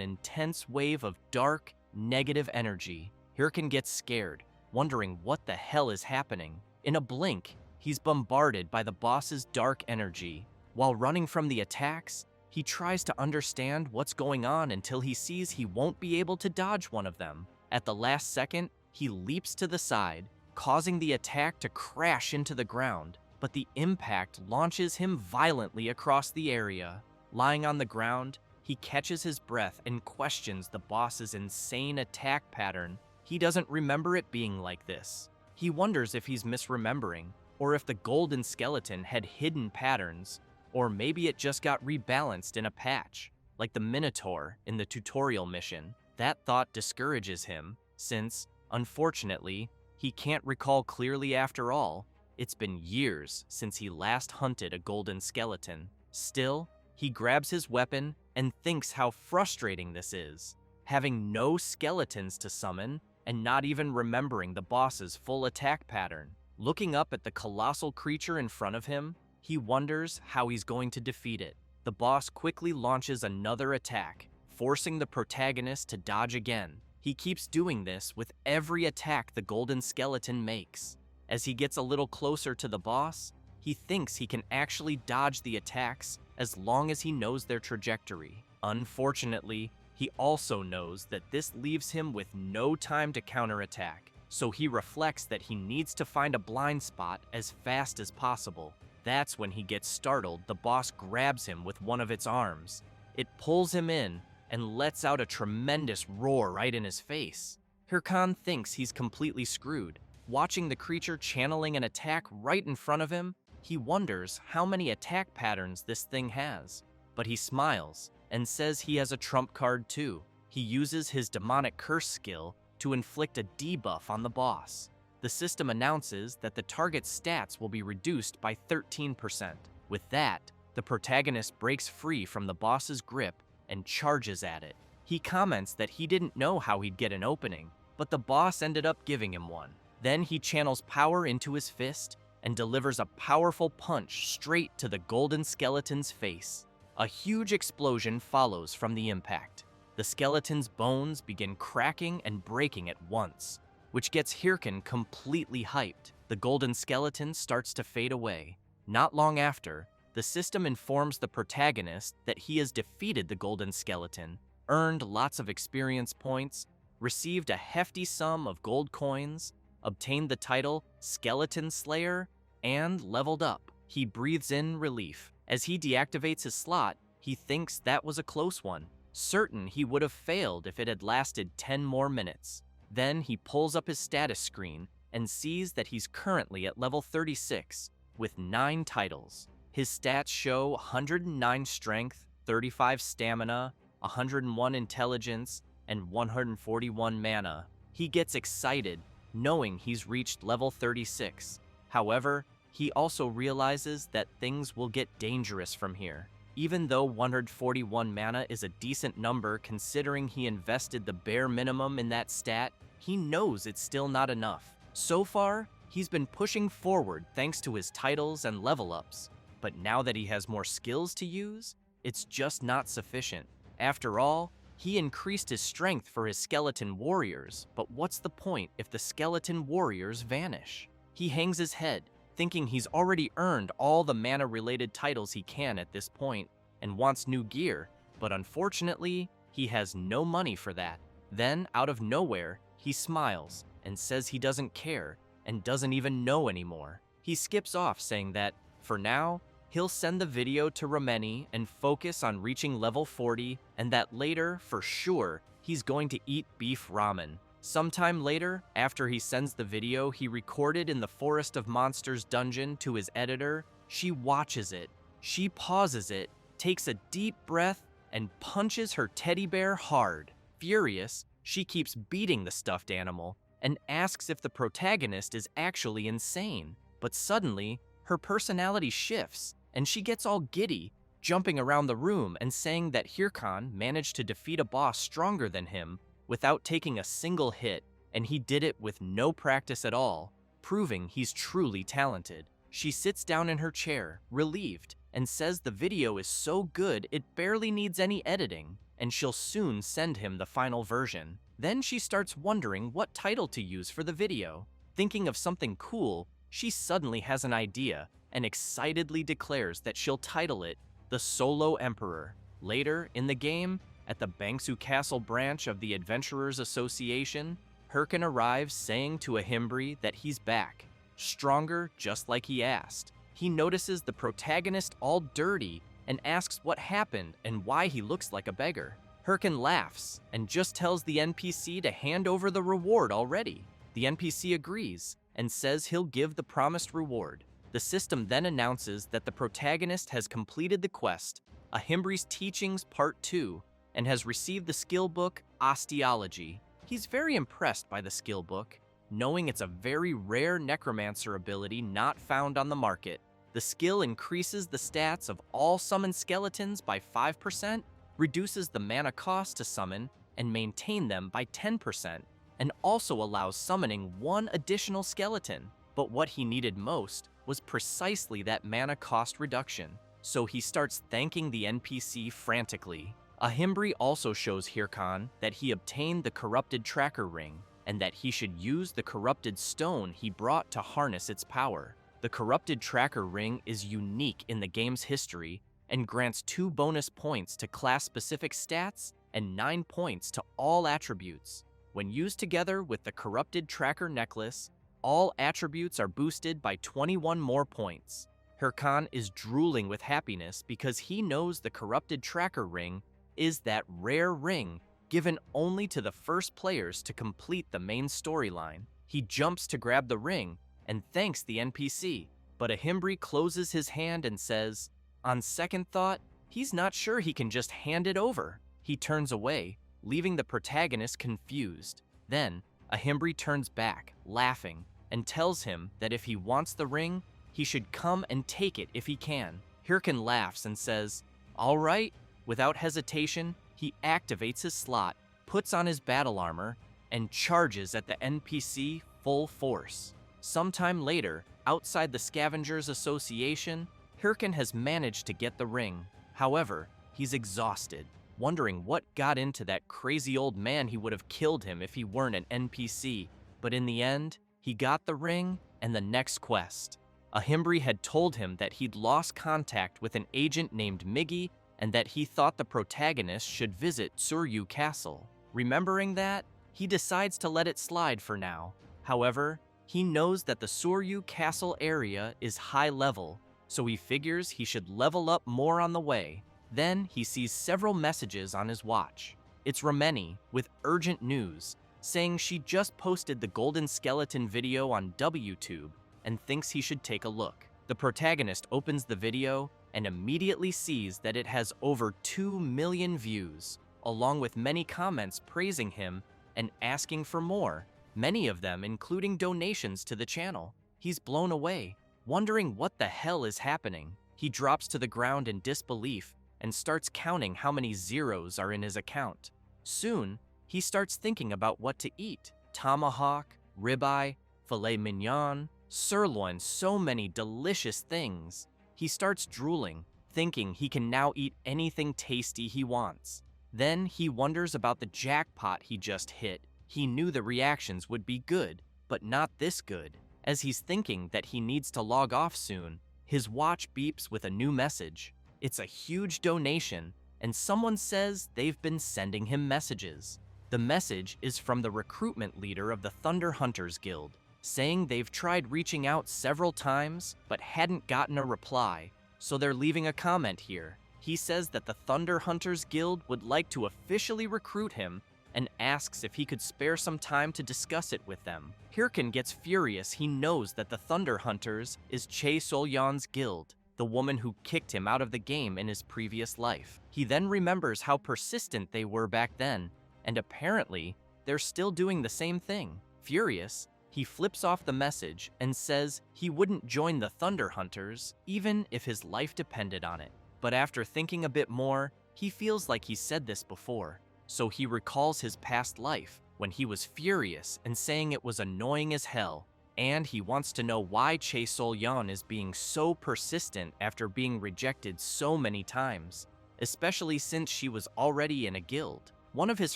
intense wave of dark, negative energy. Hirkan gets scared, wondering what the hell is happening. In a blink, he's bombarded by the boss's dark energy. While running from the attacks, he tries to understand what's going on until he sees he won't be able to dodge one of them. At the last second, he leaps to the side, causing the attack to crash into the ground, but the impact launches him violently across the area. Lying on the ground, he catches his breath and questions the boss's insane attack pattern. He doesn't remember it being like this. He wonders if he's misremembering, or if the golden skeleton had hidden patterns, or maybe it just got rebalanced in a patch, like the Minotaur in the tutorial mission. That thought discourages him, since, unfortunately, he can't recall clearly after all. It's been years since he last hunted a golden skeleton. Still, he grabs his weapon and thinks how frustrating this is, having no skeletons to summon and not even remembering the boss's full attack pattern. Looking up at the colossal creature in front of him, he wonders how he's going to defeat it. The boss quickly launches another attack, forcing the protagonist to dodge again. He keeps doing this with every attack the golden skeleton makes. As he gets a little closer to the boss, he thinks he can actually dodge the attacks as long as he knows their trajectory. Unfortunately, he also knows that this leaves him with no time to counterattack, so he reflects that he needs to find a blind spot as fast as possible. That's when he gets startled. The boss grabs him with one of its arms. It pulls him in and lets out a tremendous roar right in his face. Hirkan thinks he's completely screwed. Watching the creature channeling an attack right in front of him, he wonders how many attack patterns this thing has. But he smiles and says he has a trump card too. He uses his demonic curse skill to inflict a debuff on the boss. The system announces that the target's stats will be reduced by 13%. With that, the protagonist breaks free from the boss's grip and charges at it. He comments that he didn't know how he'd get an opening, but the boss ended up giving him one. Then he channels power into his fist and delivers a powerful punch straight to the golden skeleton's face. A huge explosion follows from the impact. The skeleton's bones begin cracking and breaking at once, which gets Hirkan completely hyped. The golden skeleton starts to fade away. Not long after, the system informs the protagonist that he has defeated the golden skeleton, earned lots of experience points, received a hefty sum of gold coins, obtained the title Skeleton Slayer, and leveled up. He breathes in relief. As he deactivates his slot, he thinks that was a close one, certain he would have failed if it had lasted 10 more minutes. Then he pulls up his status screen and sees that he's currently at level 36 with 9 titles. His stats show 109 strength, 35 stamina, 101 intelligence, and 141 mana. He gets excited knowing he's reached level 36. However, he also realizes that things will get dangerous from here. Even though 141 mana is a decent number considering he invested the bare minimum in that stat, he knows it's still not enough. So far, he's been pushing forward thanks to his titles and level ups, but now that he has more skills to use, it's just not sufficient. After all, he increased his strength for his skeleton warriors, but what's the point if the skeleton warriors vanish? He hangs his head, thinking he's already earned all the mana-related titles he can at this point and wants new gear, but unfortunately, he has no money for that. Then, out of nowhere, he smiles and says he doesn't care and doesn't even know anymore. He skips off saying that, for now, he'll send the video to Rameni and focus on reaching level 40, and that later, for sure, he's going to eat beef ramen. Sometime later, after he sends the video he recorded in the Forest of Monsters dungeon to his editor, she watches it. She pauses it, takes a deep breath, and punches her teddy bear hard. Furious, she keeps beating the stuffed animal and asks if the protagonist is actually insane. But suddenly, her personality shifts, and she gets all giddy, jumping around the room and saying that Hirkan managed to defeat a boss stronger than him without taking a single hit, and he did it with no practice at all, proving he's truly talented. She sits down in her chair, relieved, and says the video is so good it barely needs any editing, and she'll soon send him the final version. Then she starts wondering what title to use for the video. Thinking of something cool, she suddenly has an idea and excitedly declares that she'll title it The Solo Emperor. Later, in the game, at the Bangsu Castle branch of the Adventurers Association, Hirkin arrives saying to Ahimbri that he's back, stronger just like he asked. He notices the protagonist all dirty and asks what happened and why he looks like a beggar. Hirkin laughs and just tells the NPC to hand over the reward already. The NPC agrees and says he'll give the promised reward. The system then announces that the protagonist has completed the quest, Ahimbri's Teachings Part 2, and has received the skill book, Osteology. He's very impressed by the skill book, knowing it's a very rare necromancer ability not found on the market. The skill increases the stats of all summoned skeletons by 5%, reduces the mana cost to summon and maintain them by 10%, and also allows summoning one additional skeleton. But what he needed most was precisely that mana cost reduction, so he starts thanking the NPC frantically. Ahimbri also shows Hirkan that he obtained the corrupted tracker ring, and that he should use the corrupted stone he brought to harness its power. The corrupted tracker ring is unique in the game's history and grants 2 bonus points to class-specific stats and 9 points to all attributes. When used together with the corrupted tracker necklace, all attributes are boosted by 21 more points. Hirkan is drooling with happiness because he knows the corrupted tracker ring is that rare ring given only to the first players to complete the main storyline. He jumps to grab the ring and thanks the NPC, but Ahimbri closes his hand and says, on second thought, he's not sure he can just hand it over. He turns away, leaving the protagonist confused. Then, Ahimbri turns back, laughing, and tells him that if he wants the ring, he should come and take it if he can. Hirkan laughs and says, all right. Without hesitation, he activates his slot, puts on his battle armor, and charges at the NPC full force. Sometime later, outside the Scavengers Association, Hirkan has managed to get the ring. However, he's exhausted, wondering what got into that crazy old man. He would have killed him if he weren't an NPC. But in the end, he got the ring and the next quest. Ahimbri had told him that he'd lost contact with an agent named Miggy and that he thought the protagonist should visit Suryu Castle. Remembering that, he decides to let it slide for now. However, he knows that the Suryu Castle area is high level, so he figures he should level up more on the way. Then he sees several messages on his watch. It's Rameni with urgent news, saying she just posted the Golden Skeleton video on WTube and thinks he should take a look. The protagonist opens the video and immediately sees that it has over 2 million views, along with many comments praising him and asking for more, many of them including donations to the channel. He's blown away, wondering what the hell is happening. He drops to the ground in disbelief and starts counting how many zeros are in his account. Soon, he starts thinking about what to eat. Tomahawk, ribeye, filet mignon, sirloin, so many delicious things. He starts drooling, thinking he can now eat anything tasty he wants. Then he wonders about the jackpot he just hit. He knew the reactions would be good, but not this good. As he's thinking that he needs to log off soon, his watch beeps with a new message. It's a huge donation, and someone says they've been sending him messages. The message is from the recruitment leader of the Thunder Hunters Guild, saying they've tried reaching out several times but hadn't gotten a reply, so they're leaving a comment here. He says that the Thunder Hunters Guild would like to officially recruit him and asks if he could spare some time to discuss it with them. Hirkan gets furious. He knows that the Thunder Hunters is Chae Solyan's guild, the woman who kicked him out of the game in his previous life. He then remembers how persistent they were back then, and apparently, they're still doing the same thing. Furious, he flips off the message and says he wouldn't join the Thunder Hunters even if his life depended on it. But after thinking a bit more, he feels like he said this before. so he recalls his past life when he was furious and saying it was annoying as hell, and he wants to know why Chae Sol-yeon is being so persistent after being rejected so many times, especially since she was already in a guild. One of his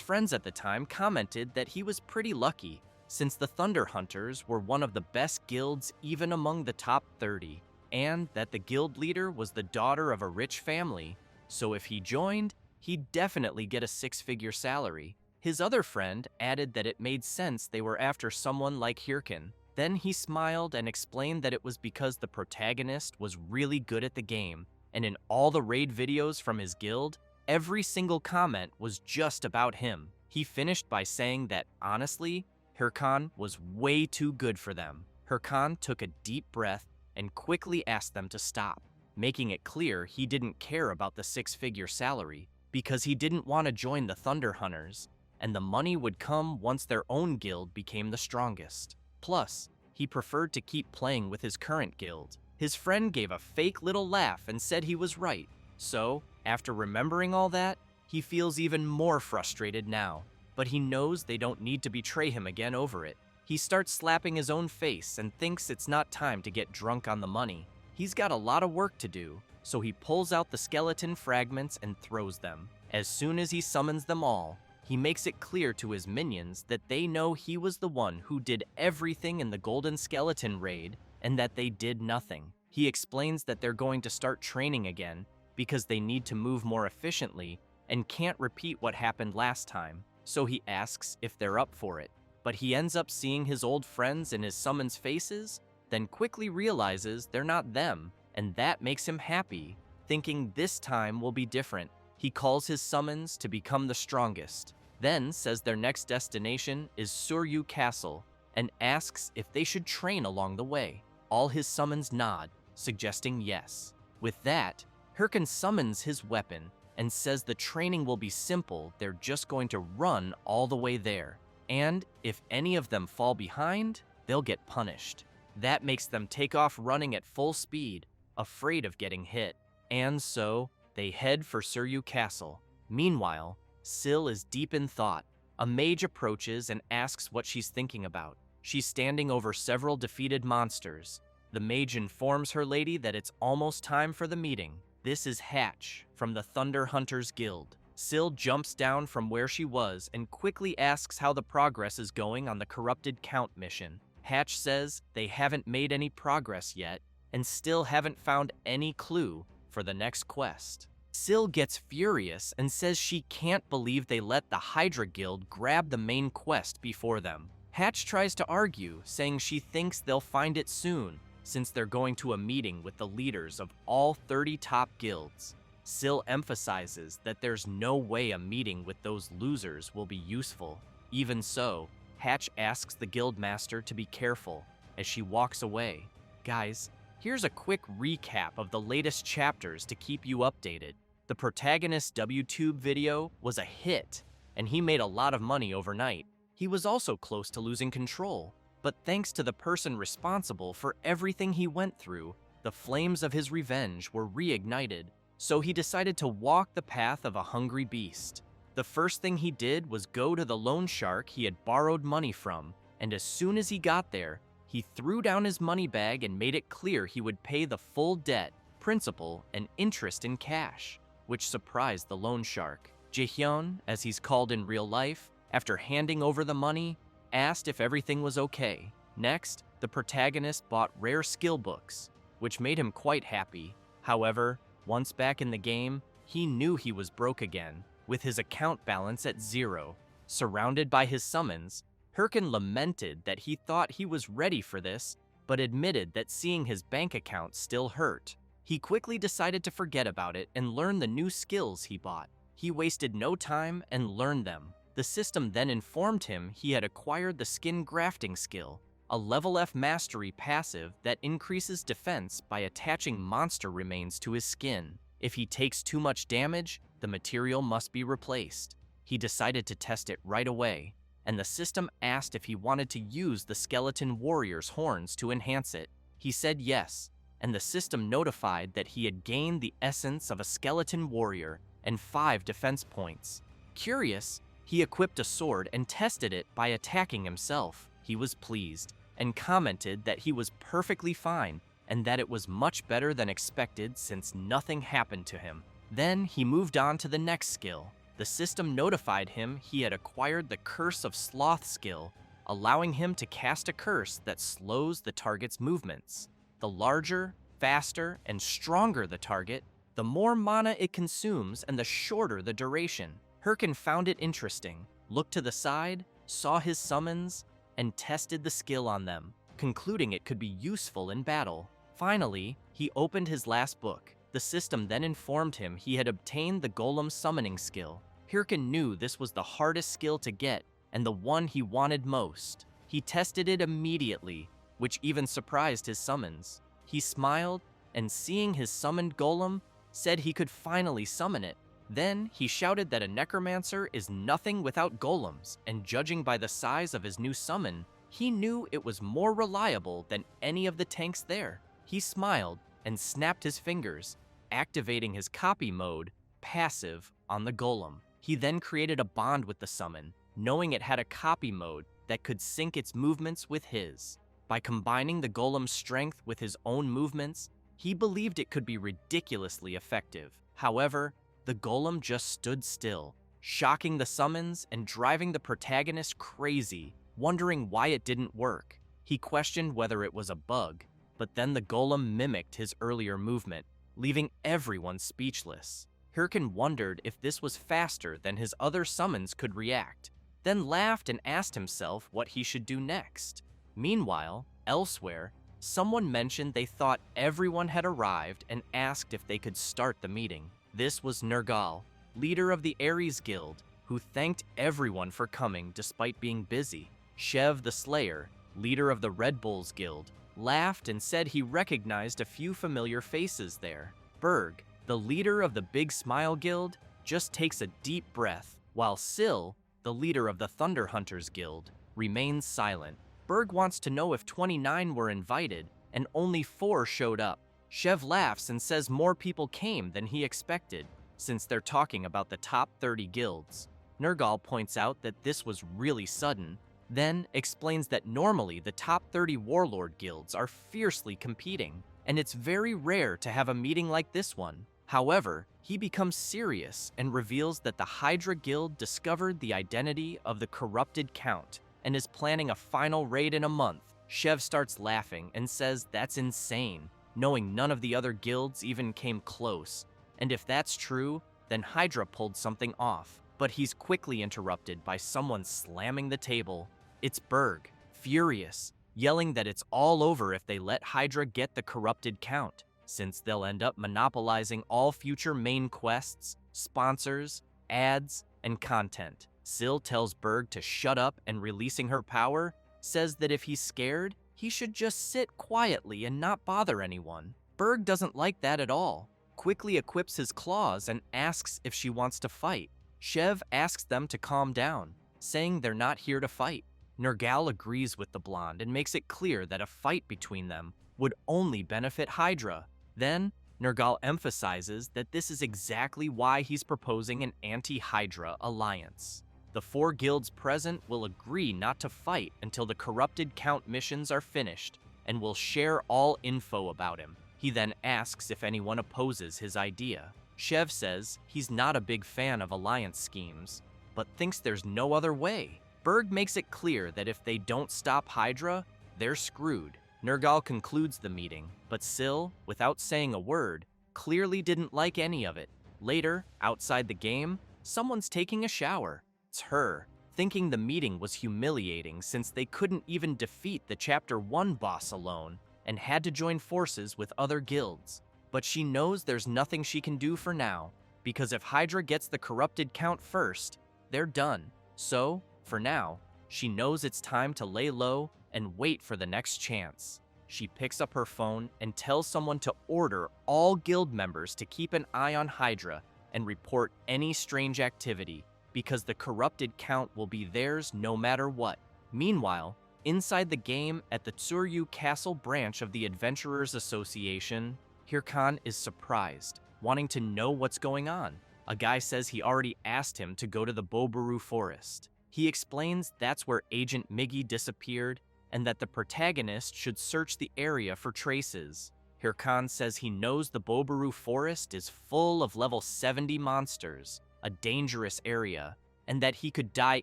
friends at the time commented that he was pretty lucky, since the Thunder Hunters were one of the best guilds even among the top 30, and that the guild leader was the daughter of a rich family, so if he joined, he'd definitely get a six-figure salary. His other friend added that it made sense they were after someone like Hirkin. Then he smiled and explained that it was because the protagonist was really good at the game, and in all the raid videos from his guild, every single comment was just about him. He finished by saying that, honestly, Hirkan was way too good for them. Hirkan took a deep breath and quickly asked them to stop, making it clear he didn't care about the six-figure salary because he didn't want to join the Thunder Hunters, and the money would come once their own guild became the strongest. Plus, he preferred to keep playing with his current guild. His friend gave a fake little laugh and said he was right. So, after remembering all that, he feels even more frustrated now, but he knows they don't need to betray him again over it. He starts slapping his own face and thinks it's not time to get drunk on the money. He's got a lot of work to do, so he pulls out the skeleton fragments and throws them. As soon as he summons them all, he makes it clear to his minions that they know he was the one who did everything in the Golden Skeleton raid and that they did nothing. He explains that they're going to start training again because they need to move more efficiently and can't repeat what happened last time, so he asks if they're up for it. But he ends up seeing his old friends in his summons faces, then quickly realizes they're not them, and that makes him happy, thinking this time will be different. He calls his summons to become the strongest, then says their next destination is Suryu Castle, and asks if they should train along the way. All his summons nod, suggesting yes. With that, Hirkin summons his weapon and says the training will be simple, they're just going to run all the way there. And if any of them fall behind, they'll get punished. That makes them take off running at full speed, afraid of getting hit. And so, they head for Suryu Castle. Meanwhile, Syl is deep in thought. A mage approaches and asks what she's thinking about. She's standing over several defeated monsters. The mage informs her lady that it's almost time for the meeting. This is Hatch from the Thunder Hunters Guild. Syl jumps down from where she was and quickly asks how the progress is going on the Corrupted Count mission. Hatch says they haven't made any progress yet and still haven't found any clue for the next quest. Syl gets furious and says she can't believe they let the Hydra Guild grab the main quest before them. Hatch tries to argue, saying she thinks they'll find it soon, since they're going to a meeting with the leaders of all 30 top guilds. Syl emphasizes that there's no way a meeting with those losers will be useful. Even so, Hatch asks the guildmaster to be careful as she walks away. Guys, here's a quick recap of the latest chapters to keep you updated. The protagonist's WTube video was a hit, and he made a lot of money overnight. He was also close to losing control, but thanks to the person responsible for everything he went through, the flames of his revenge were reignited, so he decided to walk the path of a hungry beast. The first thing he did was go to the loan shark he had borrowed money from, and as soon as he got there, he threw down his money bag and made it clear he would pay the full debt, principal, and interest in cash, which surprised the loan shark. Jaehyun, as he's called in real life, after handing over the money, asked if everything was okay. Next, the protagonist bought rare skill books, which made him quite happy. However, once back in the game, he knew he was broke again, with his account balance at 0. Surrounded by his summons, Hirkin lamented that he thought he was ready for this, but admitted that seeing his bank account still hurt. He quickly decided to forget about it and learn the new skills he bought. He wasted no time and learned them. The system then informed him he had acquired the skin grafting skill, a level F mastery passive that increases defense by attaching monster remains to his skin. If he takes too much damage, the material must be replaced. He decided to test it right away, and the system asked if he wanted to use the skeleton warrior's horns to enhance it. He said yes, and the system notified that he had gained the essence of a skeleton warrior and 5 defense points. Curious, he equipped a sword and tested it by attacking himself. He was pleased and commented that he was perfectly fine and that it was much better than expected since nothing happened to him. Then he moved on to the next skill. The system notified him he had acquired the Curse of Sloth skill, allowing him to cast a curse that slows the target's movements. The larger, faster, and stronger the target, the more mana it consumes and the shorter the duration. Hirkin found it interesting, looked to the side, saw his summons, and tested the skill on them, concluding it could be useful in battle. Finally, he opened his last book. The system then informed him he had obtained the Golem summoning skill. Hirkin knew this was the hardest skill to get and the one he wanted most. He tested it immediately, which even surprised his summons. He smiled, and seeing his summoned golem, said he could finally summon it. Then he shouted that a necromancer is nothing without golems, and judging by the size of his new summon, he knew it was more reliable than any of the tanks there. He smiled and snapped his fingers, activating his copy mode, passive, on the golem. He then created a bond with the summon, knowing it had a copy mode that could sync its movements with his. By combining the golem's strength with his own movements, he believed it could be ridiculously effective. However, the golem just stood still, shocking the summons and driving the protagonist crazy, wondering why it didn't work. He questioned whether it was a bug, but then the golem mimicked his earlier movement, leaving everyone speechless. Hirkin wondered if this was faster than his other summons could react, then laughed and asked himself what he should do next. Meanwhile, elsewhere, someone mentioned they thought everyone had arrived and asked if they could start the meeting. This was Nergal, leader of the Ares Guild, who thanked everyone for coming despite being busy. Shev the Slayer, leader of the Red Bulls Guild, laughed and said he recognized a few familiar faces there. Berg, the leader of the Big Smile Guild, just takes a deep breath, while Syl, the leader of the Thunder Hunters Guild, remains silent. Berg wants to know if 29 were invited, and only 4 showed up. Shev laughs and says more people came than he expected, since they're talking about the top 30 guilds. Nergal points out that this was really sudden, then explains that normally the top 30 warlord guilds are fiercely competing, and it's very rare to have a meeting like this one. However, he becomes serious and reveals that the Hydra Guild discovered the identity of the corrupted Count and is planning a final raid in a month. Shev starts laughing and says that's insane, knowing none of the other guilds even came close. And if that's true, then Hydra pulled something off. But he's quickly interrupted by someone slamming the table. It's Berg, furious, yelling that it's all over if they let Hydra get the corrupted Count, since they'll end up monopolizing all future main quests, sponsors, ads, and content. Syl tells Berg to shut up and releasing her power, says that if he's scared, he should just sit quietly and not bother anyone. Berg doesn't like that at all, quickly equips his claws and asks if she wants to fight. Shev asks them to calm down, saying they're not here to fight. Nergal agrees with the blonde and makes it clear that a fight between them would only benefit Hydra. Then, Nergal emphasizes that this is exactly why he's proposing an anti-Hydra alliance. The 4 guilds present will agree not to fight until the corrupted Count missions are finished, and will share all info about him. He then asks if anyone opposes his idea. Shev says he's not a big fan of alliance schemes, but thinks there's no other way. Berg makes it clear that if they don't stop Hydra, they're screwed. Nergal concludes the meeting, but Syl, without saying a word, clearly didn't like any of it. Later, outside the game, someone's taking a shower. It's her, thinking the meeting was humiliating since they couldn't even defeat the Chapter 1 boss alone and had to join forces with other guilds. But she knows there's nothing she can do for now, because if Hydra gets the corrupted Count first, they're done. So, for now, she knows it's time to lay low and wait for the next chance. She picks up her phone and tells someone to order all guild members to keep an eye on Hydra and report any strange activity, because the corrupted Count will be theirs no matter what. Meanwhile, inside the game at the Tsuryu Castle branch of the Adventurers Association, Hirkan is surprised, wanting to know what's going on. A guy says he already asked him to go to the Bobaru forest. He explains that's where Agent Miggy disappeared and that the protagonist should search the area for traces. Hirkan says he knows the Bobaru forest is full of level 70 monsters, a dangerous area, and that he could die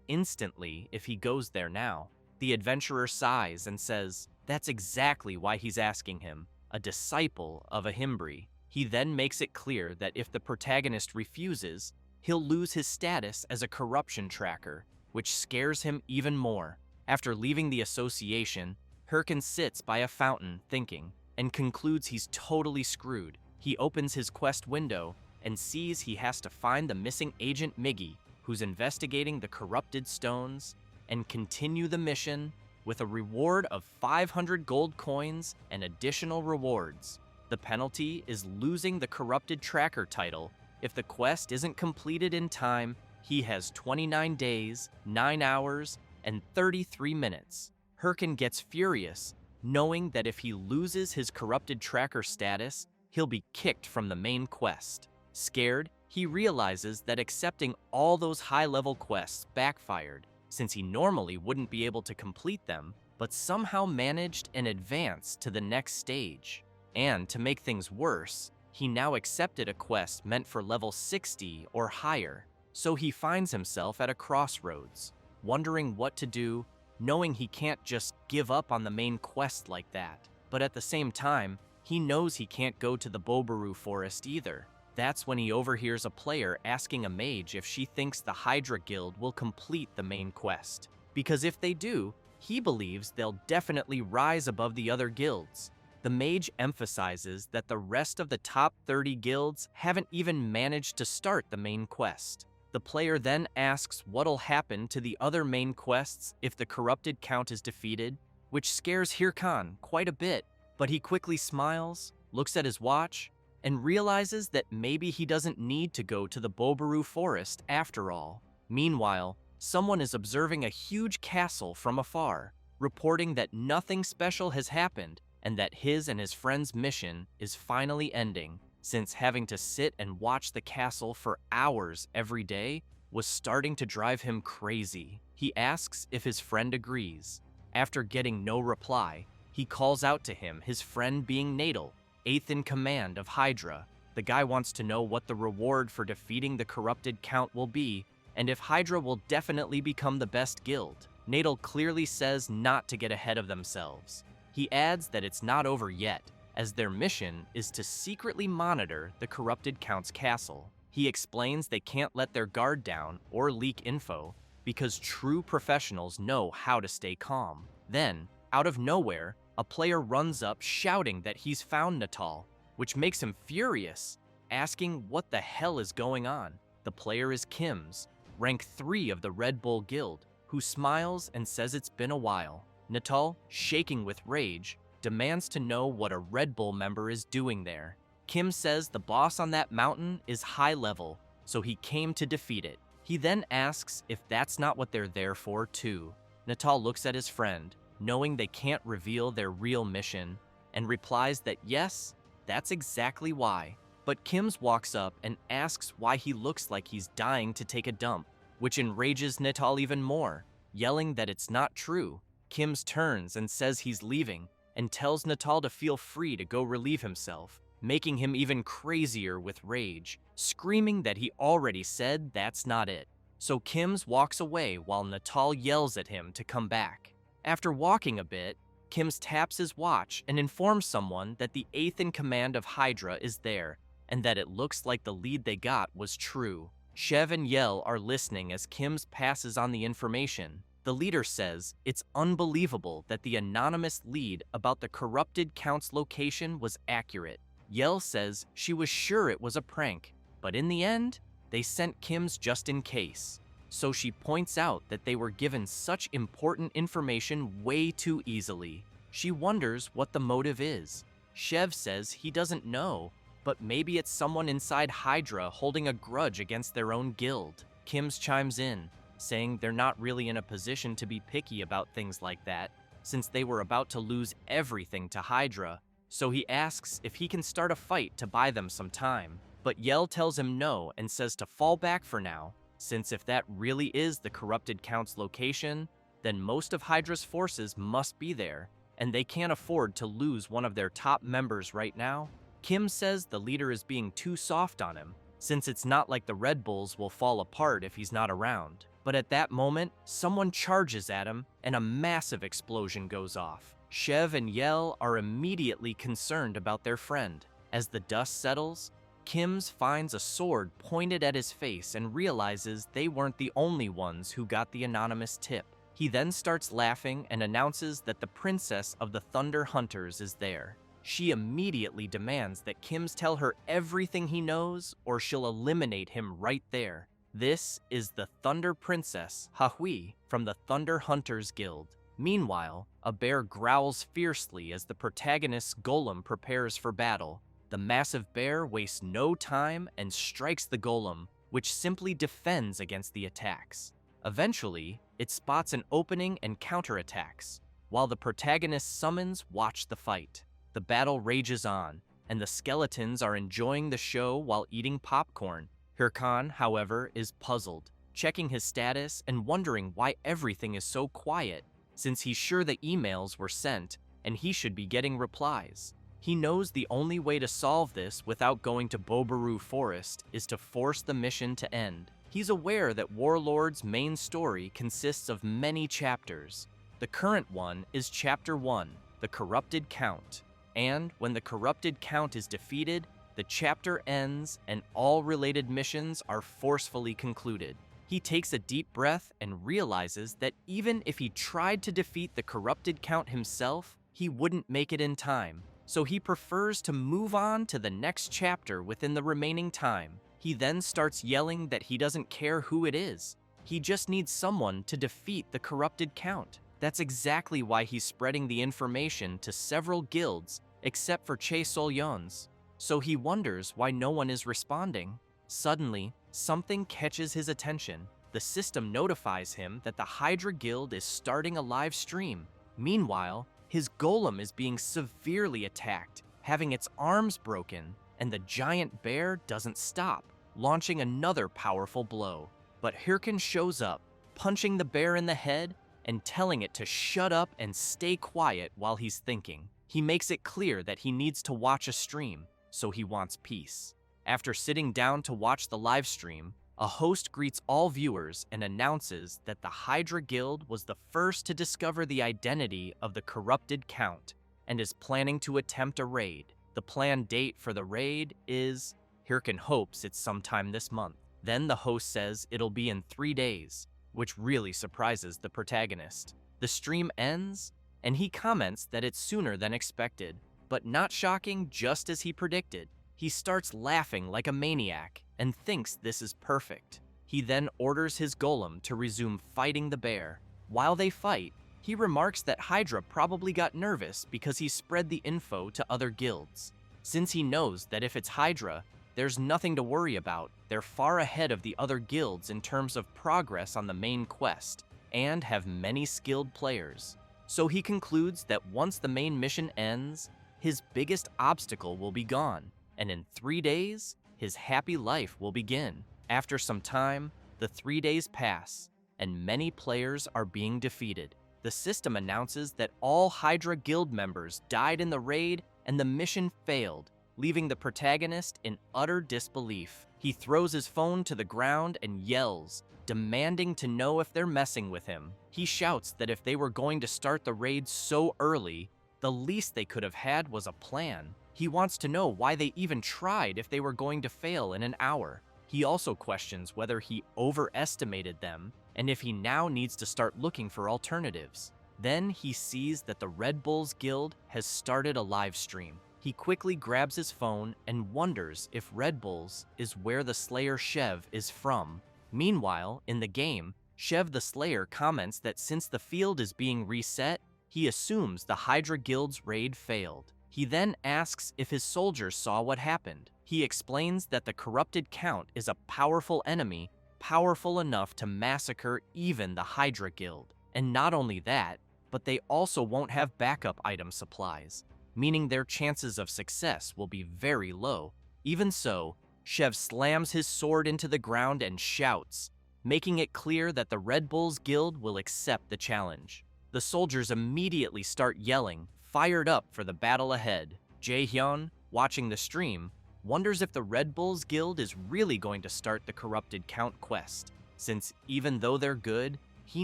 instantly if he goes there now. The adventurer sighs and says that's exactly why he's asking him, a disciple of a Himbri. He then makes it clear that if the protagonist refuses, he'll lose his status as a corruption tracker, which scares him even more. After leaving the association, Hirkan sits by a fountain thinking, and concludes he's totally screwed. He opens his quest window and sees he has to find the missing Agent Miggy, who's investigating the corrupted stones, and continue the mission with a reward of 500 gold coins and additional rewards. The penalty is losing the corrupted tracker title. If the quest isn't completed in time, he has 29 days, 9 hours, and 33 minutes. Hirkan gets furious, knowing that if he loses his corrupted tracker status, he'll be kicked from the main quest. Scared, he realizes that accepting all those high-level quests backfired, since he normally wouldn't be able to complete them, but somehow managed and advanced to the next stage. And to make things worse, he now accepted a quest meant for level 60 or higher, so he finds himself at a crossroads, wondering what to do, knowing he can't just give up on the main quest like that. But at the same time, he knows he can't go to the Bobaru forest either. That's when he overhears a player asking a mage if she thinks the Hydra Guild will complete the main quest. Because if they do, he believes they'll definitely rise above the other guilds. The mage emphasizes that the rest of the top 30 guilds haven't even managed to start the main quest. The player then asks what'll happen to the other main quests if the corrupted count is defeated, which scares Hirkan quite a bit, but he quickly smiles, looks at his watch, and realizes that maybe he doesn't need to go to the Bobaru forest after all. Meanwhile, someone is observing a huge castle from afar, reporting that nothing special has happened and that his and his friend's mission is finally ending, since having to sit and watch the castle for hours every day was starting to drive him crazy. He asks if his friend agrees. After getting no reply, he calls out to him, his friend being Nadal, 8th in command of Hydra. The guy wants to know what the reward for defeating the corrupted count will be, and if Hydra will definitely become the best guild. Nadal clearly says not to get ahead of themselves. He adds that it's not over yet, as their mission is to secretly monitor the corrupted count's castle. He explains they can't let their guard down or leak info, because true professionals know how to stay calm. Then, out of nowhere, a player runs up shouting that he's found Natal, which makes him furious, asking what the hell is going on. The player is Kim's, rank 3 of the Red Bull Guild, who smiles and says it's been a while. Natal, shaking with rage, demands to know what a Red Bull member is doing there. Kim says the boss on that mountain is high level, so he came to defeat it. He then asks if that's not what they're there for too. Natal looks at his friend, knowing they can't reveal their real mission, and replies that yes, that's exactly why. But Kim's walks up and asks why he looks like he's dying to take a dump, which enrages Natal even more, yelling that it's not true. Kim's turns and says he's leaving, and tells Natal to feel free to go relieve himself, making him even crazier with rage, screaming that he already said that's not it. So Kim's walks away while Natal yells at him to come back. After walking a bit, Kim's taps his watch and informs someone that the 8th in command of Hydra is there, and that it looks like the lead they got was true. Shev and Yell are listening as Kim's passes on the information. The leader says it's unbelievable that the anonymous lead about the corrupted count's location was accurate. Yell says she was sure it was a prank, but in the end, they sent Kim's just in case. So she points out that they were given such important information way too easily. She wonders what the motive is. Shev says he doesn't know, but maybe it's someone inside Hydra holding a grudge against their own guild. Kim's chimes in, saying they're not really in a position to be picky about things like that, since they were about to lose everything to Hydra, so he asks if he can start a fight to buy them some time. but Yell tells him no and says to fall back for now, since if that really is the corrupted Count's location, then most of Hydra's forces must be there, and they can't afford to lose one of their top members right now. Kim says the leader is being too soft on him, since it's not like the Red Bulls will fall apart if he's not around. But at that moment, someone charges at him and a massive explosion goes off. Shev and Yell are immediately concerned about their friend. As the dust settles, Kims finds a sword pointed at his face and realizes they weren't the only ones who got the anonymous tip. He then starts laughing and announces that the princess of the Thunder Hunters is there. She immediately demands that Kims tell her everything he knows or she'll eliminate him right there. This is the Thunder Princess, Hahui, from the Thunder Hunters Guild. Meanwhile, a bear growls fiercely as the protagonist's golem prepares for battle. The massive bear wastes no time and strikes the golem, which simply defends against the attacks. Eventually, it spots an opening and counterattacks, while the protagonist's summons watch the fight. The battle rages on, and the skeletons are enjoying the show while eating popcorn. Hirkan, however, is puzzled, checking his status and wondering why everything is so quiet, since he's sure the emails were sent and he should be getting replies. He knows the only way to solve this without going to Bobaru Forest is to force the mission to end. He's aware that Warlord's main story consists of many chapters. The current one is Chapter 1, The Corrupted Count. And when the Corrupted Count is defeated, the chapter ends and all related missions are forcefully concluded. He takes a deep breath and realizes that even if he tried to defeat the Corrupted Count himself, he wouldn't make it in time. So he prefers to move on to the next chapter within the remaining time. He then starts yelling that he doesn't care who it is. He just needs someone to defeat the Corrupted Count. That's exactly why he's spreading the information to several guilds, except for Che Solyon's. So he wonders why no one is responding. Suddenly, something catches his attention. The system notifies him that the Hydra Guild is starting a live stream. Meanwhile, his golem is being severely attacked, having its arms broken, and the giant bear doesn't stop, launching another powerful blow. But Hirkan shows up, punching the bear in the head and telling it to shut up and stay quiet while he's thinking. He makes it clear that he needs to watch a stream, so he wants peace. After sitting down to watch the live stream, a host greets all viewers and announces that the Hydra Guild was the first to discover the identity of the Corrupted Count and is planning to attempt a raid. The planned date for the raid is, Hirkan hopes it's sometime this month. Then the host says it'll be in 3 days, which really surprises the protagonist. The stream ends, and he comments that it's sooner than expected, but not shocking, just as he predicted. He starts laughing like a maniac and thinks this is perfect. He then orders his golem to resume fighting the bear. While they fight, he remarks that Hydra probably got nervous because he spread the info to other guilds. Since he knows that if it's Hydra, there's nothing to worry about. They're far ahead of the other guilds in terms of progress on the main quest, and have many skilled players. So he concludes that once the main mission ends, his biggest obstacle will be gone, and in 3 days, his happy life will begin. After some time, the 3 days pass, and many players are being defeated. The system announces that all Hydra Guild members died in the raid and the mission failed, leaving the protagonist in utter disbelief. He throws his phone to the ground and yells, demanding to know if they're messing with him. He shouts that if they were going to start the raid so early, the least they could have had was a plan. He wants to know why they even tried if they were going to fail in an hour. He also questions whether he overestimated them and if he now needs to start looking for alternatives. Then he sees that the Red Bulls Guild has started a live stream. He quickly grabs his phone and wonders if Red Bulls is where the Slayer Shev is from. Meanwhile, in the game, Shev the Slayer comments that since the field is being reset, he assumes the Hydra Guild's raid failed. He then asks if his soldiers saw what happened. He explains that the Corrupted Count is a powerful enemy, powerful enough to massacre even the Hydra Guild. And not only that, but they also won't have backup item supplies, meaning their chances of success will be very low. Even so, Chev slams his sword into the ground and shouts, making it clear that the Red Bulls Guild will accept the challenge. The soldiers immediately start yelling, fired up for the battle ahead. Jae-hyun, watching the stream, wonders if the Red Bulls Guild is really going to start the Corrupted Count quest, since even though they're good, he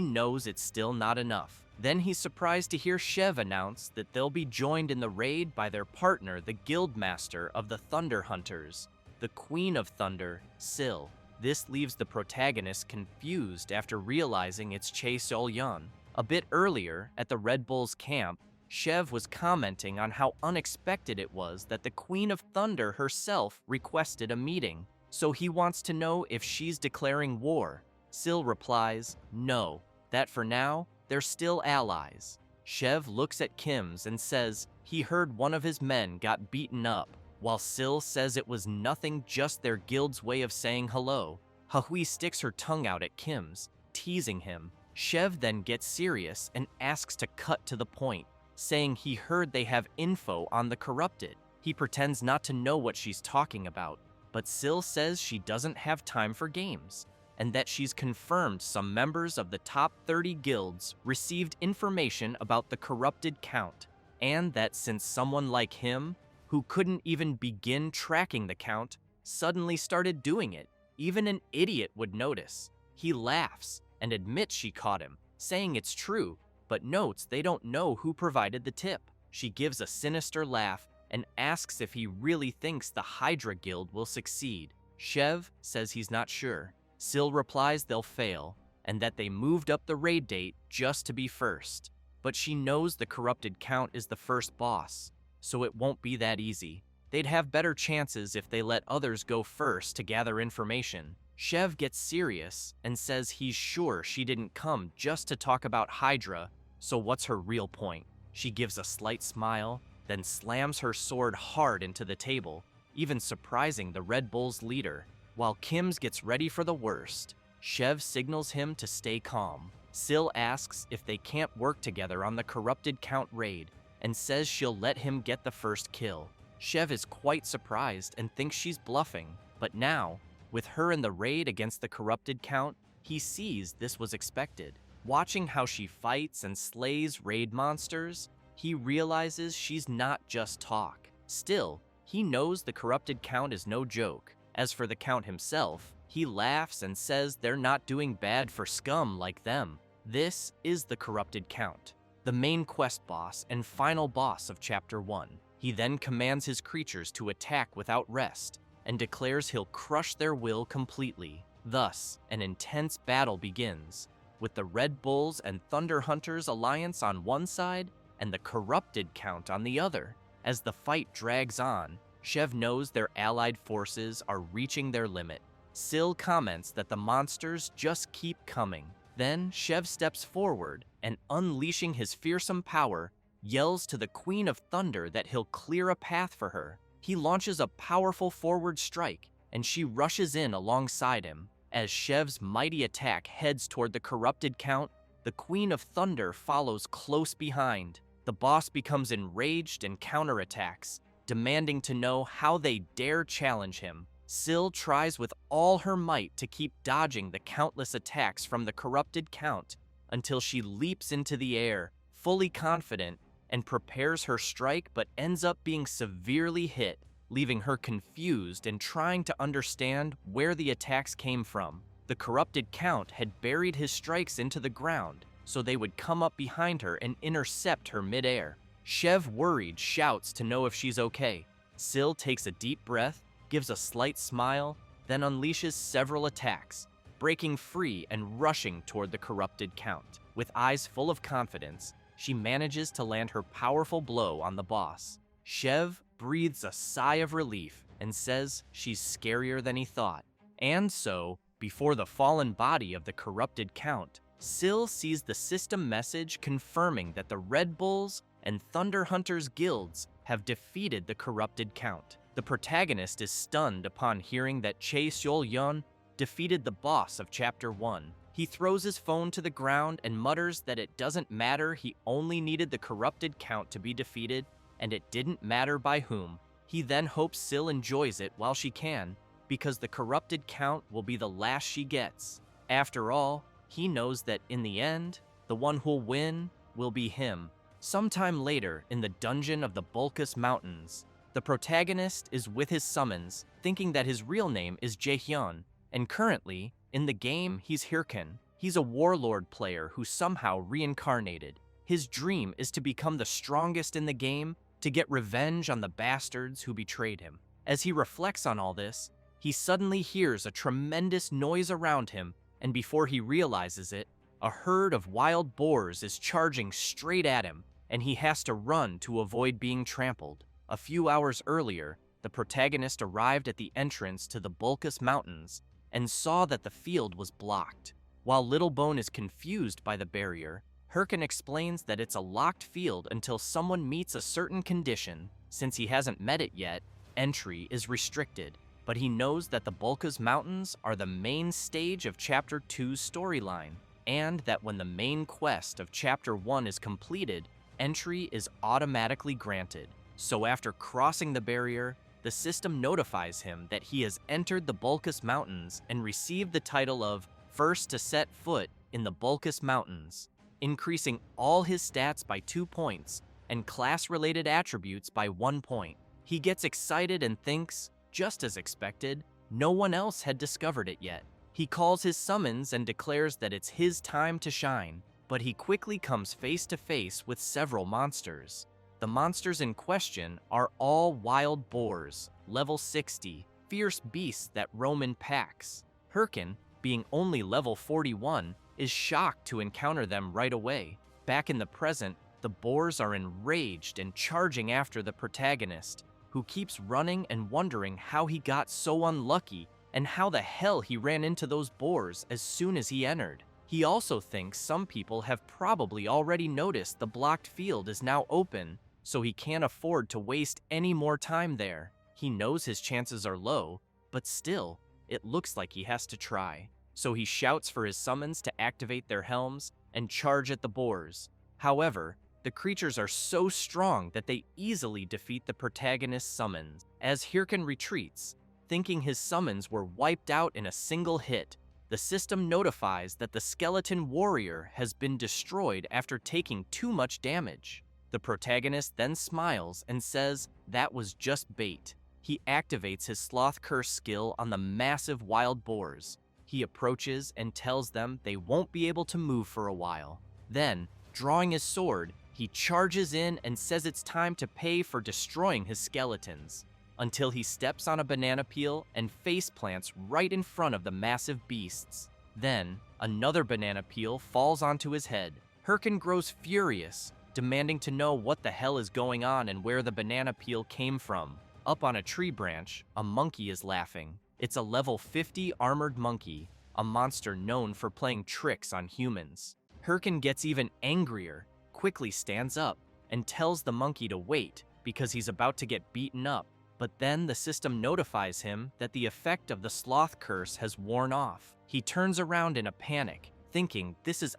knows it's still not enough. Then he's surprised to hear Chev announce that they'll be joined in the raid by their partner, the Guildmaster of the Thunder Hunters, the Queen of Thunder, Sil. This leaves the protagonist confused after realizing it's Chae Sol-yeon. A bit earlier, at the Red Bulls camp, Chev was commenting on how unexpected it was that the Queen of Thunder herself requested a meeting, so he wants to know if she's declaring war. Sil replies, no, that for now, they're still allies. Chev looks at Kim's and says he heard one of his men got beaten up, while Sil says it was nothing, just their guild's way of saying hello. Hahui sticks her tongue out at Kim's, teasing him. Chev then gets serious and asks to cut to the point, saying he heard they have info on the corrupted. He pretends not to know what she's talking about, but Sil says she doesn't have time for games, and that she's confirmed some members of the top 30 guilds received information about the corrupted count, and that since someone like him, who couldn't even begin tracking the count, suddenly started doing it, even an idiot would notice. He laughs and admits she caught him, saying it's true, but notes they don't know who provided the tip. She gives a sinister laugh and asks if he really thinks the Hydra Guild will succeed. Chev says he's not sure. Sil replies they'll fail, and that they moved up the raid date just to be first. But she knows the corrupted count is the first boss, so it won't be that easy. They'd have better chances if they let others go first to gather information. Chev gets serious and says he's sure she didn't come just to talk about Hydra, so what's her real point? She gives a slight smile, then slams her sword hard into the table, even surprising the Red Bulls leader. While Kim's gets ready for the worst, Chev signals him to stay calm. Sil asks if they can't work together on the corrupted count raid, and says she'll let him get the first kill. Chev is quite surprised and thinks she's bluffing, but now, with her in the raid against the corrupted count, he sees this was expected. Watching how she fights and slays raid monsters, he realizes she's not just talk. Still, he knows the corrupted count is no joke. As for the count himself, he laughs and says they're not doing bad for scum like them. This is the corrupted count, the main quest boss and final boss of Chapter 1. He then commands his creatures to attack without rest, and declares he'll crush their will completely. Thus, an intense battle begins, with the Red Bulls and Thunder Hunters alliance on one side, and the corrupted count on the other. As the fight drags on, Chev knows their allied forces are reaching their limit. Sil comments that the monsters just keep coming. Then Chev steps forward and, unleashing his fearsome power, yells to the Queen of Thunder that he'll clear a path for her. He launches a powerful forward strike, and she rushes in alongside him. As Chev's mighty attack heads toward the corrupted count, the Queen of Thunder follows close behind. The boss becomes enraged and counterattacks, demanding to know how they dare challenge him. Sil tries with all her might to keep dodging the countless attacks from the corrupted count until she leaps into the air, fully confident, and prepares her strike, but ends up being severely hit, leaving her confused and trying to understand where the attacks came from. The corrupted count had buried his strikes into the ground, so they would come up behind her and intercept her midair. Chev, worried, shouts to know if she's okay. Sil takes a deep breath, gives a slight smile, then unleashes several attacks, breaking free and rushing toward the corrupted count. With eyes full of confidence, she manages to land her powerful blow on the boss. Chev breathes a sigh of relief and says she's scarier than he thought. And so, before the fallen body of the corrupted count, Sil sees the system message confirming that the Red Bulls and Thunder Hunters guilds have defeated the corrupted count. The protagonist is stunned upon hearing that Chae Sol-yeon defeated the boss of Chapter 1. He throws his phone to the ground and mutters that it doesn't matter, he only needed the corrupted count to be defeated, and it didn't matter by whom. He then hopes Sil enjoys it while she can, because the corrupted count will be the last she gets. After all, he knows that in the end, the one who'll win will be him. Sometime later, in the dungeon of the Bulkus Mountains, the protagonist is with his summons, thinking that his real name is Jaehyun, and currently, in the game, he's Hirkan. He's a warlord player who somehow reincarnated. His dream is to become the strongest in the game, to get revenge on the bastards who betrayed him. As he reflects on all this, he suddenly hears a tremendous noise around him, and before he realizes it, a herd of wild boars is charging straight at him, and he has to run to avoid being trampled. A few hours earlier, the protagonist arrived at the entrance to the Bulkus Mountains and saw that the field was blocked. While Littlebone is confused by the barrier, Hirkan explains that it's a locked field until someone meets a certain condition. Since he hasn't met it yet, entry is restricted, but he knows that the Bulkus Mountains are the main stage of Chapter 2's storyline, and that when the main quest of Chapter 1 is completed, entry is automatically granted. So after crossing the barrier, the system notifies him that he has entered the Bulkus Mountains and received the title of First to Set Foot in the Bulkus Mountains, increasing all his stats by 2 points and class-related attributes by 1 point. He gets excited and thinks, just as expected, no one else had discovered it yet. He calls his summons and declares that it's his time to shine, but he quickly comes face to face with several monsters. The monsters in question are all wild boars, level 60, fierce beasts that roam in packs. Hirkan, being only level 41, is shocked to encounter them right away. Back in the present, the boars are enraged and charging after the protagonist, who keeps running and wondering how he got so unlucky and how the hell he ran into those boars as soon as he entered. He also thinks some people have probably already noticed the blocked field is now open, so he can't afford to waste any more time there. He knows his chances are low, but still, it looks like he has to try. So he shouts for his summons to activate their helms and charge at the boars. However, the creatures are so strong that they easily defeat the protagonist's summons. As Hirkan retreats, thinking his summons were wiped out in a single hit, the system notifies that the skeleton warrior has been destroyed after taking too much damage. The protagonist then smiles and says that was just bait. He activates his sloth curse skill on the massive wild boars. He approaches and tells them they won't be able to move for a while. Then, drawing his sword, he charges in and says it's time to pay for destroying his skeletons, until he steps on a banana peel and face plants right in front of the massive beasts. Then, another banana peel falls onto his head. Hirkan grows furious, demanding to know what the hell is going on and where the banana peel came from. Up on a tree branch, a monkey is laughing. It's a level 50 armored monkey, a monster known for playing tricks on humans. Hirkan gets even angrier, quickly stands up, and tells the monkey to wait because he's about to get beaten up. But then the system notifies him that the effect of the sloth curse has worn off. He turns around in a panic, thinking this is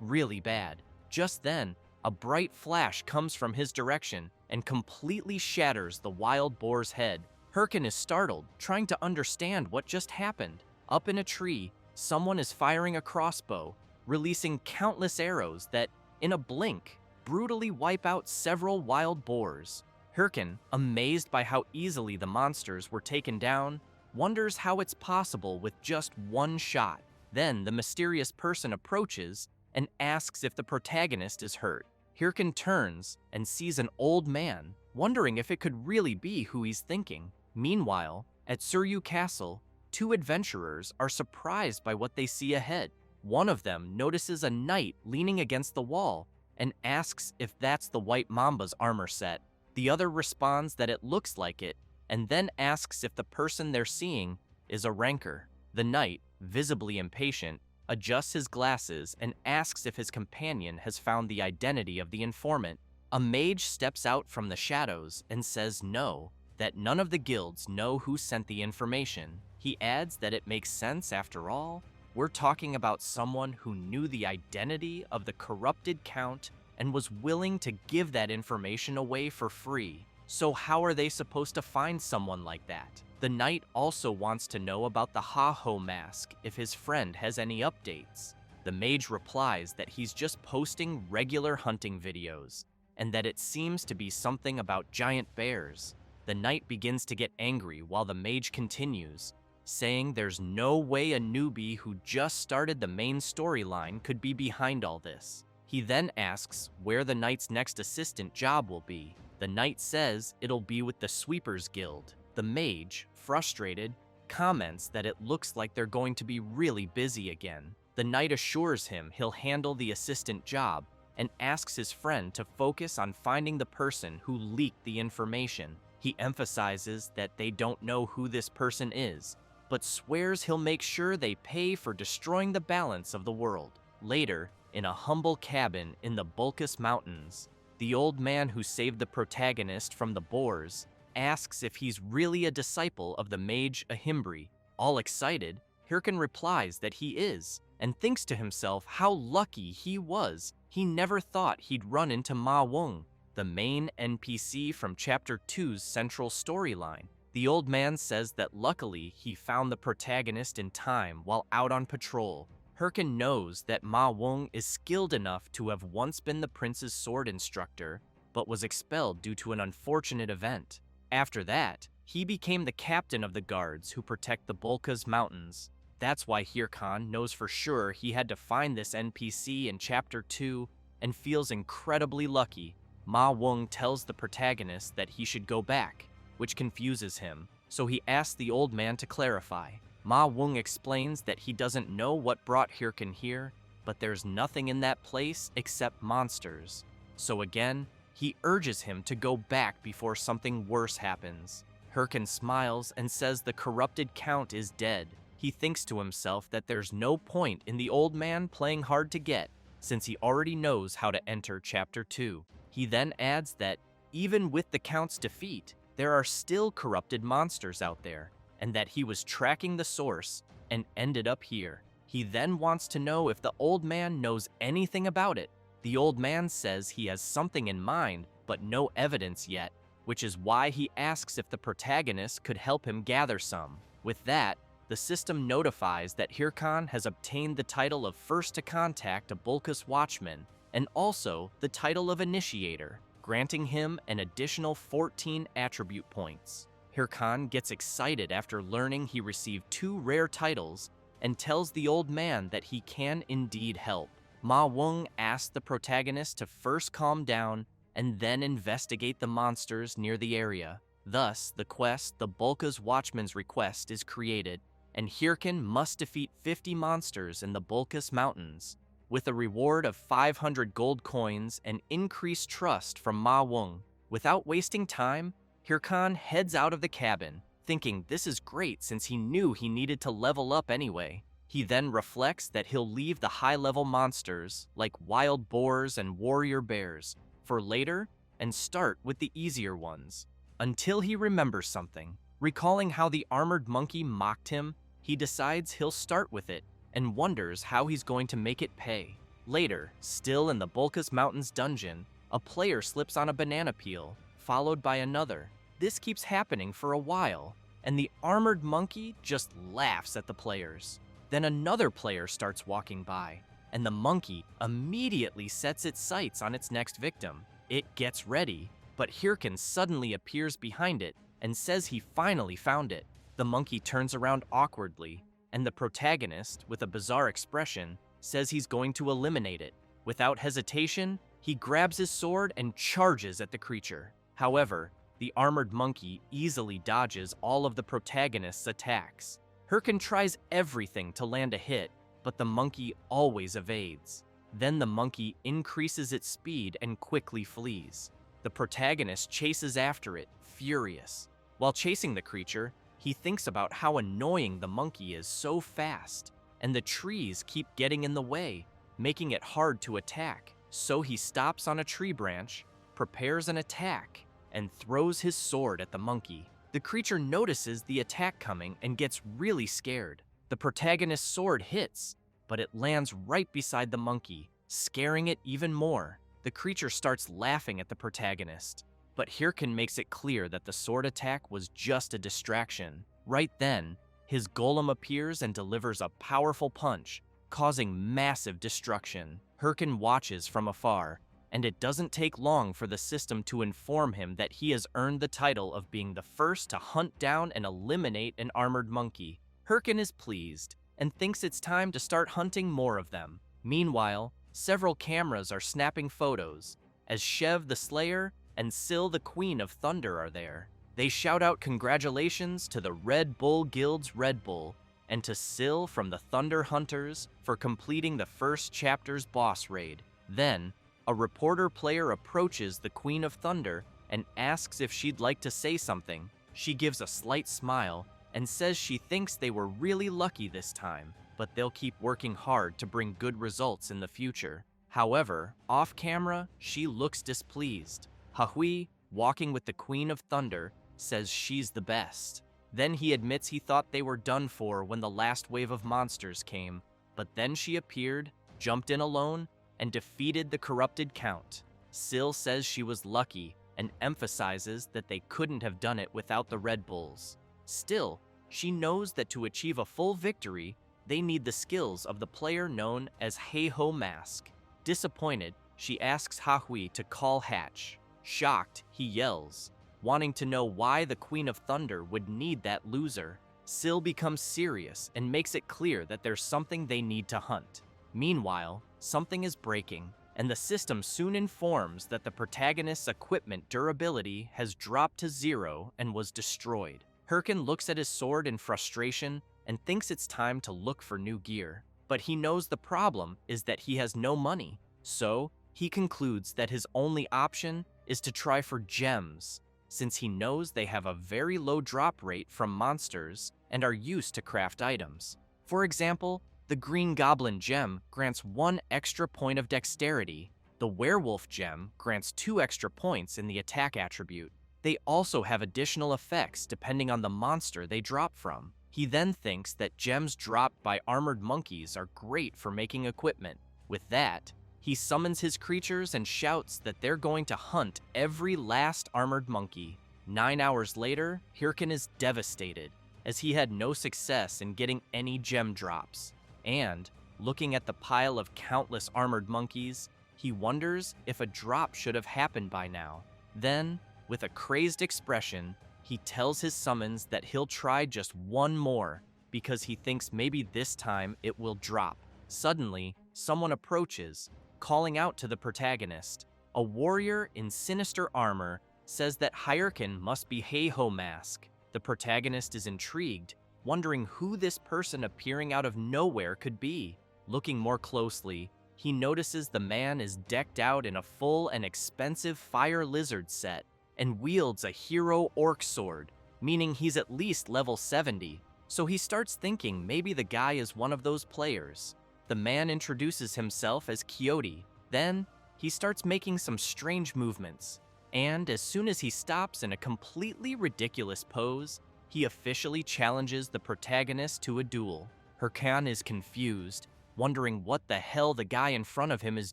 really bad. Just then, a bright flash comes from his direction and completely shatters the wild boar's head. Hirkan is startled, trying to understand what just happened. Up in a tree, someone is firing a crossbow, releasing countless arrows that, in a blink, brutally wipe out several wild boars. Hirkan, amazed by how easily the monsters were taken down, wonders how it's possible with just one shot. Then the mysterious person approaches and asks if the protagonist is hurt. Hirkan turns and sees an old man, wondering if it could really be who he's thinking. Meanwhile, at Suryu Castle, two adventurers are surprised by what they see ahead. One of them notices a knight leaning against the wall and asks if that's the White Mamba's armor set. The other responds that it looks like it, and then asks if the person they're seeing is a ranker. The knight, visibly impatient, adjusts his glasses and asks if his companion has found the identity of the informant. A mage steps out from the shadows and says no, that none of the guilds know who sent the information. He adds that it makes sense after all. We're talking about someone who knew the identity of the corrupted count and was willing to give that information away for free. So how are they supposed to find someone like that? The knight also wants to know about the Ha-Ho mask if his friend has any updates. The mage replies that he's just posting regular hunting videos, and that it seems to be something about giant bears. The knight begins to get angry while the mage continues, saying there's no way a newbie who just started the main storyline could be behind all this. He then asks where the knight's next assistant job will be. The knight says it'll be with the Sweepers Guild. The mage, frustrated, comments that it looks like they're going to be really busy again. The knight assures him he'll handle the assistant job and asks his friend to focus on finding the person who leaked the information. He emphasizes that they don't know who this person is, but swears he'll make sure they pay for destroying the balance of the world. Later, in a humble cabin in the Bulkus Mountains, the old man who saved the protagonist from the boars asks if he's really a disciple of the mage Ahimbri. All excited, Hirkan replies that he is, and thinks to himself how lucky he was. He never thought he'd run into Ma Wung, the main NPC from Chapter 2's central storyline. The old man says that luckily he found the protagonist in time while out on patrol. Hirkan knows that Ma Wung is skilled enough to have once been the prince's sword instructor, but was expelled due to an unfortunate event. After that, he became the captain of the guards who protect the Bulkus Mountains. That's why Hirkan knows for sure he had to find this NPC in Chapter 2 and feels incredibly lucky. Ma Wung tells the protagonist that he should go back, which confuses him, so he asks the old man to clarify. Ma Wung explains that he doesn't know what brought Hirkan here, but there's nothing in that place except monsters. So again, he urges him to go back before something worse happens. Hirkan smiles and says the corrupted count is dead. He thinks to himself that there's no point in the old man playing hard to get, since he already knows how to enter Chapter 2. He then adds that, even with the count's defeat, there are still corrupted monsters out there, and that he was tracking the source and ended up here. He then wants to know if the old man knows anything about it. The old man says he has something in mind, but no evidence yet, which is why he asks if the protagonist could help him gather some. With that, the system notifies that Hirkan has obtained the title of First to Contact a Bulkus Watchman, and also the title of Initiator, granting him an additional 14 attribute points. Hirkan gets excited after learning he received 2 rare titles and tells the old man that he can indeed help. Ma Wung asks the protagonist to first calm down and then investigate the monsters near the area. Thus, the quest, the Bulkus Watchman's Request, is created, and Hirkan must defeat 50 monsters in the Bulkus Mountains, with a reward of 500 gold coins and increased trust from Ma Wung. Without wasting time, Hirkan heads out of the cabin, thinking this is great since he knew he needed to level up anyway. He then reflects that he'll leave the high-level monsters, like wild boars and warrior bears, for later and start with the easier ones. Until he remembers something. Recalling how the armored monkey mocked him, he decides he'll start with it and wonders how he's going to make it pay. Later, still in the Bulkus Mountains dungeon, a player slips on a banana peel, followed by another. This keeps happening for a while, and the armored monkey just laughs at the players. Then another player starts walking by, and the monkey immediately sets its sights on its next victim. It gets ready, but Hirkan suddenly appears behind it and says he finally found it. The monkey turns around awkwardly, and the protagonist, with a bizarre expression, says he's going to eliminate it. Without hesitation, he grabs his sword and charges at the creature. However, the armored monkey easily dodges all of the protagonist's attacks. Hirkan tries everything to land a hit, but the monkey always evades. Then the monkey increases its speed and quickly flees. The protagonist chases after it, furious. While chasing the creature, he thinks about how annoying the monkey is so fast, and the trees keep getting in the way, making it hard to attack. So he stops on a tree branch, prepares an attack, and throws his sword at the monkey. The creature notices the attack coming and gets really scared. The protagonist's sword hits, but it lands right beside the monkey, scaring it even more. The creature starts laughing at the protagonist, but Hirkin makes it clear that the sword attack was just a distraction. Right then, his golem appears and delivers a powerful punch, causing massive destruction. Hirkin watches from afar, and it doesn't take long for the system to inform him that he has earned the title of being the first to hunt down and eliminate an armored monkey. Hirkin is pleased, and thinks it's time to start hunting more of them. Meanwhile, several cameras are snapping photos, as Shev the Slayer and Syl the Queen of Thunder are there. They shout out congratulations to the Red Bull Guild's Red Bull, and to Syl from the Thunder Hunters for completing the first chapter's boss raid. Then, a reporter player approaches the Queen of Thunder and asks if she'd like to say something. She gives a slight smile and says she thinks they were really lucky this time, but they'll keep working hard to bring good results in the future. However, off camera, she looks displeased. Hahui, walking with the Queen of Thunder, says she's the best. Then he admits he thought they were done for when the last wave of monsters came, but then she appeared, jumped in alone, and defeated the corrupted Count. Syl says she was lucky and emphasizes that they couldn't have done it without the Red Bulls. Still, she knows that to achieve a full victory, they need the skills of the player known as Heiho Mask. Disappointed, she asks Hahui to call Hatch. Shocked, he yells, wanting to know why the Queen of Thunder would need that loser. Syl becomes serious and makes it clear that there's something they need to hunt. Meanwhile, something is breaking, and the system soon informs that the protagonist's equipment durability has dropped to 0 and was destroyed. Hirkin looks at his sword in frustration and thinks it's time to look for new gear. But he knows the problem is that he has no money, so he concludes that his only option is to try for gems, since he knows they have a very low drop rate from monsters and are used to craft items. For example, the Green Goblin gem grants 1 extra point of dexterity. The Werewolf gem grants 2 extra points in the attack attribute. They also have additional effects depending on the monster they drop from. He then thinks that gems dropped by armored monkeys are great for making equipment. With that, he summons his creatures and shouts that they're going to hunt every last armored monkey. 9 hours later, Hirkin is devastated, as he had no success in getting any gem drops. And, looking at the pile of countless armored monkeys, he wonders if a drop should have happened by now. Then, with a crazed expression, he tells his summons that he'll try just one more, because he thinks maybe this time it will drop. Suddenly, someone approaches, calling out to the protagonist. A warrior in sinister armor says that Hirkin must be Heiho Mask. The protagonist is intrigued, wondering who this person appearing out of nowhere could be. Looking more closely, he notices the man is decked out in a full and expensive fire lizard set and wields a hero orc sword, meaning he's at least level 70. So he starts thinking maybe the guy is one of those players. The man introduces himself as Quixote. Then, he starts making some strange movements, and as soon as he stops in a completely ridiculous pose, he officially challenges the protagonist to a duel. Hirkin is confused, wondering what the hell the guy in front of him is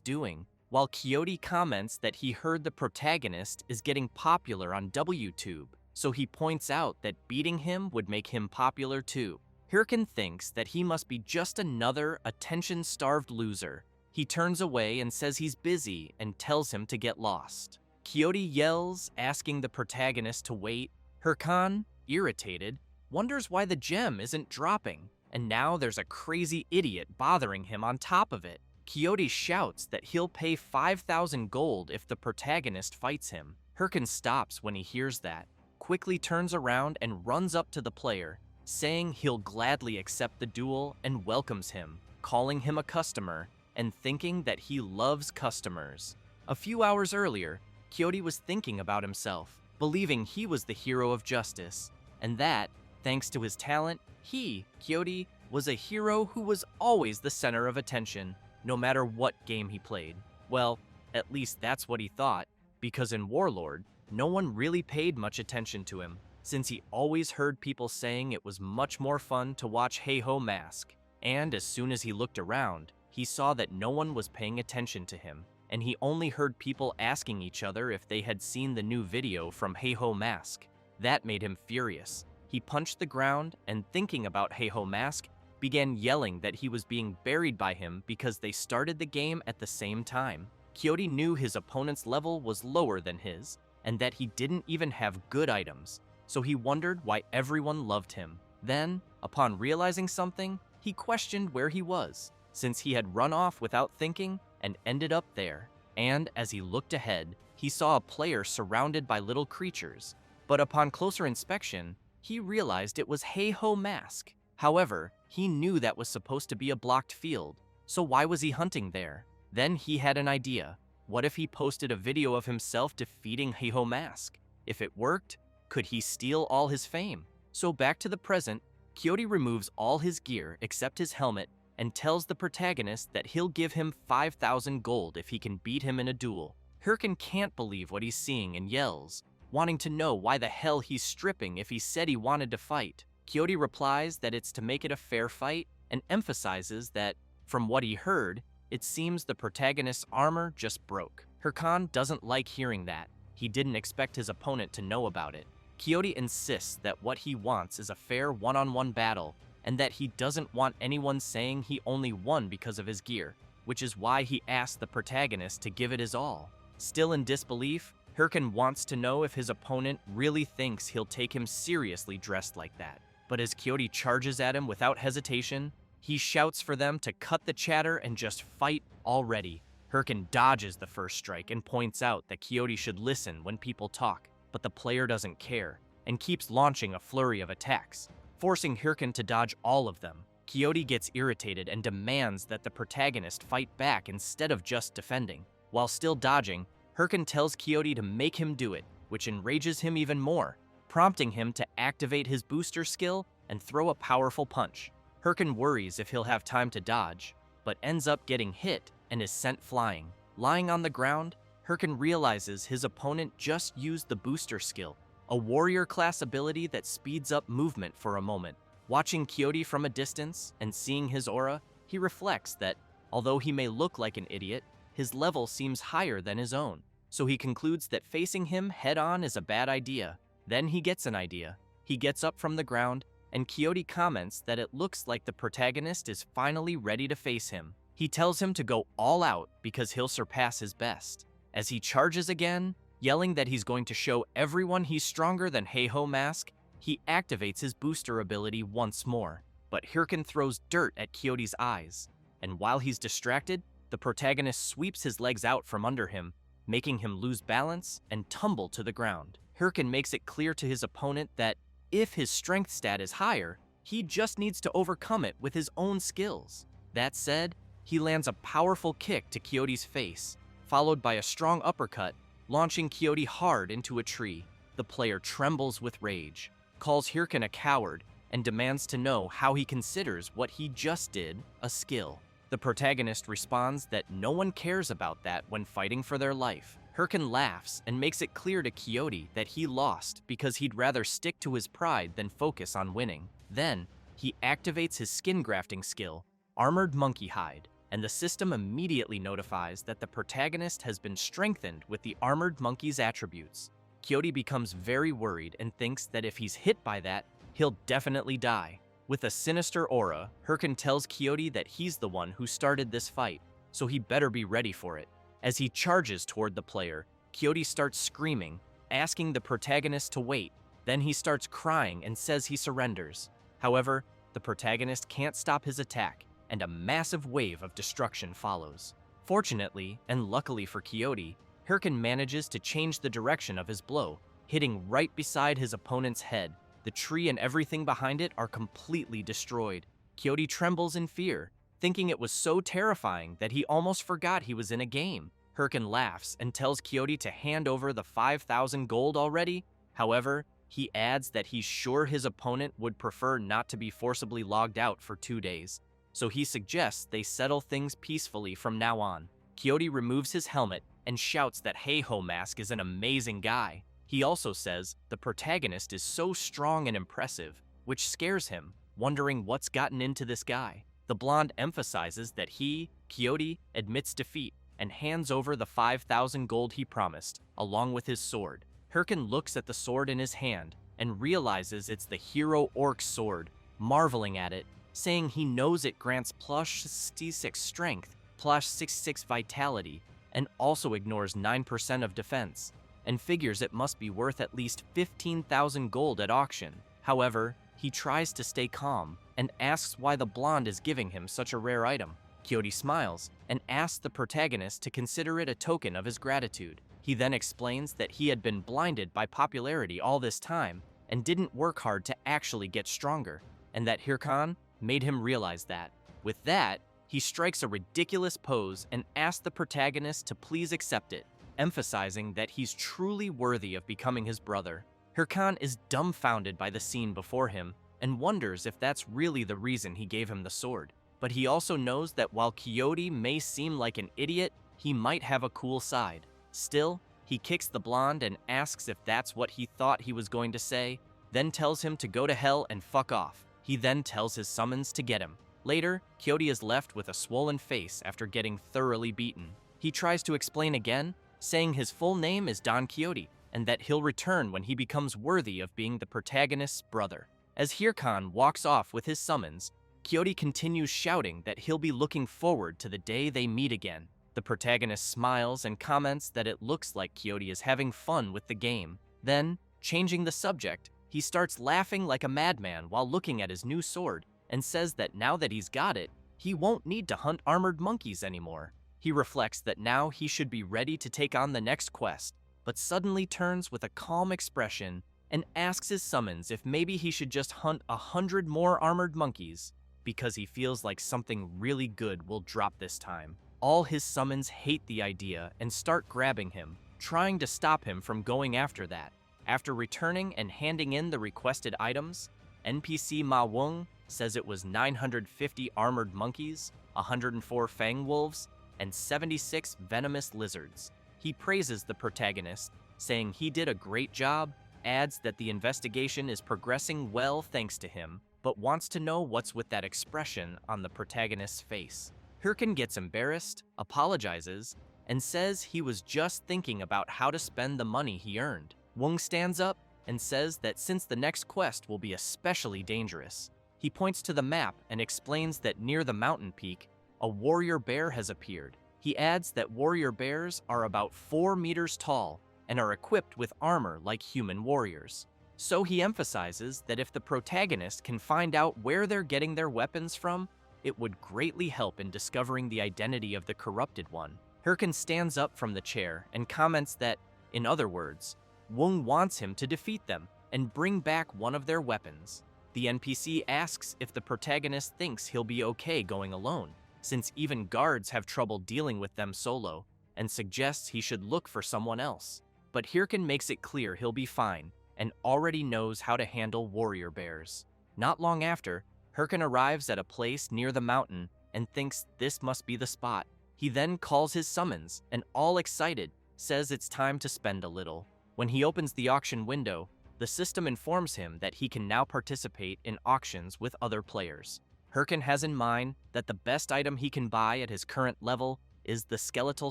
doing, while Quixote comments that he heard the protagonist is getting popular on WTube, so he points out that beating him would make him popular too. Hirkin thinks that he must be just another attention-starved loser. He turns away and says he's busy and tells him to get lost. Quixote yells, asking the protagonist to wait. Hirkin, irritated, wonders why the gem isn't dropping, and now there's a crazy idiot bothering him on top of it. Quixote shouts that he'll pay 5,000 gold if the protagonist fights him. Hirkin stops when he hears that, quickly turns around and runs up to the player, saying he'll gladly accept the duel and welcomes him, calling him a customer, and thinking that he loves customers. A few hours earlier, Quixote was thinking about himself, believing he was the hero of justice, and that, thanks to his talent, he, Quixote, was a hero who was always the center of attention, no matter what game he played. Well, at least that's what he thought, because in Warlord, no one really paid much attention to him, since he always heard people saying it was much more fun to watch Heiho Mask, and as soon as he looked around, he saw that no one was paying attention to him. and he only heard people asking each other if they had seen the new video from Heiho Mask. That made him furious. He punched the ground and, thinking about Heiho Mask, began yelling that he was being buried by him because they started the game at the same time. Kyoto knew his opponent's level was lower than his, and that he didn't even have good items, so he wondered why everyone loved him. Then, upon realizing something, he questioned where he was, since he had run off without thinking and ended up there. And as he looked ahead, he saw a player surrounded by little creatures. But upon closer inspection, he realized it was Heiho Mask. However, he knew that was supposed to be a blocked field, so why was he hunting there? Then he had an idea. What if he posted a video of himself defeating Heiho Mask? If it worked, could he steal all his fame? So back to the present, Kyoto removes all his gear except his helmet and tells the protagonist that he'll give him 5,000 gold if he can beat him in a duel. Hirkin can't believe what he's seeing and yells, wanting to know why the hell he's stripping if he said he wanted to fight. Kyoto replies that it's to make it a fair fight and emphasizes that, from what he heard, it seems the protagonist's armor just broke. Hirkan doesn't like hearing that. He didn't expect his opponent to know about it. Kyoto insists that what he wants is a fair one-on-one battle and that he doesn't want anyone saying he only won because of his gear, which is why he asked the protagonist to give it his all. Still in disbelief, Hirkan wants to know if his opponent really thinks he'll take him seriously dressed like that. But as Kyoto charges at him without hesitation, he shouts for them to cut the chatter and just fight already. Hirkan dodges the first strike and points out that Kyoto should listen when people talk, but the player doesn't care and keeps launching a flurry of attacks, forcing Hirkan to dodge all of them. Kyoto gets irritated and demands that the protagonist fight back instead of just defending. While still dodging, Hirkan tells Kyoto to make him do it, which enrages him even more, prompting him to activate his booster skill and throw a powerful punch. Hirkan worries if he'll have time to dodge, but ends up getting hit and is sent flying. Lying on the ground, Hirkan realizes his opponent just used the booster skill, a warrior class ability that speeds up movement for a moment. Watching Kyoto from a distance and seeing his aura, he reflects that, although he may look like an idiot, his level seems higher than his own, so he concludes that facing him head-on is a bad idea. Then he gets an idea. He gets up from the ground, and Kyoto comments that it looks like the protagonist is finally ready to face him. He tells him to go all out because he'll surpass his best. As he charges again, yelling that he's going to show everyone he's stronger than Heiho Mask, he activates his booster ability once more. But Hirkan throws dirt at Kyoto's eyes, and while he's distracted, the protagonist sweeps his legs out from under him, making him lose balance and tumble to the ground. Hirkan makes it clear to his opponent that if his strength stat is higher, he just needs to overcome it with his own skills. That said, he lands a powerful kick to Kyoto's face, followed by a strong uppercut, launching Kyoto hard into a tree. The player trembles with rage, calls Hirkan a coward, and demands to know how he considers what he just did a skill. The protagonist responds that no one cares about that when fighting for their life. Hirkan laughs and makes it clear to Kyoto that he lost because he'd rather stick to his pride than focus on winning. Then, he activates his skin grafting skill, Armored Monkey Hide, and the system immediately notifies that the protagonist has been strengthened with the Armored Monkey's attributes. Kyoto becomes very worried and thinks that if he's hit by that, he'll definitely die. With a sinister aura, Hirkan tells Kyoto that he's the one who started this fight, so he better be ready for it. As he charges toward the player, Kyoto starts screaming, asking the protagonist to wait. Then he starts crying and says he surrenders. However, the protagonist can't stop his attack, and a massive wave of destruction follows. Fortunately, and luckily for Kyoto, Hirkan manages to change the direction of his blow, hitting right beside his opponent's head. The tree and everything behind it are completely destroyed. Kyoto trembles in fear, thinking it was so terrifying that he almost forgot he was in a game. Hirkan laughs and tells Kyoto to hand over the 5,000 gold already. However, he adds that he's sure his opponent would prefer not to be forcibly logged out for 2 days, so he suggests they settle things peacefully from now on. Kyoto removes his helmet and shouts that Heiho Mask is an amazing guy. He also says the protagonist is so strong and impressive, which scares him, wondering what's gotten into this guy. The blonde emphasizes that he, Kyoto, admits defeat, and hands over the 5,000 gold he promised, along with his sword. Hirkin looks at the sword in his hand and realizes it's the hero orc sword, marveling at it, saying he knows it grants plus 66 strength, plus 66 vitality, and also ignores 9% of defense, and figures it must be worth at least 15,000 gold at auction. However, he tries to stay calm and asks why the blonde is giving him such a rare item. Quixote smiles and asks the protagonist to consider it a token of his gratitude. He then explains that he had been blinded by popularity all this time and didn't work hard to actually get stronger, and that Hirkan made him realize that. With that, he strikes a ridiculous pose and asks the protagonist to please accept it, emphasizing that he's truly worthy of becoming his brother. Hirkan is dumbfounded by the scene before him and wonders if that's really the reason he gave him the sword. But he also knows that while Quixote may seem like an idiot, he might have a cool side. Still, he kicks the blonde and asks if that's what he thought he was going to say, then tells him to go to hell and fuck off. He then tells his summons to get him. Later, Quixote is left with a swollen face after getting thoroughly beaten. He tries to explain again, saying his full name is Don Quixote, and that he'll return when he becomes worthy of being the protagonist's brother. As Hirkan walks off with his summons, Quixote continues shouting that he'll be looking forward to the day they meet again. The protagonist smiles and comments that it looks like Quixote is having fun with the game. Then, changing the subject, he starts laughing like a madman while looking at his new sword and says that now that he's got it, he won't need to hunt armored monkeys anymore. He reflects that now he should be ready to take on the next quest, but suddenly turns with a calm expression and asks his summons if maybe he should just hunt 100 more armored monkeys, because he feels like something really good will drop this time. All his summons hate the idea and start grabbing him, trying to stop him from going after that. After returning and handing in the requested items, NPC Ma Wung says it was 950 armored monkeys, 104 fang wolves, and 76 venomous lizards. He praises the protagonist, saying he did a great job, adds that the investigation is progressing well thanks to him, but wants to know what's with that expression on the protagonist's face. Hirkan gets embarrassed, apologizes, and says he was just thinking about how to spend the money he earned. Wung stands up and says that since the next quest will be especially dangerous, he points to the map and explains that near the mountain peak, a warrior bear has appeared. He adds that warrior bears are about 4 meters tall and are equipped with armor like human warriors. So he emphasizes that if the protagonist can find out where they're getting their weapons from, it would greatly help in discovering the identity of the corrupted one. Hirkan stands up from the chair and comments that, in other words, Wung wants him to defeat them and bring back one of their weapons. The NPC asks if the protagonist thinks he'll be okay going alone, since even guards have trouble dealing with them solo, and suggests he should look for someone else. But Hirkan makes it clear he'll be fine, and already knows how to handle warrior bears. Not long after, Hirkan arrives at a place near the mountain and thinks this must be the spot. He then calls his summons and, all excited, says it's time to spend a little. When he opens the auction window, the system informs him that he can now participate in auctions with other players. Hirkan has in mind that the best item he can buy at his current level is the skeletal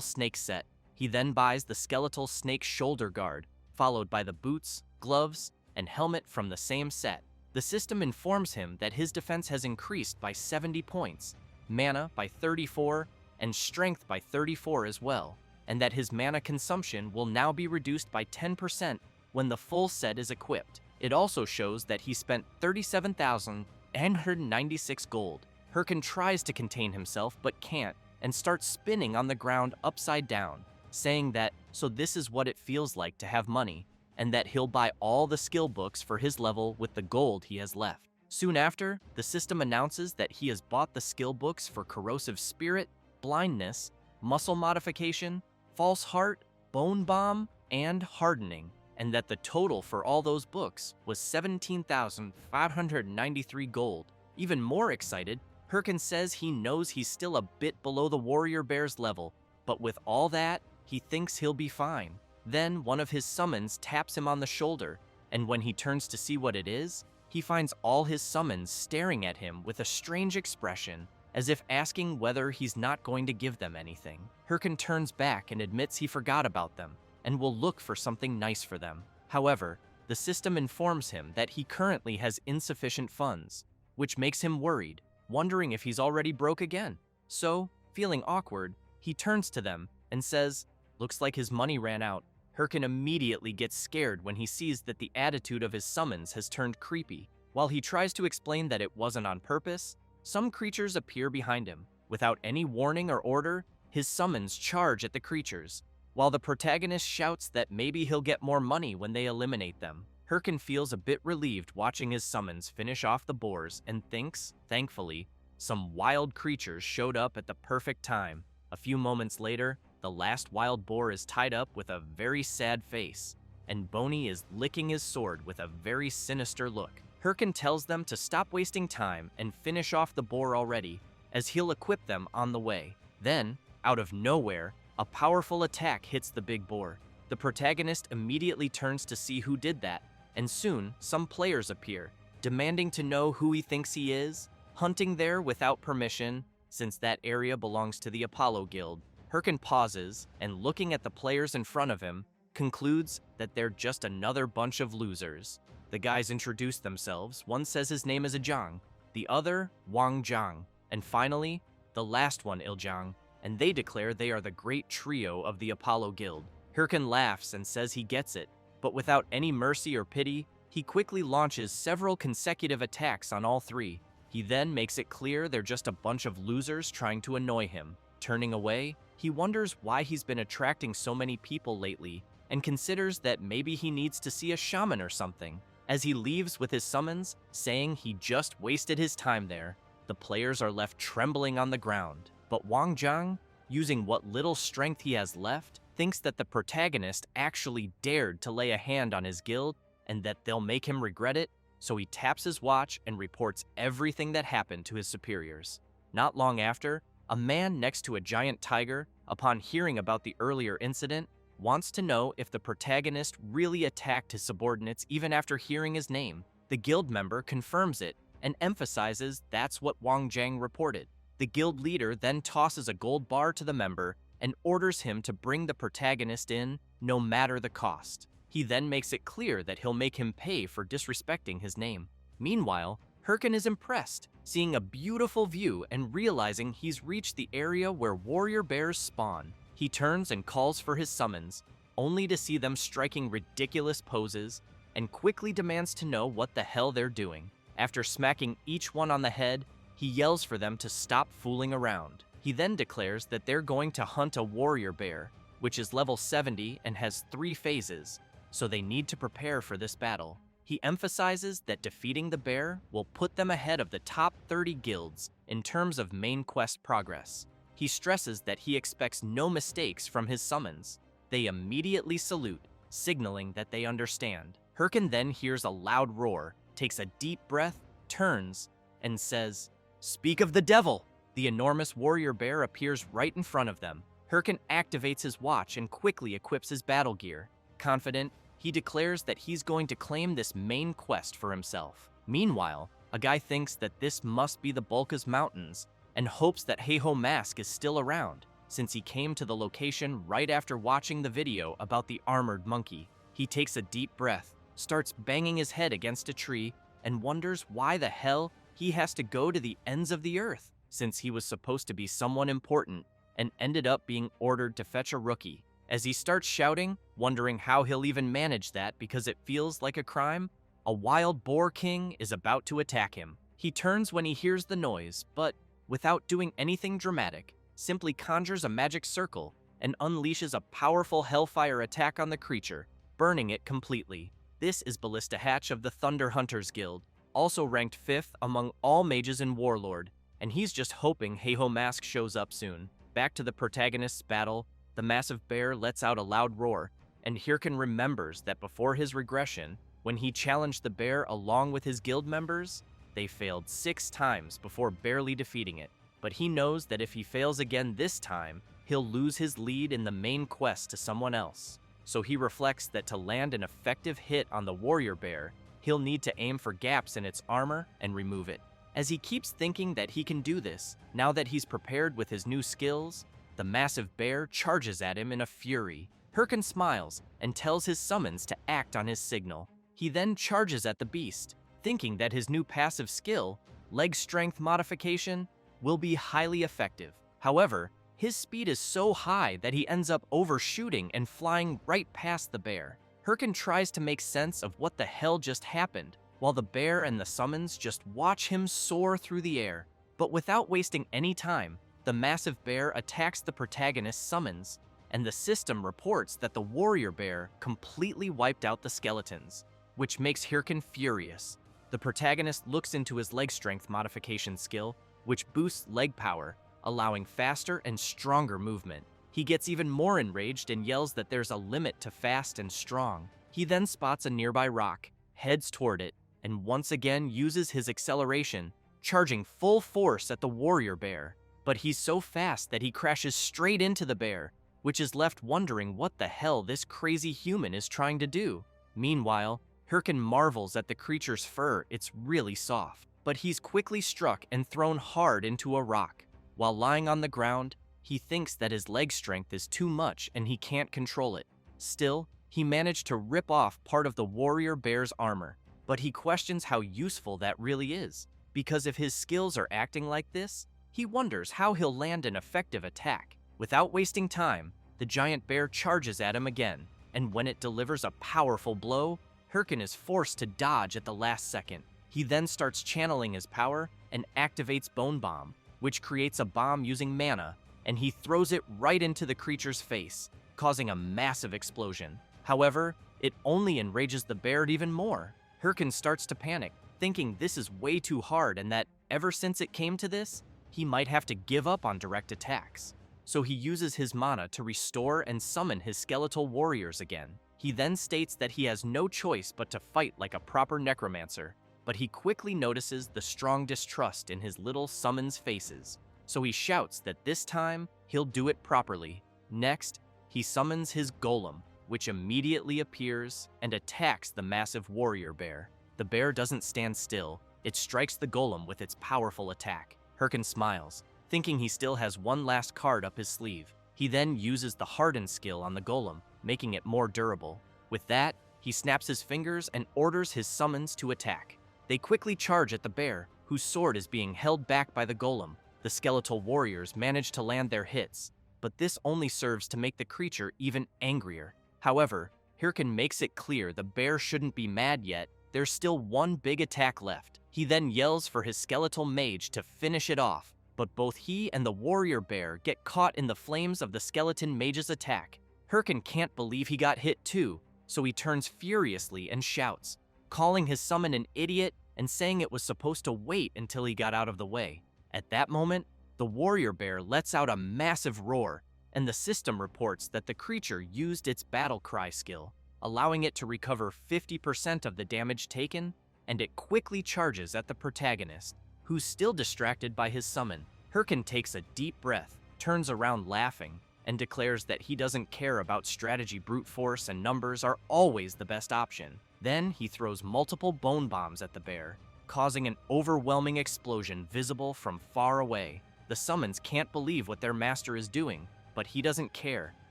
snake set. He then buys the skeletal snake shoulder guard, followed by the boots, gloves, and helmet from the same set. The system informs him that his defense has increased by 70 points, mana by 34, and strength by 34 as well, and that his mana consumption will now be reduced by 10% when the full set is equipped. It also shows that he spent 37,996 gold. Hirkan tries to contain himself but can't, and starts spinning on the ground upside down, saying that, so this is what it feels like to have money, and that he'll buy all the skill books for his level with the gold he has left. Soon after, the system announces that he has bought the skill books for corrosive spirit, blindness, muscle modification, false heart, bone bomb, and hardening, and that the total for all those books was 17,593 gold. Even more excited, Hirkan says he knows he's still a bit below the warrior bear's level, but with all that, he thinks he'll be fine. Then one of his summons taps him on the shoulder, and when he turns to see what it is, he finds all his summons staring at him with a strange expression as if asking whether he's not going to give them anything. Hirkin turns back and admits he forgot about them and will look for something nice for them. However, the system informs him that he currently has insufficient funds, which makes him worried, wondering if he's already broke again. So, feeling awkward, he turns to them and says, "Looks like his money ran out." Hirkin immediately gets scared when he sees that the attitude of his summons has turned creepy. While he tries to explain that it wasn't on purpose, some creatures appear behind him. Without any warning or order, his summons charge at the creatures, while the protagonist shouts that maybe he'll get more money when they eliminate them. Hirkin feels a bit relieved watching his summons finish off the boars and thinks, thankfully, some wild creatures showed up at the perfect time. A few moments later, the last wild boar is tied up with a very sad face, and Boney is licking his sword with a very sinister look. Hirkin tells them to stop wasting time and finish off the boar already, as he'll equip them on the way. Then, out of nowhere, a powerful attack hits the big boar. The protagonist immediately turns to see who did that, and soon some players appear, demanding to know who he thinks he is, hunting there without permission, since that area belongs to the Apollo Guild. Hirkin pauses, and looking at the players in front of him, concludes that they're just another bunch of losers. The guys introduce themselves. One says his name is Ajang, the other Wang Zhang, and finally, the last one Iljang, and they declare they are the great trio of the Apollo Guild. Hirkin laughs and says he gets it, but without any mercy or pity, he quickly launches several consecutive attacks on all three. He then makes it clear they're just a bunch of losers trying to annoy him. Turning away, he wonders why he's been attracting so many people lately, and considers that maybe he needs to see a shaman or something. As he leaves with his summons, saying he just wasted his time there, the players are left trembling on the ground. But Wang Zhang, using what little strength he has left, thinks that the protagonist actually dared to lay a hand on his guild and that they'll make him regret it, so he taps his watch and reports everything that happened to his superiors. Not long after, a man next to a giant tiger, upon hearing about the earlier incident, wants to know if the protagonist really attacked his subordinates even after hearing his name. The guild member confirms it and emphasizes that's what Wang Zhang reported. The guild leader then tosses a gold bar to the member and orders him to bring the protagonist in, no matter the cost. He then makes it clear that he'll make him pay for disrespecting his name. Meanwhile, Hirkin is impressed, seeing a beautiful view and realizing he's reached the area where warrior bears spawn. He turns and calls for his summons, only to see them striking ridiculous poses, and quickly demands to know what the hell they're doing. After smacking each one on the head, he yells for them to stop fooling around. He then declares that they're going to hunt a warrior bear, which is level 70 and has 3 phases, so they need to prepare for this battle. He emphasizes that defeating the bear will put them ahead of the top 30 guilds in terms of main quest progress. He stresses that he expects no mistakes from his summons. They immediately salute, signaling that they understand. Hirkin then hears a loud roar, takes a deep breath, turns, and says, "Speak of the devil!" The enormous warrior bear appears right in front of them. Hirkin activates his watch and quickly equips his battle gear. Confident, he declares that he's going to claim this main quest for himself. Meanwhile, a guy thinks that this must be the Bulka's Mountains and hopes that Heiho Mask is still around, since he came to the location right after watching the video about the armored monkey. He takes a deep breath, starts banging his head against a tree, and wonders why the hell he has to go to the ends of the earth, since he was supposed to be someone important and ended up being ordered to fetch a rookie. As he starts shouting, wondering how he'll even manage that because it feels like a crime, a wild boar king is about to attack him. He turns when he hears the noise, but without doing anything dramatic, simply conjures a magic circle and unleashes a powerful hellfire attack on the creature, burning it completely. This is Ballista Hatch of the Thunder Hunters Guild, also ranked 5th among all mages in Warlord, and he's just hoping Heiho Mask shows up soon. Back to the protagonist's battle, the massive bear lets out a loud roar, and Hirkin remembers that before his regression, when he challenged the bear along with his guild members, they failed 6 times before barely defeating it. But he knows that if he fails again this time, he'll lose his lead in the main quest to someone else. So he reflects that to land an effective hit on the warrior bear, he'll need to aim for gaps in its armor and remove it. As he keeps thinking that he can do this, now that he's prepared with his new skills, the massive bear charges at him in a fury. Hirkin smiles and tells his summons to act on his signal. He then charges at the beast, thinking that his new passive skill, leg strength modification, will be highly effective. However, his speed is so high that he ends up overshooting and flying right past the bear. Hirkin tries to make sense of what the hell just happened, while the bear and the summons just watch him soar through the air. But without wasting any time, the massive bear attacks the protagonist's summons, and the system reports that the warrior bear completely wiped out the skeletons, which makes Hirkin furious. The protagonist looks into his leg strength modification skill, which boosts leg power, allowing faster and stronger movement. He gets even more enraged and yells that there's a limit to fast and strong. He then spots a nearby rock, heads toward it, and once again uses his acceleration, charging full force at the warrior bear. But he's so fast that he crashes straight into the bear, which is left wondering what the hell this crazy human is trying to do. Meanwhile, Hirkin marvels at the creature's fur. It's really soft, but he's quickly struck and thrown hard into a rock. While lying on the ground, he thinks that his leg strength is too much and he can't control it. Still, he managed to rip off part of the warrior bear's armor, but he questions how useful that really is, because if his skills are acting like this, he wonders how he'll land an effective attack. Without wasting time, the giant bear charges at him again, and when it delivers a powerful blow, Hirkin is forced to dodge at the last second. He then starts channeling his power and activates Bone Bomb, which creates a bomb using mana, and he throws it right into the creature's face, causing a massive explosion. However, it only enrages the bear even more. Hirkin starts to panic, thinking this is way too hard and that ever since it came to this, he might have to give up on direct attacks. So he uses his mana to restore and summon his skeletal warriors again. He then states that he has no choice but to fight like a proper necromancer, but he quickly notices the strong distrust in his little summons faces. So he shouts that this time, he'll do it properly. Next, he summons his golem, which immediately appears and attacks the massive warrior bear. The bear doesn't stand still. It strikes the golem with its powerful attack. Hirkin smiles, thinking he still has one last card up his sleeve. He then uses the harden skill on the golem, making it more durable. With that, he snaps his fingers and orders his summons to attack. They quickly charge at the bear, whose sword is being held back by the golem. The skeletal warriors manage to land their hits, but this only serves to make the creature even angrier. However, Hirkin makes it clear the bear shouldn't be mad yet. There's still one big attack left. He then yells for his skeletal mage to finish it off, but both he and the warrior bear get caught in the flames of the skeleton mage's attack. Hirkin can't believe he got hit too, so he turns furiously and shouts, calling his summon an idiot and saying it was supposed to wait until he got out of the way. At that moment, the warrior bear lets out a massive roar, and the system reports that the creature used its battle cry skill, allowing it to recover 50% of the damage taken, and it quickly charges at the protagonist, who's still distracted by his summon. Hirkin takes a deep breath, turns around laughing, and declares that he doesn't care about strategy. Brute force and numbers are always the best option. Then he throws multiple bone bombs at the bear, causing an overwhelming explosion visible from far away. The summons can't believe what their master is doing, but he doesn't care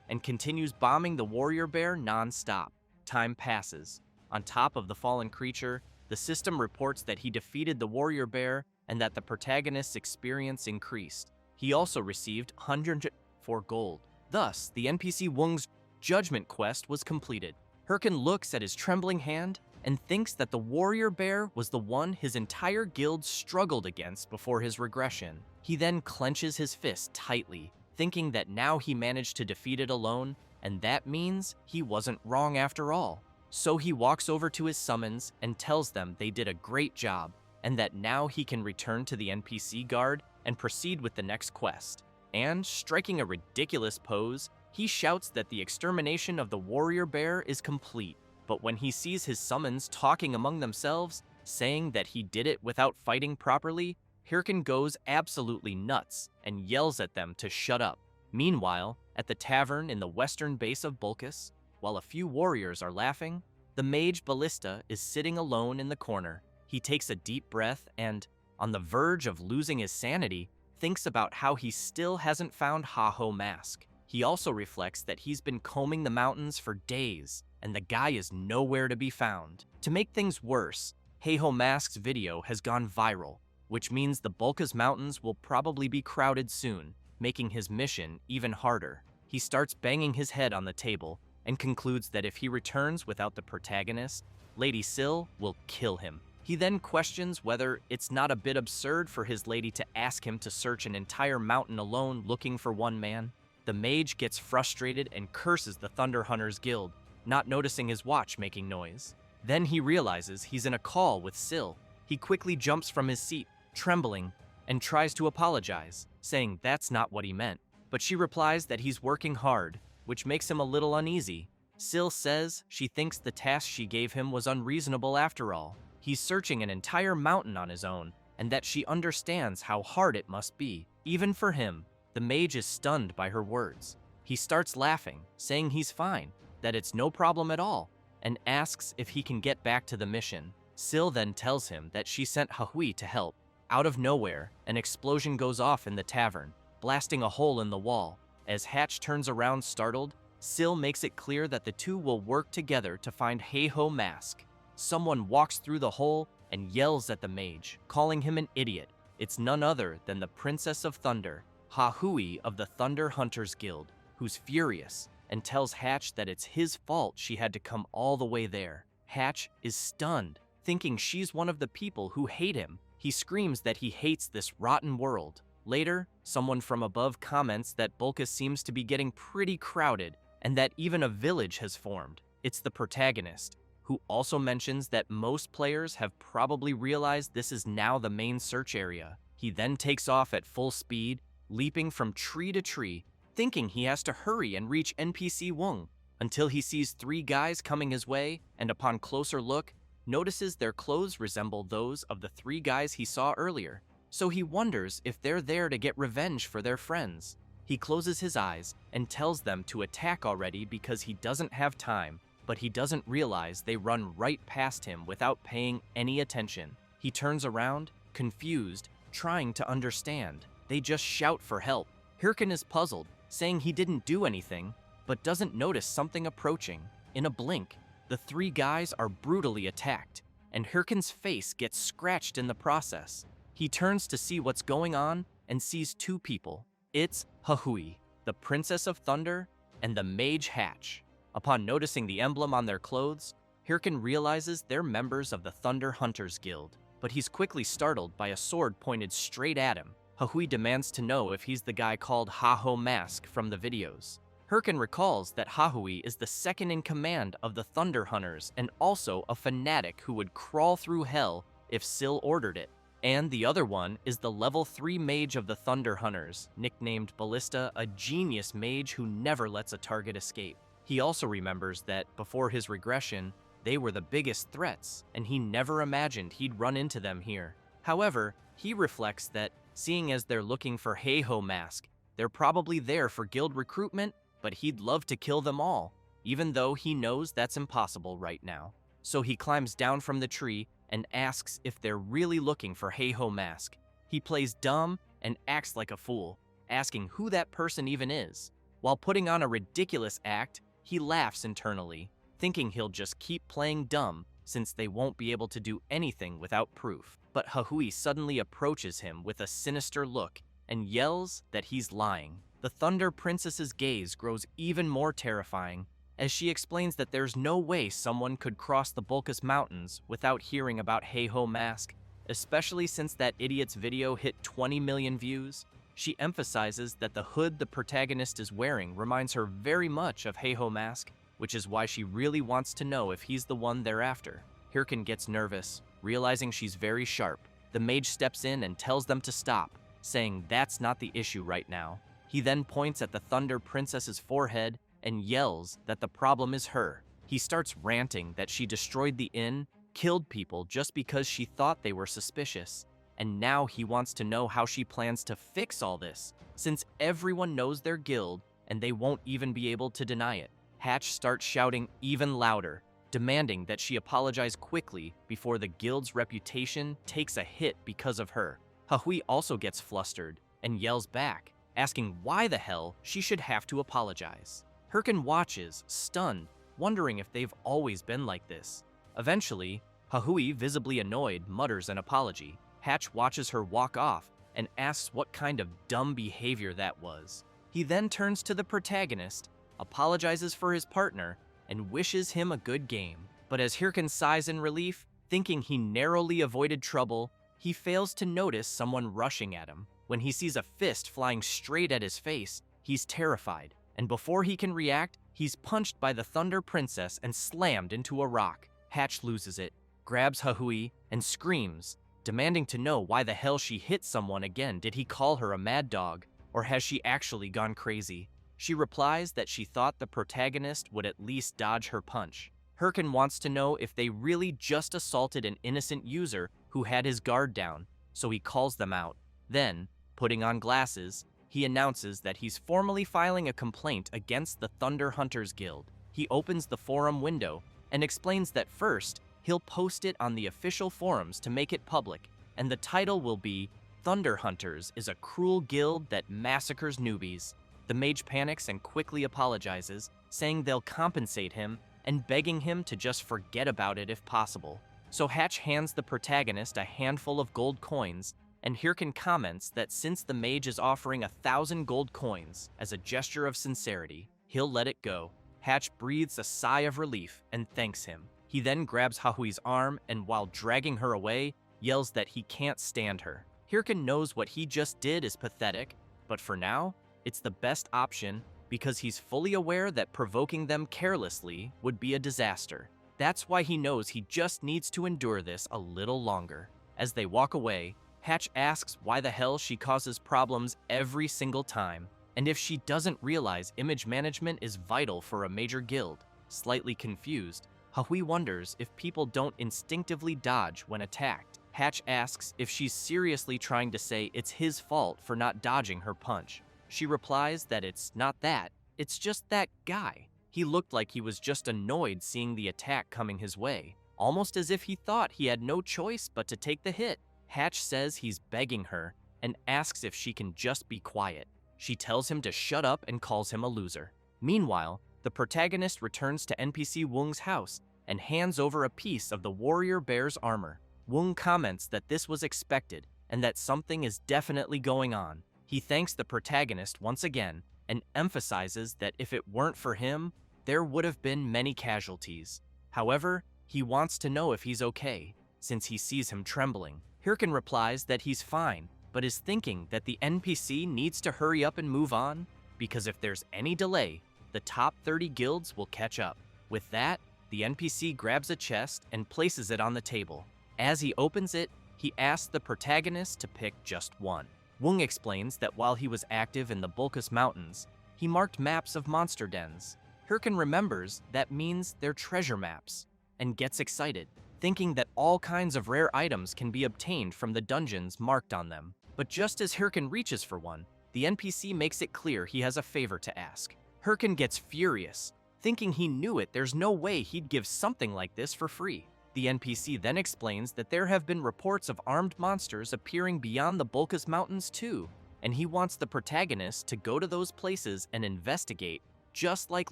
and continues bombing the warrior bear non-stop. Time passes. On top of the fallen creature, the system reports that he defeated the warrior bear and that the protagonist's experience increased. He also received 104 gold. Thus, the NPC Wung's judgment quest was completed. Hirkin looks at his trembling hand and thinks that the warrior bear was the one his entire guild struggled against before his regression. He then clenches his fist tightly, thinking that now he managed to defeat it alone, and that means he wasn't wrong after all. So he walks over to his summons and tells them they did a great job, and that now he can return to the NPC guard and proceed with the next quest. And, striking a ridiculous pose, he shouts that the extermination of the warrior bear is complete. But when he sees his summons talking among themselves, saying that he did it without fighting properly, Hirkin goes absolutely nuts and yells at them to shut up. Meanwhile, at the tavern in the western base of Bulkus, while a few warriors are laughing, the mage Ballista is sitting alone in the corner. He takes a deep breath and, on the verge of losing his sanity, thinks about how he still hasn't found Ha-Ho Mask. He also reflects that he's been combing the mountains for days, and the guy is nowhere to be found. To make things worse, Ha-Ho Mask's video has gone viral, which means the Bulka's Mountains will probably be crowded soon, making his mission even harder. He starts banging his head on the table and concludes that if he returns without the protagonist, Lady Syl will kill him. He then questions whether it's not a bit absurd for his lady to ask him to search an entire mountain alone looking for one man. The mage gets frustrated and curses the Thunder Hunters Guild, not noticing his watch making noise. Then he realizes he's in a call with Syl. He quickly jumps from his seat, trembling, and tries to apologize, saying that's not what he meant. But she replies that he's working hard, which makes him a little uneasy. Syl says she thinks the task she gave him was unreasonable after all. He's searching an entire mountain on his own, and that she understands how hard it must be, even for him. The mage is stunned by her words. He starts laughing, saying he's fine, that it's no problem at all, and asks if he can get back to the mission. Syl then tells him that she sent Hahui to help. Out of nowhere, an explosion goes off in the tavern, blasting a hole in the wall. As Hatch turns around startled, Syl makes it clear that the two will work together to find Ha-Ho Mask. Someone walks through the hole and yells at the mage, calling him an idiot. It's none other than the Princess of Thunder, Hahui of the Thunder Hunters Guild, who's furious and tells Hatch that it's his fault she had to come all the way there. Hatch is stunned, thinking she's one of the people who hate him. He screams that he hates this rotten world. Later, someone from above comments that Bulka seems to be getting pretty crowded and that even a village has formed. It's the protagonist, who also mentions that most players have probably realized this is now the main search area. He then takes off at full speed, leaping from tree to tree, thinking he has to hurry and reach NPC Wung, until he sees three guys coming his way, and upon closer look, notices their clothes resemble those of the three guys he saw earlier. So he wonders if they're there to get revenge for their friends. He closes his eyes and tells them to attack already because he doesn't have time, but he doesn't realize they run right past him without paying any attention. He turns around, confused, trying to understand. They just shout for help. Hirkin is puzzled, saying he didn't do anything, but doesn't notice something approaching. In a blink, the three guys are brutally attacked, and Hirkin's face gets scratched in the process. He turns to see what's going on and sees two people. It's Hahui, the Princess of Thunder, and the Mage Hatch. Upon noticing the emblem on their clothes, Hirkin realizes they're members of the Thunder Hunters Guild, but he's quickly startled by a sword pointed straight at him. Hahui demands to know if he's the guy called Ha-Ho Mask from the videos. Hirkin recalls that Hahui is the second in command of the Thunder Hunters and also a fanatic who would crawl through hell if Syl ordered it. And the other one is the level 3 mage of the Thunder Hunters, nicknamed Ballista, a genius mage who never lets a target escape. He also remembers that, before his regression, they were the biggest threats, and he never imagined he'd run into them here. However, he reflects that, seeing as they're looking for Ha-Ho Mask, they're probably there for guild recruitment, but he'd love to kill them all, even though he knows that's impossible right now. So he climbs down from the tree and asks if they're really looking for Ha-Ho Mask. He plays dumb and acts like a fool, asking who that person even is. While putting on a ridiculous act, he laughs internally, thinking he'll just keep playing dumb since they won't be able to do anything without proof. But Hahui suddenly approaches him with a sinister look and yells that he's lying. The Thunder Princess's gaze grows even more terrifying as she explains that there's no way someone could cross the Bulkas Mountains without hearing about Ha-Ho Mask, especially since that idiot's video hit 20 million views. She emphasizes that the hood the protagonist is wearing reminds her very much of Ha-Ho Mask, which is why she really wants to know if he's the one they're after. Hirkin gets nervous, realizing she's very sharp. The mage steps in and tells them to stop, saying that's not the issue right now. He then points at the Thunder Princess's forehead and yells that the problem is her. He starts ranting that she destroyed the inn, killed people just because she thought they were suspicious, and now he wants to know how she plans to fix all this, since everyone knows their guild and they won't even be able to deny it. Hatch starts shouting even louder, demanding that she apologize quickly before the guild's reputation takes a hit because of her. Hahui also gets flustered and yells back, asking why the hell she should have to apologize. Hirkin watches, stunned, wondering if they've always been like this. Eventually, Hahui, visibly annoyed, mutters an apology. Hatch watches her walk off and asks what kind of dumb behavior that was. He then turns to the protagonist, apologizes for his partner, and wishes him a good game. But as Hirkin sighs in relief, thinking he narrowly avoided trouble, he fails to notice someone rushing at him. When he sees a fist flying straight at his face, he's terrified, and before he can react, he's punched by the Thunder Princess and slammed into a rock. Hatch loses it, grabs Hahui, and screams, demanding to know why the hell she hit someone again. Did he call her a mad dog, or has she actually gone crazy? She replies that she thought the protagonist would at least dodge her punch. Hirkin wants to know if they really just assaulted an innocent user who had his guard down, so he calls them out. Then, putting on glasses, he announces that he's formally filing a complaint against the Thunder Hunters Guild. He opens the forum window and explains that first, he'll post it on the official forums to make it public, and the title will be Thunder Hunters is a cruel guild that massacres newbies. The mage panics and quickly apologizes, saying they'll compensate him and begging him to just forget about it if possible. So Hatch hands the protagonist a handful of gold coins, and Hirkin comments that since the mage is offering 1,000 gold coins as a gesture of sincerity, he'll let it go. Hatch breathes a sigh of relief and thanks him. He then grabs Hahui's arm and while dragging her away, yells that he can't stand her. Hirkin knows what he just did is pathetic, but for now, it's the best option because he's fully aware that provoking them carelessly would be a disaster. That's why he knows he just needs to endure this a little longer. As they walk away, Hatch asks why the hell she causes problems every single time, and if she doesn't realize image management is vital for a major guild. Slightly confused, Hahui wonders if people don't instinctively dodge when attacked. Hatch asks if she's seriously trying to say it's his fault for not dodging her punch. She replies that it's not that, it's just that guy. He looked like he was just annoyed seeing the attack coming his way, almost as if he thought he had no choice but to take the hit. Hatch says he's begging her and asks if she can just be quiet. She tells him to shut up and calls him a loser. Meanwhile, the protagonist returns to NPC Wung's house and hands over a piece of the warrior bear's armor. Wung comments that this was expected and that something is definitely going on. He thanks the protagonist once again and emphasizes that if it weren't for him, there would have been many casualties. However, he wants to know if he's okay, since he sees him trembling. Hirkin replies that he's fine, but is thinking that the NPC needs to hurry up and move on, because if there's any delay, the top 30 guilds will catch up. With that, the NPC grabs a chest and places it on the table. As he opens it, he asks the protagonist to pick just one. Wung explains that while he was active in the Bulkus Mountains, he marked maps of monster dens. Hirkin remembers that means they're treasure maps, and gets excited, thinking that all kinds of rare items can be obtained from the dungeons marked on them. But just as Hirkin reaches for one, the NPC makes it clear he has a favor to ask. Hirkin gets furious, thinking he knew it, there's no way he'd give something like this for free. The NPC then explains that there have been reports of armed monsters appearing beyond the Bulkus Mountains too, and he wants the protagonist to go to those places and investigate, just like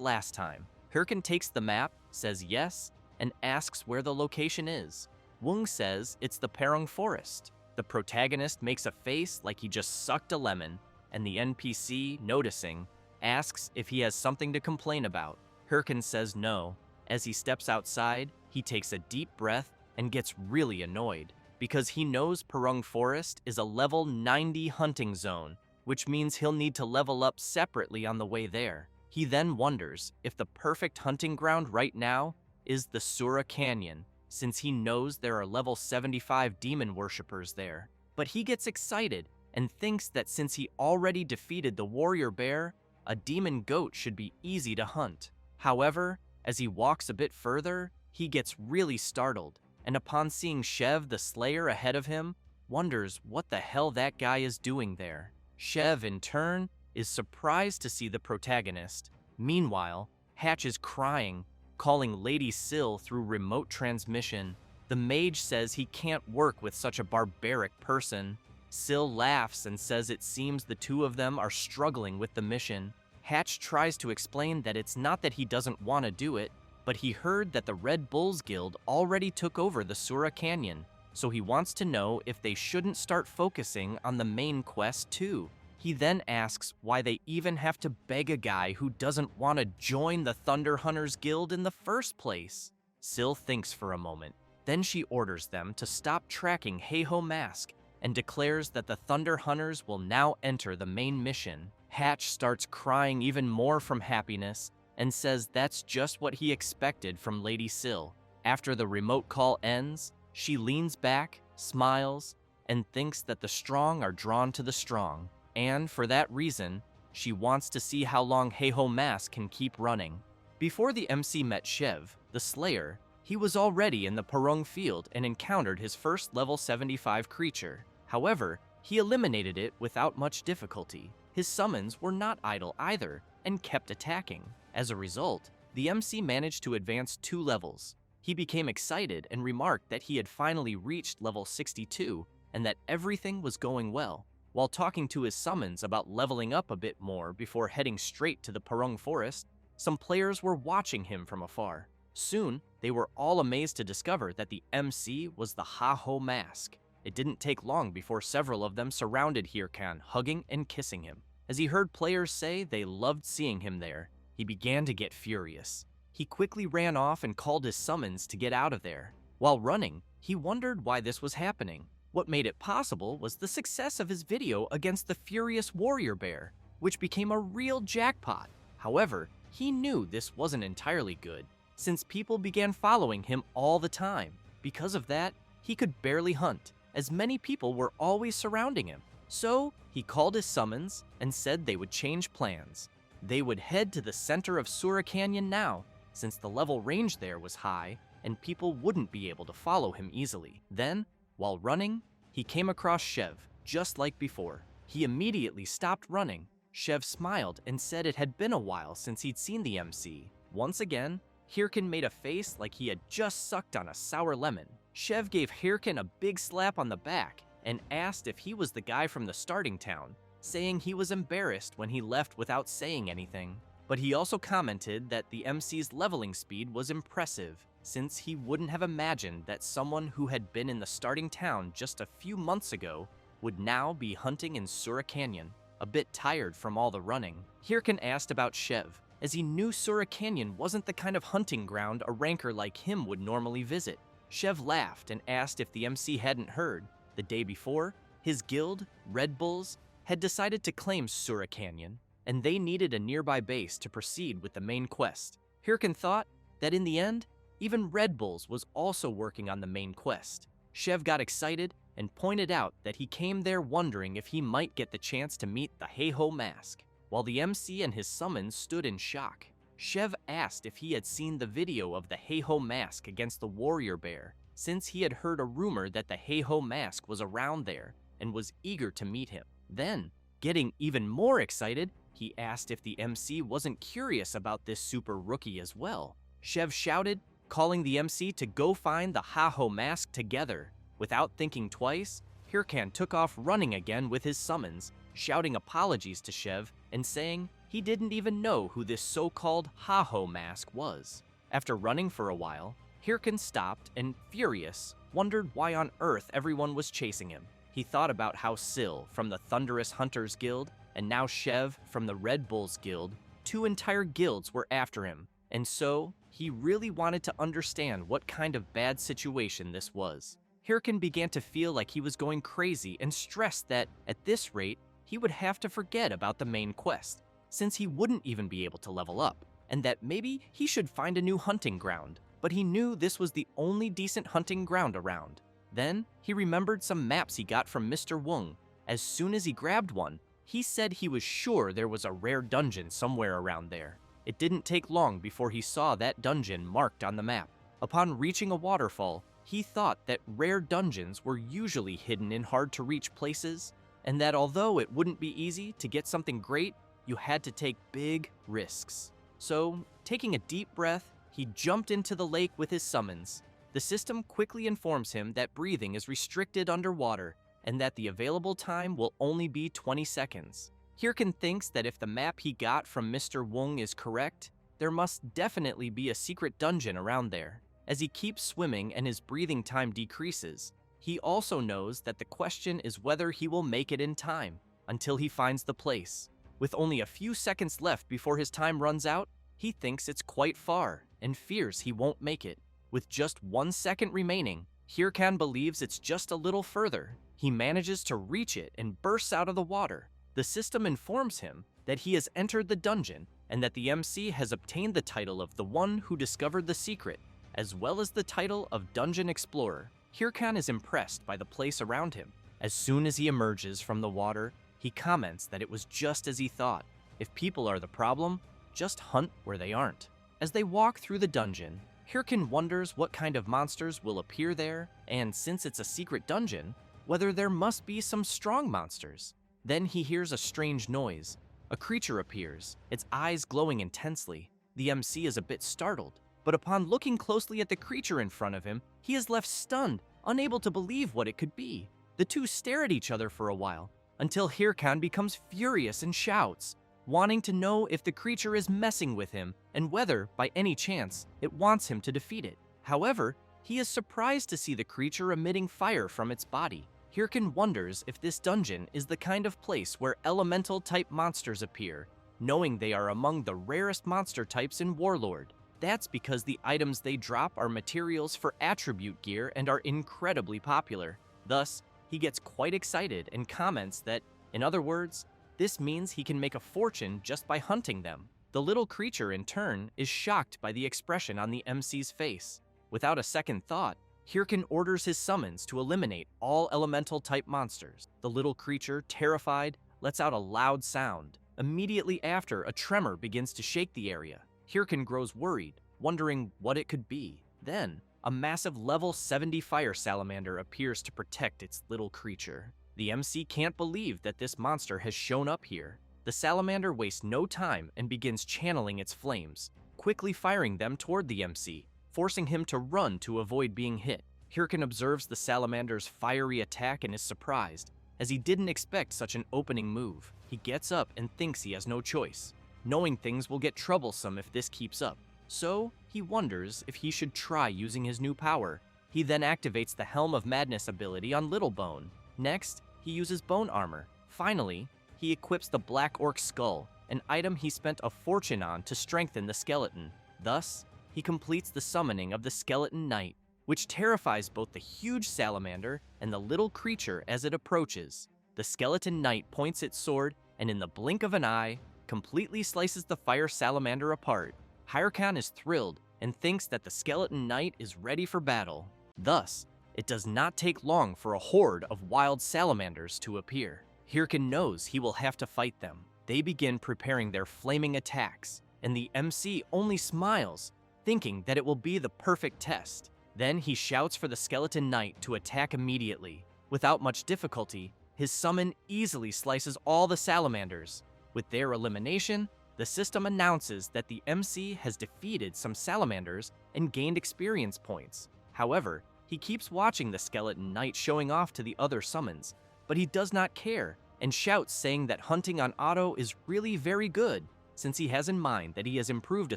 last time. Hirkin takes the map, says yes, and asks where the location is. Wung says it's the Perung Forest. The protagonist makes a face like he just sucked a lemon, and the NPC, noticing, asks if he has something to complain about. Hirkin says no. As he steps outside, he takes a deep breath and gets really annoyed, because he knows Perung Forest is a level 90 hunting zone, which means he'll need to level up separately on the way there. He then wonders if the perfect hunting ground right now is the Sura Canyon, since he knows there are level 75 demon worshippers there. But he gets excited and thinks that since he already defeated the warrior bear, a demon goat should be easy to hunt. However, as he walks a bit further, he gets really startled, and upon seeing Shev the Slayer ahead of him, wonders what the hell that guy is doing there. Shev, in turn, is surprised to see the protagonist. Meanwhile, Hatch is crying, calling Lady Syl through remote transmission. The mage says he can't work with such a barbaric person. Syl laughs and says it seems the two of them are struggling with the mission. Hatch tries to explain that it's not that he doesn't want to do it, but he heard that the Red Bulls Guild already took over the Sura Canyon, so he wants to know if they shouldn't start focusing on the main quest too. He then asks why they even have to beg a guy who doesn't want to join the Thunder Hunters Guild in the first place. Syl thinks for a moment. Then she orders them to stop tracking Heiho Mask and declares that the Thunder Hunters will now enter the main mission. Hatch starts crying even more from happiness and says that's just what he expected from Lady Syl. After the remote call ends, she leans back, smiles, and thinks that the strong are drawn to the strong. And for that reason, she wants to see how long Heiho Mask can keep running. Before the MC met Shev, the Slayer, he was already in the Purung field and encountered his first level 75 creature. However, he eliminated it without much difficulty. His summons were not idle either and kept attacking. As a result, the MC managed to advance 2 levels. He became excited and remarked that he had finally reached level 62 and that everything was going well. While talking to his summons about leveling up a bit more before heading straight to the Purung Forest, some players were watching him from afar. Soon, they were all amazed to discover that the MC was the Heiho Mask. It didn't take long before several of them surrounded Hirkan, hugging and kissing him. As he heard players say they loved seeing him there, he began to get furious. He quickly ran off and called his summons to get out of there. While running, he wondered why this was happening. What made it possible was the success of his video against the furious warrior bear, which became a real jackpot. However, he knew this wasn't entirely good, since people began following him all the time. Because of that, he could barely hunt, as many people were always surrounding him. So, he called his summons and said they would change plans. They would head to the center of Sura Canyon now, since the level range there was high and people wouldn't be able to follow him easily. Then, while running, he came across Shev, just like before. He immediately stopped running. Shev smiled and said it had been a while since he'd seen the MC. Once again, Hirkan made a face like he had just sucked on a sour lemon. Shev gave Hirkan a big slap on the back and asked if he was the guy from the starting town, saying he was embarrassed when he left without saying anything. But he also commented that the MC's leveling speed was impressive, since he wouldn't have imagined that someone who had been in the starting town just a few months ago would now be hunting in Sura Canyon. A bit tired from all the running, Hirkan asked about Shev, as he knew Sura Canyon wasn't the kind of hunting ground a ranker like him would normally visit. Shev laughed and asked if the MC hadn't heard. The day before, his guild, Red Bulls, had decided to claim Sura Canyon, and they needed a nearby base to proceed with the main quest. Hirkan thought that in the end, even Red Bulls was also working on the main quest. Shev got excited and pointed out that he came there wondering if he might get the chance to meet the Heiho Mask. While the MC and his summons stood in shock, Shev asked if he had seen the video of the Heiho Mask against the warrior bear, since he had heard a rumor that the Heiho Mask was around there and was eager to meet him. Then, getting even more excited, he asked if the MC wasn't curious about this super rookie as well. Shev shouted, calling the MC to go find the Heiho Mask together. Without thinking twice, Hirkan took off running again with his summons, shouting apologies to Shev and saying he didn't even know who this so-called Heiho Mask was. After running for a while, Hirkan stopped and, furious, wondered why on earth everyone was chasing him. He thought about how Syl from the Thunderous Hunters Guild and now Shev from the Red Bulls Guild, 2 entire guilds were after him, and so he really wanted to understand what kind of bad situation this was. Hirkan began to feel like he was going crazy and stressed that, at this rate, he would have to forget about the main quest, since he wouldn't even be able to level up, and that maybe he should find a new hunting ground, but he knew this was the only decent hunting ground around. Then, he remembered some maps he got from Mr. Wung. As soon as he grabbed one, he said he was sure there was a rare dungeon somewhere around there. It didn't take long before he saw that dungeon marked on the map. Upon reaching a waterfall, he thought that rare dungeons were usually hidden in hard-to-reach places, and that although it wouldn't be easy to get something great, you had to take big risks. So, taking a deep breath, he jumped into the lake with his summons. The system quickly informs him that breathing is restricted underwater and that the available time will only be 20 seconds. Hirkan thinks that if the map he got from Mr. Wong is correct, there must definitely be a secret dungeon around there. As he keeps swimming and his breathing time decreases, he also knows that the question is whether he will make it in time until he finds the place. With only a few seconds left before his time runs out, he thinks it's quite far and fears he won't make it. With just 1 second remaining, Hirkan believes it's just a little further. He manages to reach it and bursts out of the water. The system informs him that he has entered the dungeon and that the MC has obtained the title of the one who discovered the secret, as well as the title of Dungeon Explorer. Hirkan is impressed by the place around him. As soon as he emerges from the water, he comments that it was just as he thought. If people are the problem, just hunt where they aren't. As they walk through the dungeon, Hirkan wonders what kind of monsters will appear there, and since it's a secret dungeon, whether there must be some strong monsters. Then he hears a strange noise. A creature appears, its eyes glowing intensely. The MC is a bit startled, but upon looking closely at the creature in front of him, he is left stunned, unable to believe what it could be. The two stare at each other for a while, until Hirkan becomes furious and shouts, wanting to know if the creature is messing with him and whether, by any chance, it wants him to defeat it. However, he is surprised to see the creature emitting fire from its body. Hirkan wonders if this dungeon is the kind of place where elemental-type monsters appear, knowing they are among the rarest monster types in Warlord. That's because the items they drop are materials for attribute gear and are incredibly popular. Thus, he gets quite excited and comments that, in other words, this means he can make a fortune just by hunting them. The little creature, in turn, is shocked by the expression on the MC's face. Without a second thought, Hirkan orders his summons to eliminate all elemental-type monsters. The little creature, terrified, lets out a loud sound. Immediately after, a tremor begins to shake the area. Hirkan grows worried, wondering what it could be. Then, a massive level 70 fire salamander appears to protect its little creature. The MC can't believe that this monster has shown up here. The salamander wastes no time and begins channeling its flames, quickly firing them toward the MC, forcing him to run to avoid being hit. Hirkan observes the salamander's fiery attack and is surprised, as he didn't expect such an opening move. He gets up and thinks he has no choice, knowing things will get troublesome if this keeps up. So, he wonders if he should try using his new power. He then activates the Helm of Madness ability on Little Bone. Next, he uses bone armor. Finally, he equips the Black Orc Skull, an item he spent a fortune on to strengthen the skeleton. Thus, he completes the summoning of the Skeleton Knight, which terrifies both the huge salamander and the little creature as it approaches. The Skeleton Knight points its sword and in the blink of an eye, completely slices the fire salamander apart. Hirkan is thrilled and thinks that the Skeleton Knight is ready for battle. Thus, it does not take long for a horde of wild salamanders to appear. Hirkan knows he will have to fight them. They begin preparing their flaming attacks, and the MC only smiles, thinking that it will be the perfect test. Then he shouts for the Skeleton Knight to attack immediately. Without much difficulty, his summon easily slices all the salamanders. With their elimination, the system announces that the MC has defeated some salamanders and gained experience points. However, he keeps watching the Skeleton Knight showing off to the other summons, but he does not care and shouts saying that hunting on auto is really very good, since he has in mind that he has improved a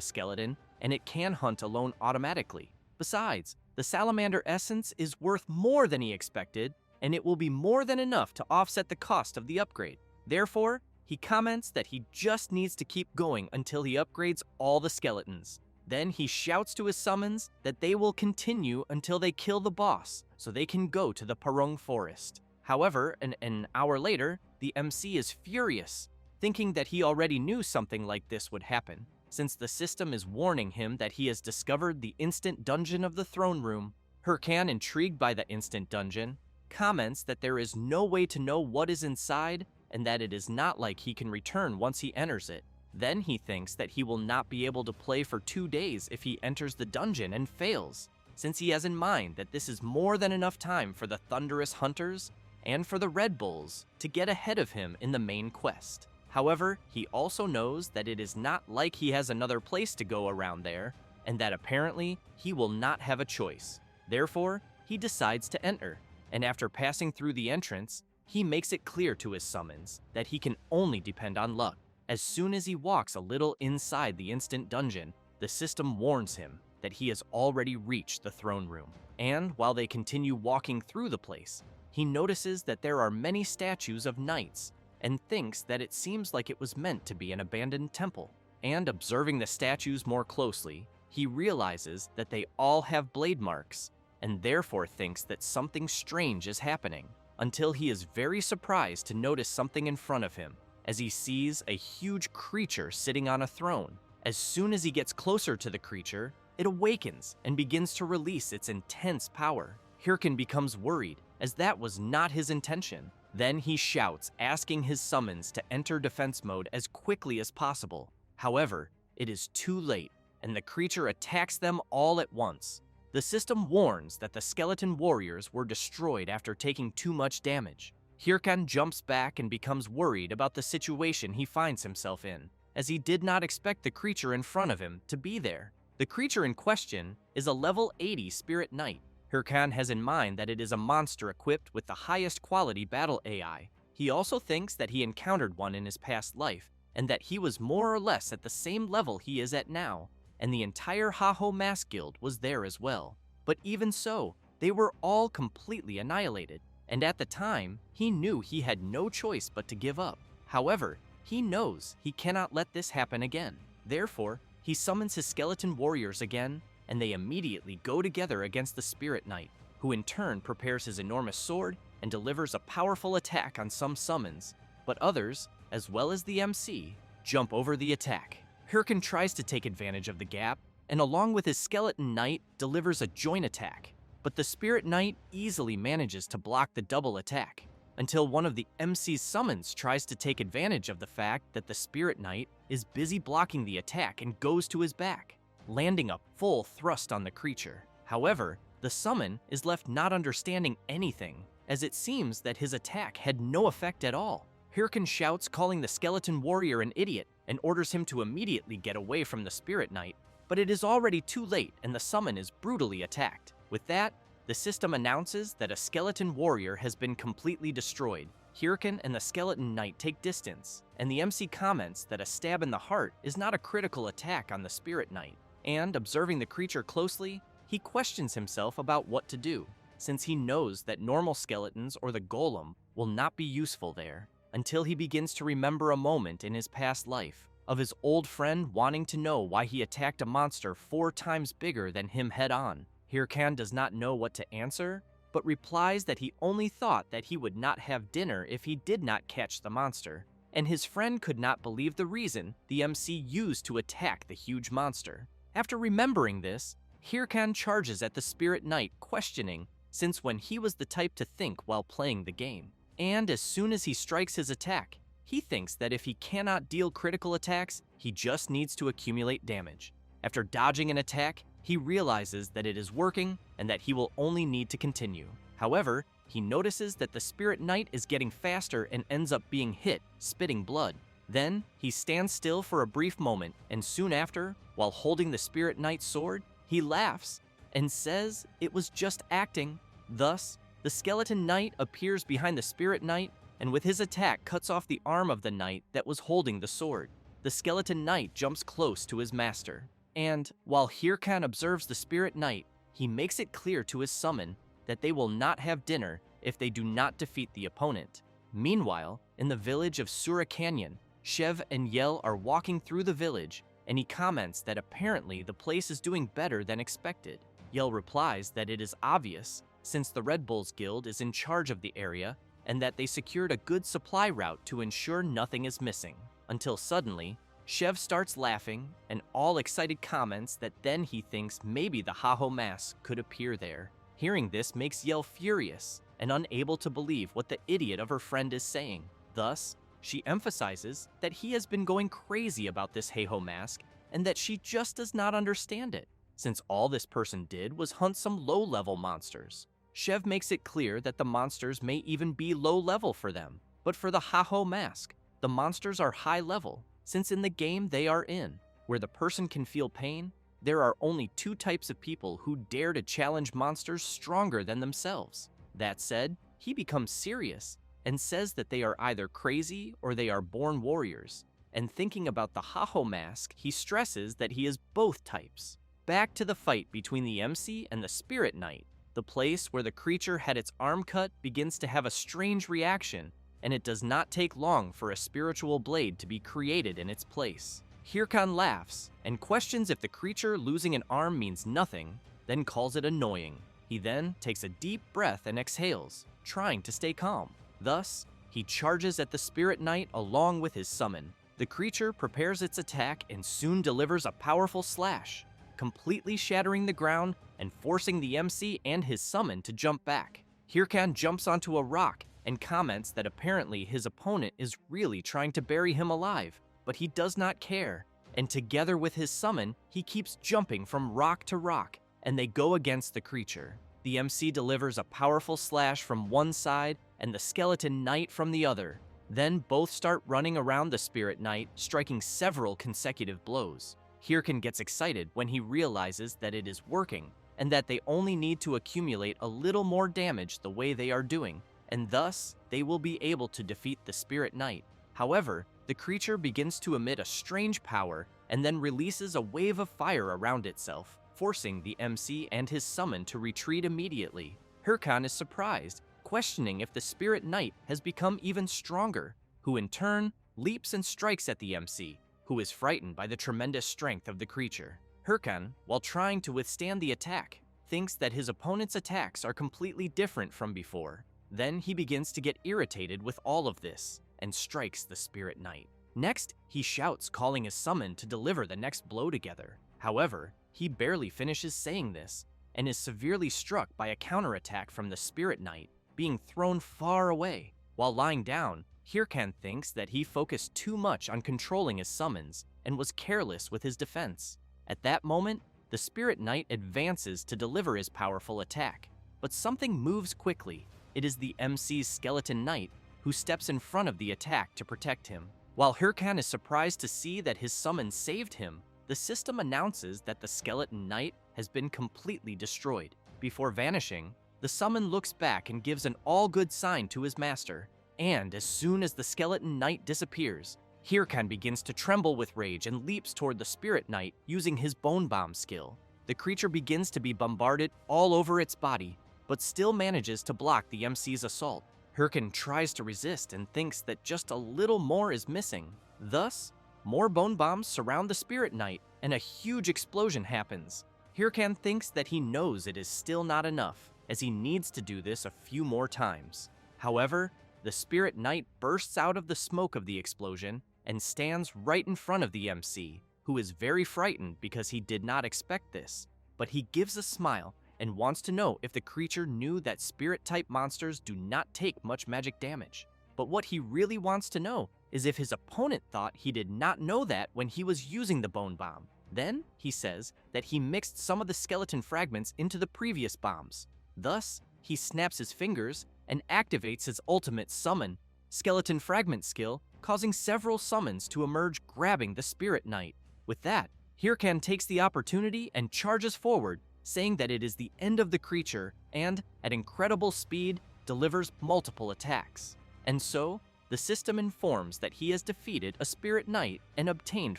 skeleton and it can hunt alone automatically. Besides, the salamander essence is worth more than he expected, and it will be more than enough to offset the cost of the upgrade. Therefore, he comments that he just needs to keep going until he upgrades all the skeletons. Then he shouts to his summons that they will continue until they kill the boss, so they can go to the Parung Forest. However, an hour later, the MC is furious, thinking that he already knew something like this would happen, since the system is warning him that he has discovered the instant dungeon of the throne room. Hirkan, intrigued by the instant dungeon, comments that there is no way to know what is inside and that it is not like he can return once he enters it. Then he thinks that he will not be able to play for 2 days if he enters the dungeon and fails, since he has in mind that this is more than enough time for the Thunderous Hunters and for the Red Bulls to get ahead of him in the main quest. However, he also knows that it is not like he has another place to go around there, and that apparently he will not have a choice. Therefore, he decides to enter, and after passing through the entrance, he makes it clear to his summons that he can only depend on luck. As soon as he walks a little inside the instant dungeon, the system warns him that he has already reached the throne room. And while they continue walking through the place, he notices that there are many statues of knights and thinks that it seems like it was meant to be an abandoned temple. And observing the statues more closely, he realizes that they all have blade marks and therefore thinks that something strange is happening, until he is very surprised to notice something in front of him as he sees a huge creature sitting on a throne. As soon as he gets closer to the creature, it awakens and begins to release its intense power. Hirkan becomes worried, as that was not his intention. Then he shouts, asking his summons to enter defense mode as quickly as possible. However, it is too late, and the creature attacks them all at once. The system warns that the skeleton warriors were destroyed after taking too much damage. Hirkan jumps back and becomes worried about the situation he finds himself in, as he did not expect the creature in front of him to be there. The creature in question is a level 80 spirit knight. Hirkan has in mind that it is a monster equipped with the highest quality battle AI. He also thinks that he encountered one in his past life, and that he was more or less at the same level he is at now, and the entire Ha-Ho Mask Guild was there as well. But even so, they were all completely annihilated, and at the time, he knew he had no choice but to give up. However, he knows he cannot let this happen again. Therefore, he summons his skeleton warriors again, and they immediately go together against the Spirit Knight, who in turn prepares his enormous sword and delivers a powerful attack on some summons, but others, as well as the MC, jump over the attack. Hirkan tries to take advantage of the gap, and along with his skeleton knight, delivers a joint attack, but the Spirit Knight easily manages to block the double attack, until one of the MC's summons tries to take advantage of the fact that the Spirit Knight is busy blocking the attack and goes to his back, landing a full thrust on the creature. However, the summon is left not understanding anything, as it seems that his attack had no effect at all. Hirkan shouts, calling the skeleton warrior an idiot, and orders him to immediately get away from the Spirit Knight, but it is already too late and the summon is brutally attacked. With that, the system announces that a skeleton warrior has been completely destroyed. Hirkan and the skeleton knight take distance, and the MC comments that a stab in the heart is not a critical attack on the Spirit Knight. And observing the creature closely, he questions himself about what to do, since he knows that normal skeletons or the golem will not be useful there, until he begins to remember a moment in his past life of his old friend wanting to know why he attacked a monster 4 times bigger than him head-on. Hirkan does not know what to answer, but replies that he only thought that he would not have dinner if he did not catch the monster, and his friend could not believe the reason the MC used to attack the huge monster. After remembering this, Hirkan charges at the Spirit Knight, questioning, since when he was the type to think while playing the game. And as soon as he strikes his attack, he thinks that if he cannot deal critical attacks, he just needs to accumulate damage. After dodging an attack, he realizes that it is working and that he will only need to continue. However, he notices that the Spirit Knight is getting faster and ends up being hit, spitting blood. Then, he stands still for a brief moment, and soon after, while holding the Spirit Knight's sword, he laughs and says it was just acting. Thus, the skeleton knight appears behind the Spirit Knight, and with his attack cuts off the arm of the knight that was holding the sword. The skeleton knight jumps close to his master, and while Hirkan observes the Spirit Knight, he makes it clear to his summon that they will not have dinner if they do not defeat the opponent. Meanwhile, in the village of Sura Canyon, Shev and Yell are walking through the village, and he comments that apparently the place is doing better than expected. Yell replies that it is obvious, since the Red Bulls Guild is in charge of the area, and that they secured a good supply route to ensure nothing is missing. Until suddenly, Shev starts laughing, and all excited comments that then he thinks maybe the Ha-Ho mask could appear there. Hearing this makes Yell furious, and unable to believe what the idiot of her friend is saying. Thus, she emphasizes that he has been going crazy about this Ha-Ho mask, and that she just does not understand it, since all this person did was hunt some low-level monsters. Shev makes it clear that the monsters may even be low-level for them, but for the Ha-Ho mask, the monsters are high-level, since in the game they are in, where the person can feel pain, there are only two types of people who dare to challenge monsters stronger than themselves. That said, he becomes serious and says that they are either crazy or they are born warriors. And thinking about the Haho mask, he stresses that he is both types. Back to the fight between the MC and the Spirit Knight. The place where the creature had its arm cut begins to have a strange reaction, and it does not take long for a spiritual blade to be created in its place. Hirkan laughs and questions if the creature losing an arm means nothing, then calls it annoying. He then takes a deep breath and exhales, trying to stay calm. Thus, he charges at the Spirit Knight along with his summon. The creature prepares its attack and soon delivers a powerful slash, completely shattering the ground and forcing the MC and his summon to jump back. Hirkan jumps onto a rock and comments that apparently his opponent is really trying to bury him alive, but he does not care, and together with his summon, he keeps jumping from rock to rock, and they go against the creature. The MC delivers a powerful slash from one side and the Skeleton Knight from the other. Then both start running around the Spirit Knight, striking several consecutive blows. Hirkan gets excited when he realizes that it is working, and that they only need to accumulate a little more damage the way they are doing, and thus they will be able to defeat the Spirit Knight. However, the creature begins to emit a strange power and then releases a wave of fire around itself, forcing the MC and his summon to retreat immediately. Hirkan is surprised, questioning if the Spirit Knight has become even stronger, who in turn leaps and strikes at the MC, who is frightened by the tremendous strength of the creature. Hirkan, while trying to withstand the attack, thinks that his opponent's attacks are completely different from before. Then he begins to get irritated with all of this and strikes the Spirit Knight. Next, he shouts, calling his summon to deliver the next blow together. However, he barely finishes saying this and is severely struck by a counterattack from the Spirit Knight, being thrown far away. While lying down, Hirkan thinks that he focused too much on controlling his summons and was careless with his defense. At that moment, the Spirit Knight advances to deliver his powerful attack, but something moves quickly. It is the MC's Skeleton Knight who steps in front of the attack to protect him. While Hirkan is surprised to see that his summon saved him, the system announces that the Skeleton Knight has been completely destroyed. Before vanishing, the summon looks back and gives an all-good sign to his master, and as soon as the Skeleton Knight disappears, Hirkan begins to tremble with rage and leaps toward the Spirit Knight using his Bone Bomb skill. The creature begins to be bombarded all over its body, but still manages to block the MC's assault. Hirkan tries to resist and thinks that just a little more is missing. Thus, more bone bombs surround the Spirit Knight, and a huge explosion happens. Hirkan thinks that he knows it is still not enough, as he needs to do this a few more times. However, the Spirit Knight bursts out of the smoke of the explosion and stands right in front of the MC, who is very frightened because he did not expect this. But he gives a smile and wants to know if the creature knew that Spirit-type monsters do not take much magic damage. But what he really wants to know is if his opponent thought he did not know that when he was using the Bone Bomb. Then, he says that he mixed some of the skeleton fragments into the previous bombs. Thus, he snaps his fingers and activates his ultimate summon, Skeleton Fragment skill, causing several summons to emerge, grabbing the Spirit Knight. With that, Hirkan takes the opportunity and charges forward, saying that it is the end of the creature and, at incredible speed, delivers multiple attacks. And so, the system informs that he has defeated a Spirit Knight and obtained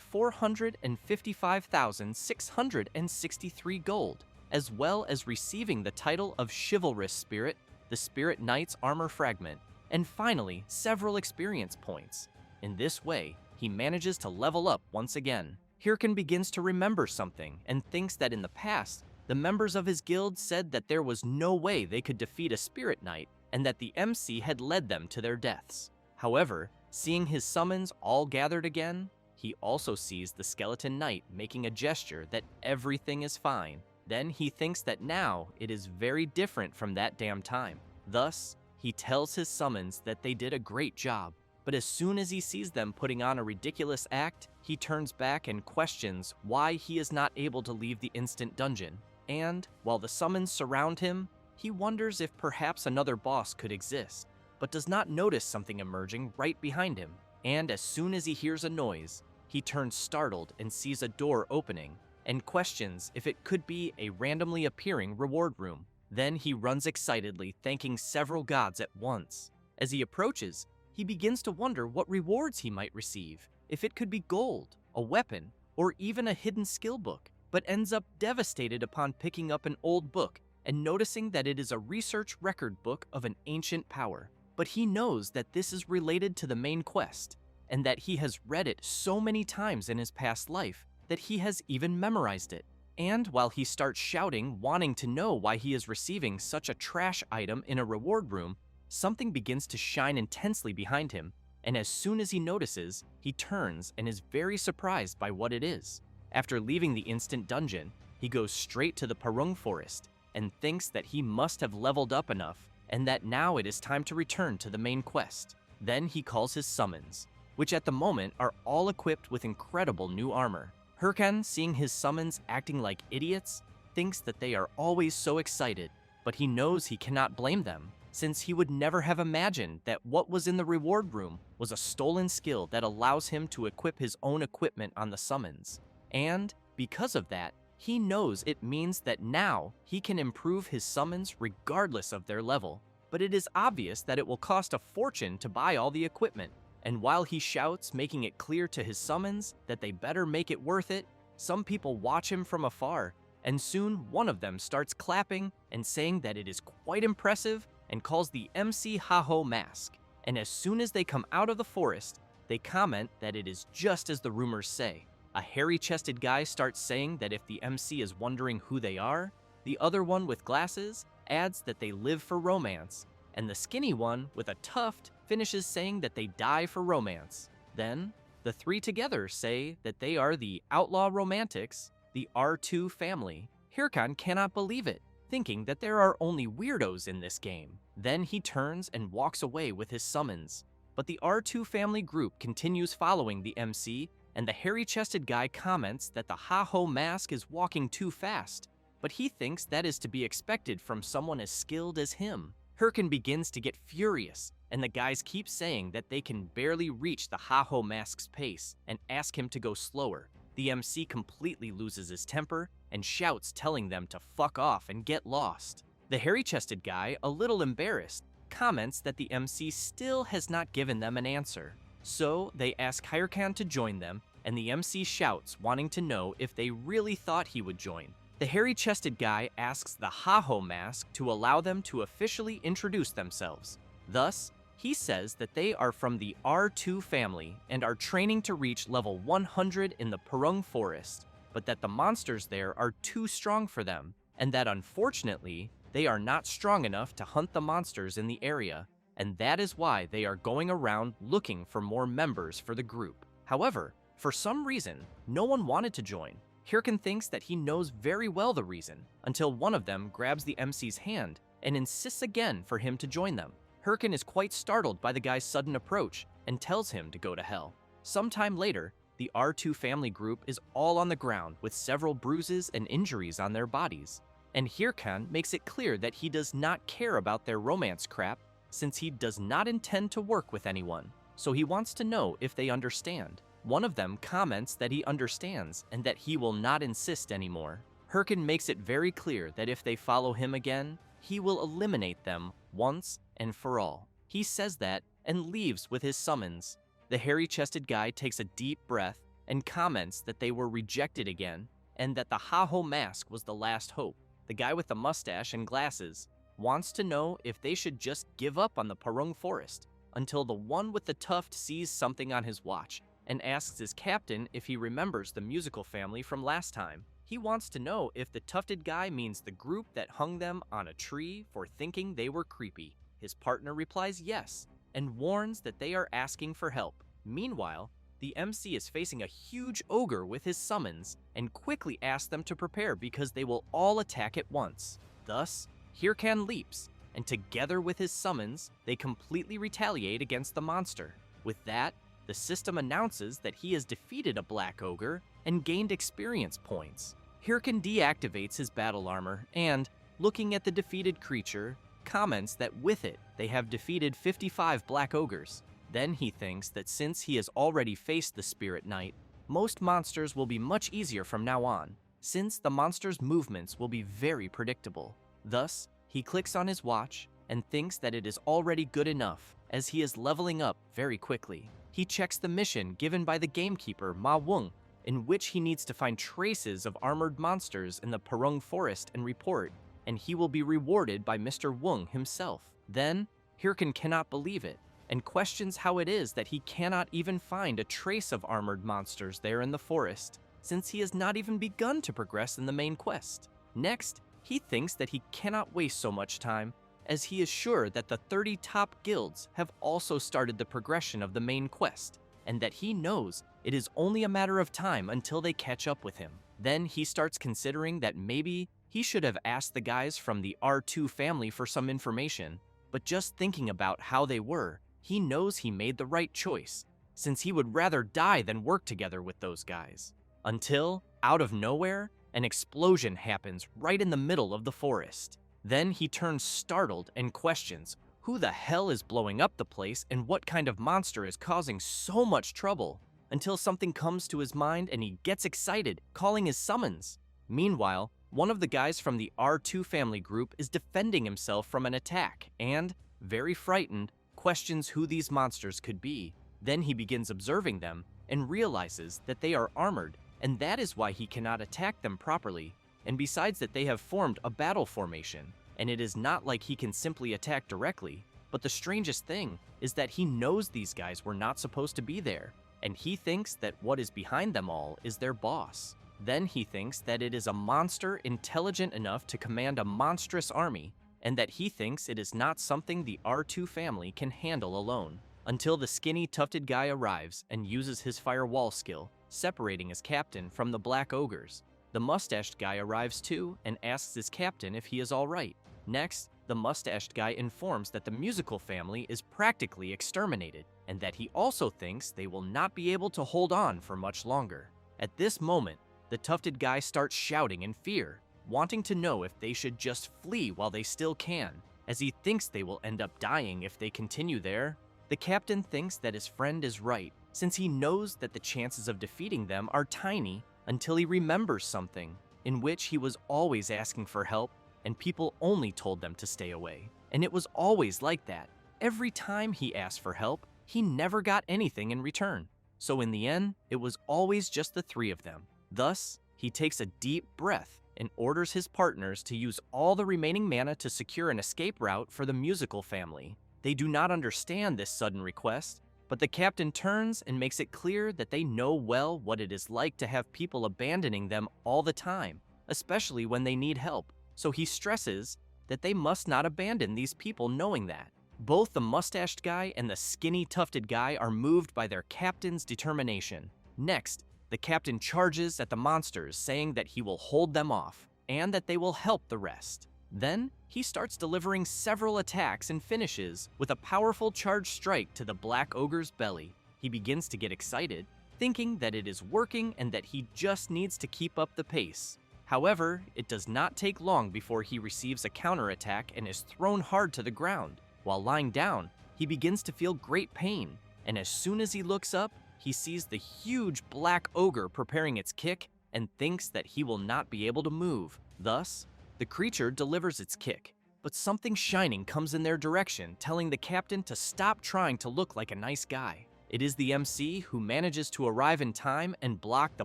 455,663 gold, as well as receiving the title of Chivalrous Spirit, the Spirit Knight's armor fragment, and finally, several experience points. In this way, he manages to level up once again. Hirkan begins to remember something and thinks that in the past, the members of his guild said that there was no way they could defeat a Spirit Knight and that the MC had led them to their deaths. However, seeing his summons all gathered again, he also sees the Skeleton Knight making a gesture that everything is fine. Then he thinks that now it is very different from that damn time. Thus, he tells his summons that they did a great job, but as soon as he sees them putting on a ridiculous act, he turns back and questions why he is not able to leave the instant dungeon. And, while the summons surround him, he wonders if perhaps another boss could exist, but does not notice something emerging right behind him. And as soon as he hears a noise, he turns startled and sees a door opening, and questions if it could be a randomly appearing reward room. Then he runs excitedly, thanking several gods at once. As he approaches, he begins to wonder what rewards he might receive, if it could be gold, a weapon, or even a hidden skill book, but ends up devastated upon picking up an old book and noticing that it is a research record book of an ancient power. But he knows that this is related to the main quest, and that he has read it so many times in his past life that he has even memorized it. And while he starts shouting, wanting to know why he is receiving such a trash item in a reward room, something begins to shine intensely behind him, and as soon as he notices, he turns and is very surprised by what it is. After leaving the instant dungeon, he goes straight to the Parung forest and thinks that he must have leveled up enough and that now it is time to return to the main quest. Then he calls his summons, which at the moment are all equipped with incredible new armor. Hirkan, seeing his summons acting like idiots, thinks that they are always so excited, but he knows he cannot blame them, since he would never have imagined that what was in the reward room was a stolen skill that allows him to equip his own equipment on the summons. And because of that, he knows it means that now he can improve his summons regardless of their level. But it is obvious that it will cost a fortune to buy all the equipment. And while he shouts, making it clear to his summons that they better make it worth it, some people watch him from afar, and soon one of them starts clapping and saying that it is quite impressive and calls the MC Haho mask. And as soon as they come out of the forest, they comment that it is just as the rumors say. A hairy-chested guy starts saying that if the MC is wondering who they are, the other one with glasses adds that they live for romance, and the skinny one with a tuft finishes saying that they die for romance. Then, the three together say that they are the outlaw romantics, the R2 family. Hirkan cannot believe it, thinking that there are only weirdos in this game. Then he turns and walks away with his summons. But the R2 family group continues following the MC, and the hairy-chested guy comments that the Haho mask is walking too fast, but he thinks that is to be expected from someone as skilled as him. Hirkan begins to get furious, and the guys keep saying that they can barely reach the Haho mask's pace and ask him to go slower. The MC completely loses his temper and shouts, telling them to fuck off and get lost. The hairy-chested guy, a little embarrassed, comments that the MC still has not given them an answer. So they ask Hirkan to join them, and the MC shouts, wanting to know if they really thought he would join. The hairy-chested guy asks the Haho mask to allow them to officially introduce themselves. Thus, he says that they are from the R2 family and are training to reach level 100 in the Parung forest, but that the monsters there are too strong for them, and that unfortunately, they are not strong enough to hunt the monsters in the area, and that is why they are going around looking for more members for the group. However, for some reason, no one wanted to join. Hirkan thinks that he knows very well the reason, until one of them grabs the MC's hand and insists again for him to join them. Hirkan is quite startled by the guy's sudden approach and tells him to go to hell. Sometime later, the R2 family group is all on the ground with several bruises and injuries on their bodies. And Hirkan makes it clear that he does not care about their romance crap, since he does not intend to work with anyone, so he wants to know if they understand. One of them comments that he understands and that he will not insist anymore. Hirkan makes it very clear that if they follow him again, he will eliminate them once and for all. He says that and leaves with his summons. The hairy-chested guy takes a deep breath and comments that they were rejected again and that the Haho mask was the last hope. The guy with the mustache and glasses wants to know if they should just give up on the Parung forest until the one with the tuft sees something on his watch and asks his captain if he remembers the musical family from last time. He wants to know if the tufted guy means the group that hung them on a tree for thinking they were creepy. His partner replies yes, and warns that they are asking for help. Meanwhile, the MC is facing a huge ogre with his summons and quickly asks them to prepare because they will all attack at once. Thus, Hirkan leaps, and together with his summons, they completely retaliate against the monster. With that, the system announces that he has defeated a black ogre and gained experience points. Hirkan deactivates his battle armor and, looking at the defeated creature, comments that with it, they have defeated 55 black ogres. Then he thinks that since he has already faced the Spirit Knight, most monsters will be much easier from now on. since the monster's movements will be very predictable. Thus, he clicks on his watch and thinks that it is already good enough, as he is leveling up very quickly. He checks the mission given by the gamekeeper Ma Weng, in which he needs to find traces of armored monsters in the Perung Forest and report, and he will be rewarded by Mr. Weng himself. Then, Hirkan cannot believe it, and questions how it is that he cannot even find a trace of armored monsters there in the forest, since he has not even begun to progress in the main quest. Next, he thinks that he cannot waste so much time, as he is sure that the 30 top guilds have also started the progression of the main quest, and that he knows it is only a matter of time until they catch up with him. Then he starts considering that maybe he should have asked the guys from the R2 family for some information, but just thinking about how they were, he knows he made the right choice, since he would rather die than work together with those guys. Until, out of nowhere, an explosion happens right in the middle of the forest. Then he turns startled and questions who the hell is blowing up the place and what kind of monster is causing so much trouble, until something comes to his mind and he gets excited, calling his summons. Meanwhile, one of the guys from the R2 family group is defending himself from an attack and, very frightened, questions who these monsters could be. Then he begins observing them and realizes that they are armored, and that is why he cannot attack them properly. And besides that, they have formed a battle formation, and it is not like he can simply attack directly. But the strangest thing is that he knows these guys were not supposed to be there, and he thinks that what is behind them all is their boss. Then he thinks that it is a monster intelligent enough to command a monstrous army, and that he thinks it is not something the R2 family can handle alone, until the skinny tufted guy arrives and uses his firewall skill, separating his captain from the black ogres. The mustached guy arrives too and asks his captain if he is alright. Next, the mustached guy informs that the musical family is practically exterminated, and that he also thinks they will not be able to hold on for much longer. At this moment, the tufted guy starts shouting in fear, wanting to know if they should just flee while they still can, as he thinks they will end up dying if they continue there. The captain thinks that his friend is right, since he knows that the chances of defeating them are tiny, until he remembers something, in which he was always asking for help, and people only told them to stay away. And it was always like that. Every time he asked for help, he never got anything in return. So in the end, it was always just the three of them. Thus, he takes a deep breath and orders his partners to use all the remaining mana to secure an escape route for the musical family. They do not understand this sudden request, but the captain turns and makes it clear that they know well what it is like to have people abandoning them all the time, especially when they need help. So he stresses that they must not abandon these people knowing that. Both the mustached guy and the skinny tufted guy are moved by their captain's determination. Next, the captain charges at the monsters, saying that he will hold them off, and that they will help the rest. Then, he starts delivering several attacks and finishes with a powerful charge strike to the black ogre's belly. He begins to get excited, thinking that it is working and that he just needs to keep up the pace. However, it does not take long before he receives a counterattack and is thrown hard to the ground. While lying down, he begins to feel great pain, and as soon as he looks up, he sees the huge black ogre preparing its kick and thinks that he will not be able to move. Thus, the creature delivers its kick, but something shining comes in their direction, telling the captain to stop trying to look like a nice guy. It is the MC who manages to arrive in time and block the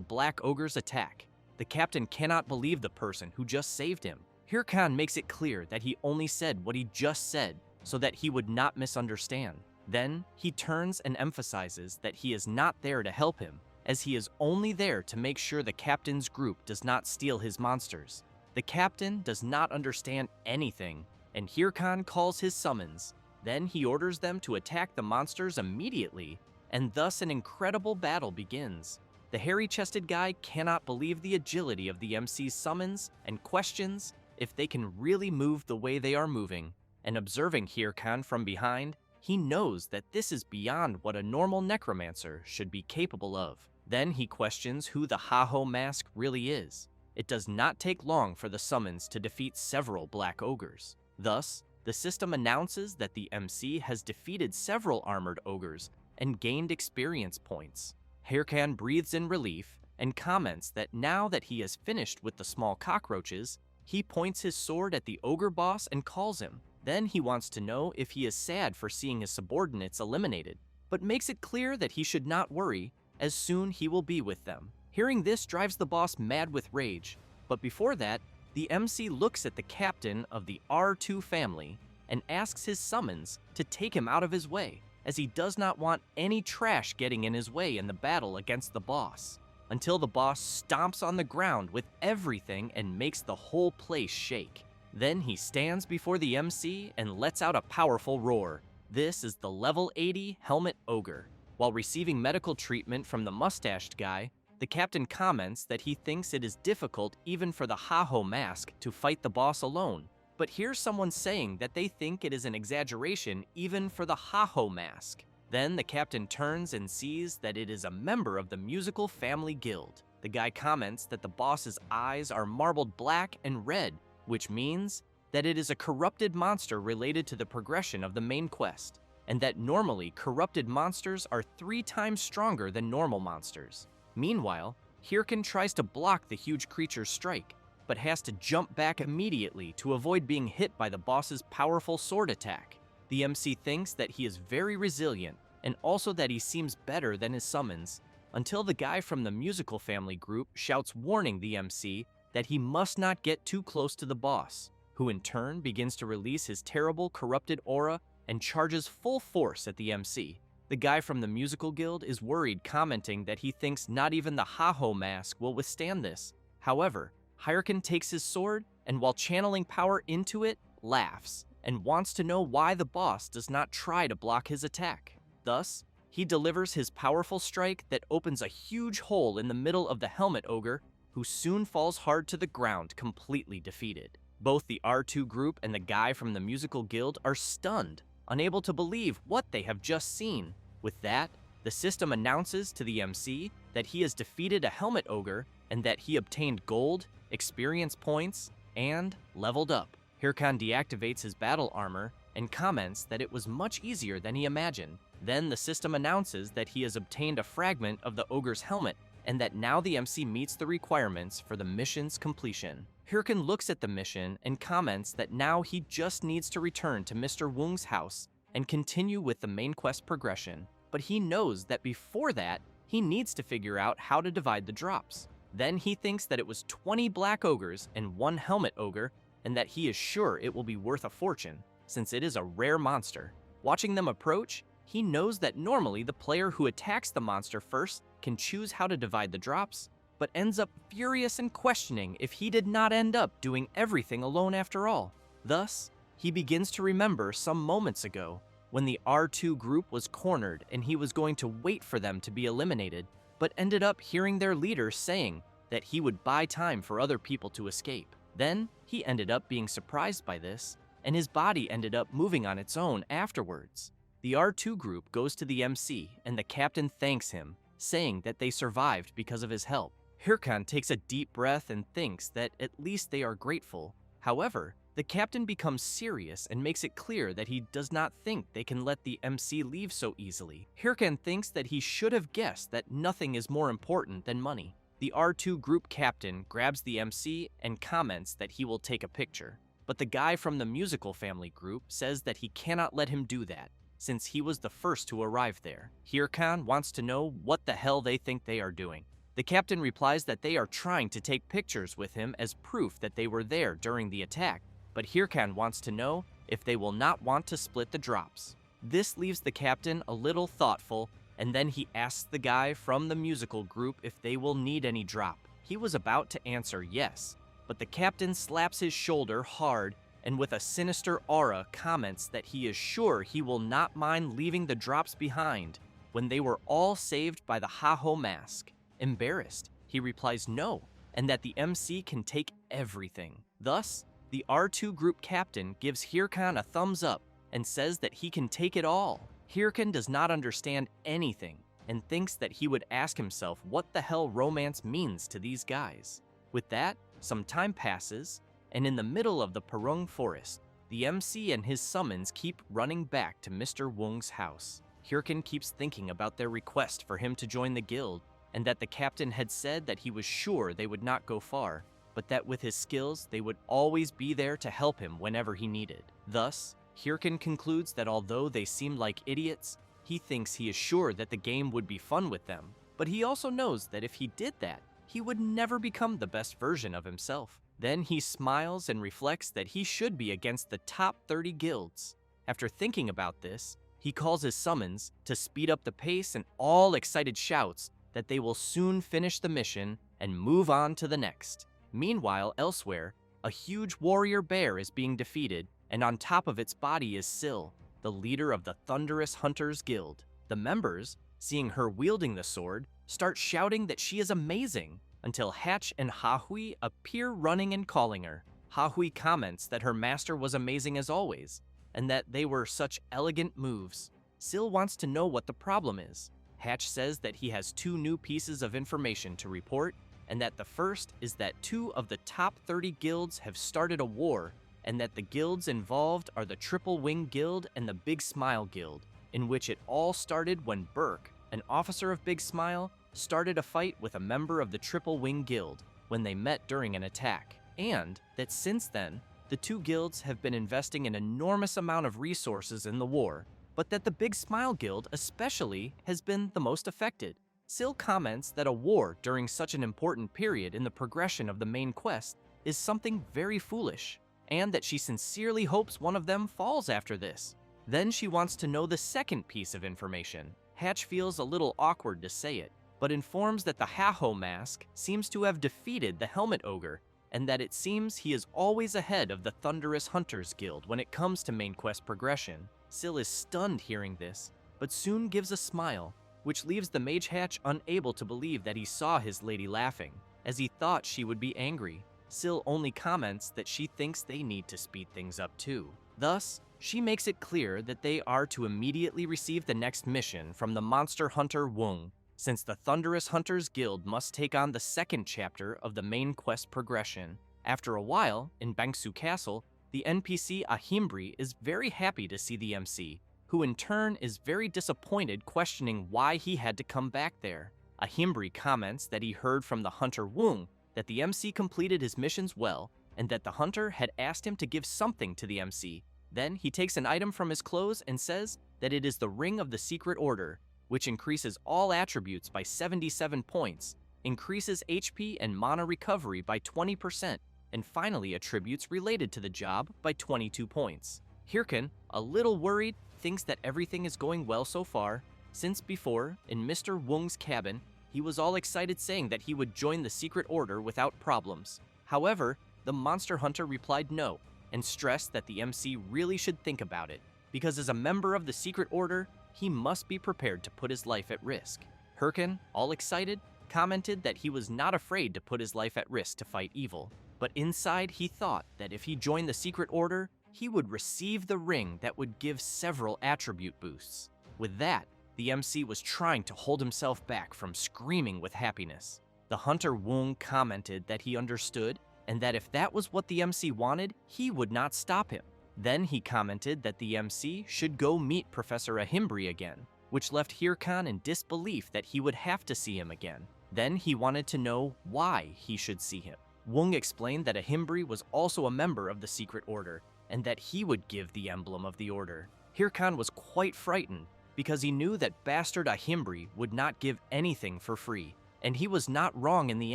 black ogre's attack. The captain cannot believe the person who just saved him. Hirkan makes it clear that he only said what he just said so that he would not misunderstand. Then, he turns and emphasizes that he is not there to help him, as he is only there to make sure the captain's group does not steal his monsters. The captain does not understand anything, and Hirkan calls his summons. Then he orders them to attack the monsters immediately, and thus an incredible battle begins. The hairy-chested guy cannot believe the agility of the MC's summons and questions if they can really move the way they are moving. And observing Hirkan from behind, he knows that this is beyond what a normal necromancer should be capable of. Then he questions who the Haho mask really is. It does not take long for the summons to defeat several black ogres. Thus, the system announces that the MC has defeated several armored ogres and gained experience points. Hirkan breathes in relief and comments that now that he has finished with the small cockroaches, he points his sword at the ogre boss and calls him. Then he wants to know if he is sad for seeing his subordinates eliminated, but makes it clear that he should not worry, as soon he will be with them. Hearing this drives the boss mad with rage, but before that, the MC looks at the captain of the R2 family and asks his summons to take him out of his way, as he does not want any trash getting in his way in the battle against the boss, until the boss stomps on the ground with everything and makes the whole place shake. Then he stands before the MC and lets out a powerful roar. This is the level 80 Helmet Ogre. While receiving medical treatment from the mustached guy, the captain comments that he thinks it is difficult even for the Ha-Ho mask to fight the boss alone, but hears someone saying that they think it is an exaggeration even for the Ha-Ho mask. Then the captain turns and sees that it is a member of the musical family guild. The guy comments that the boss's eyes are marbled black and red, which means that it is a corrupted monster related to the progression of the main quest, and that normally corrupted monsters are 3 times stronger than normal monsters. Meanwhile, Hirkan tries to block the huge creature's strike, but has to jump back immediately to avoid being hit by the boss's powerful sword attack. The MC thinks that he is very resilient, and also that he seems better than his summons, until the guy from the musical family group shouts warning the MC that he must not get too close to the boss, who in turn begins to release his terrible corrupted aura and charges full force at the MC. The guy from the musical guild is worried, commenting that he thinks not even the Ha-Ho mask will withstand this. However, Hirkan takes his sword and while channeling power into it, laughs and wants to know why the boss does not try to block his attack. Thus, he delivers his powerful strike that opens a huge hole in the middle of the Helmet Ogre, who soon falls hard to the ground, completely defeated. Both the R2 group and the guy from the musical guild are stunned, unable to believe what they have just seen. With that, the system announces to the MC that he has defeated a Helmet Ogre and that he obtained gold, experience points, and leveled up. Hirkan deactivates his battle armor and comments that it was much easier than he imagined. Then the system announces that he has obtained a fragment of the ogre's helmet and that now the MC meets the requirements for the mission's completion. Hirkan looks at the mission and comments that now he just needs to return to Mr. Wung's house and continue with the main quest progression, but he knows that before that, he needs to figure out how to divide the drops. Then he thinks that it was 20 black ogres and 1 helmet ogre, and that he is sure it will be worth a fortune, since it is a rare monster. Watching them approach, he knows that normally the player who attacks the monster first can choose how to divide the drops, but ends up furious and questioning if he did not end up doing everything alone after all. Thus, he begins to remember some moments ago when the R2 group was cornered and he was going to wait for them to be eliminated, but ended up hearing their leader saying that he would buy time for other people to escape. Then, he ended up being surprised by this, and his body ended up moving on its own afterwards. The R2 group goes to the MC, and the captain thanks him, saying that they survived because of his help. Hirkan takes a deep breath and thinks that at least they are grateful. However, the captain becomes serious and makes it clear that he does not think they can let the MC leave so easily. Hirkan thinks that he should have guessed that nothing is more important than money. The R2 group captain grabs the MC and comments that he will take a picture, but the guy from the musical family group says that he cannot let him do that, since he was the first to arrive there. Hirkan wants to know what the hell they think they are doing. The captain replies that they are trying to take pictures with him as proof that they were there during the attack, but Hirkan wants to know if they will not want to split the drops. This leaves the captain a little thoughtful, and then he asks the guy from the musical group if they will need any drop. He was about to answer yes, but the captain slaps his shoulder hard and with a sinister aura comments that he is sure he will not mind leaving the drops behind when they were all saved by the Ha-Ho mask. Embarrassed, he replies no, and that the MC can take everything. Thus, the R2 group captain gives Hirkan a thumbs up and says that he can take it all. Hirkan does not understand anything and thinks that he would ask himself what the hell romance means to these guys. With that, some time passes, and in the middle of the Perung forest, the MC and his summons keep running back to Mr. Wung's house. Hirkan keeps thinking about their request for him to join the guild, and that the captain had said that he was sure they would not go far, but that with his skills, they would always be there to help him whenever he needed. Thus, Hirkin concludes that although they seemed like idiots, he thinks he is sure that the game would be fun with them, but he also knows that if he did that, he would never become the best version of himself. Then he smiles and reflects that he should be against the top 30 guilds. After thinking about this, he calls his summons to speed up the pace and all excited shouts that they will soon finish the mission and move on to the next. Meanwhile, elsewhere, a huge warrior bear is being defeated, and on top of its body is Syl, the leader of the Thunderous Hunters Guild. The members, seeing her wielding the sword, start shouting that she is amazing, until Hatch and Hahui appear running and calling her. Hahui comments that her master was amazing as always, and that they were such elegant moves. Syl wants to know what the problem is. Hatch says that he has 2 new pieces of information to report, and that the first is that 2 of the top 30 guilds have started a war, and that the guilds involved are the Triple Wing Guild and the Big Smile Guild, in which it all started when Burke, an officer of Big Smile, started a fight with a member of the Triple Wing Guild when they met during an attack, and that since then, the 2 guilds have been investing an enormous amount of resources in the war, but that the Big Smile Guild especially has been the most affected. Syl comments that a war during such an important period in the progression of the main quest is something very foolish, and that she sincerely hopes one of them falls after this. Then she wants to know the second piece of information. Hatch feels a little awkward to say it, but informs that the Haho mask seems to have defeated the Helmet Ogre, and that it seems he is always ahead of the Thunderous Hunters Guild when it comes to main quest progression. Syl is stunned hearing this, but soon gives a smile, which leaves the Mage Hatch unable to believe that he saw his lady laughing, as he thought she would be angry. Syl only comments that she thinks they need to speed things up too. Thus, she makes it clear that they are to immediately receive the next mission from the monster hunter Wung, since the Thunderous Hunters Guild must take on the second chapter of the main quest progression. After a while, in Bangsu Castle, the NPC Ahimbri is very happy to see the MC, who in turn is very disappointed, questioning why he had to come back there. Ahimbri comments that he heard from the hunter Wung that the MC completed his missions well, and that the hunter had asked him to give something to the MC. Then he takes an item from his clothes and says that it is the Ring of the Secret Order, which increases all attributes by 77 points, increases HP and mana recovery by 20%, and finally attributes related to the job by 22 points. Hirkin, a little worried, thinks that everything is going well so far, since before, in Mr. Wung's cabin, he was all excited saying that he would join the Secret Order without problems. However, the monster hunter replied no, and stressed that the MC really should think about it, because as a member of the Secret Order, he must be prepared to put his life at risk. Hirkin, all excited, commented that he was not afraid to put his life at risk to fight evil, but inside he thought that if he joined the Secret Order, he would receive the ring that would give several attribute boosts. With that, the MC was trying to hold himself back from screaming with happiness. The hunter Wung commented that he understood, and that if that was what the MC wanted, he would not stop him. Then he commented that the MC should go meet Professor Ahimbri again, which left Hirkan in disbelief that he would have to see him again. Then he wanted to know why he should see him. Wung explained that Ahimbri was also a member of the Secret Order, and that he would give the emblem of the order. Hirkan was quite frightened, because he knew that bastard Ahimbri would not give anything for free, and he was not wrong in the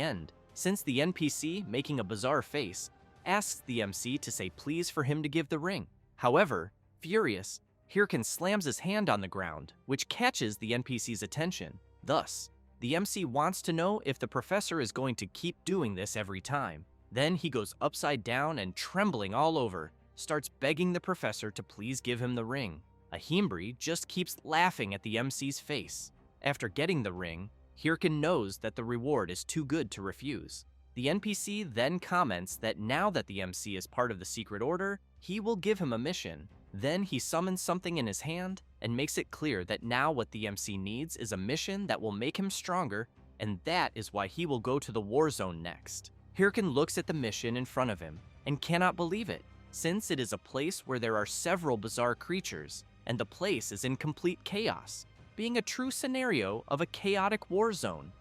end, since the NPC, making a bizarre face, asks the MC to say please for him to give the ring. However, furious, Hirkan slams his hand on the ground, which catches the NPC's attention. Thus, the MC wants to know if the professor is going to keep doing this every time. Then he goes upside down and, trembling all over, starts begging the professor to please give him the ring. Ahimbri just keeps laughing at the MC's face. After getting the ring, Hirkan knows that the reward is too good to refuse. The NPC then comments that now that the MC is part of the Secret Order, he will give him a mission. Then he summons something in his hand and makes it clear that now what the MC needs is a mission that will make him stronger, and that is why he will go to the war zone next. Hirkan looks at the mission in front of him and cannot believe it, since it is a place where there are several bizarre creatures, and the place is in complete chaos, being a true scenario of a chaotic war zone.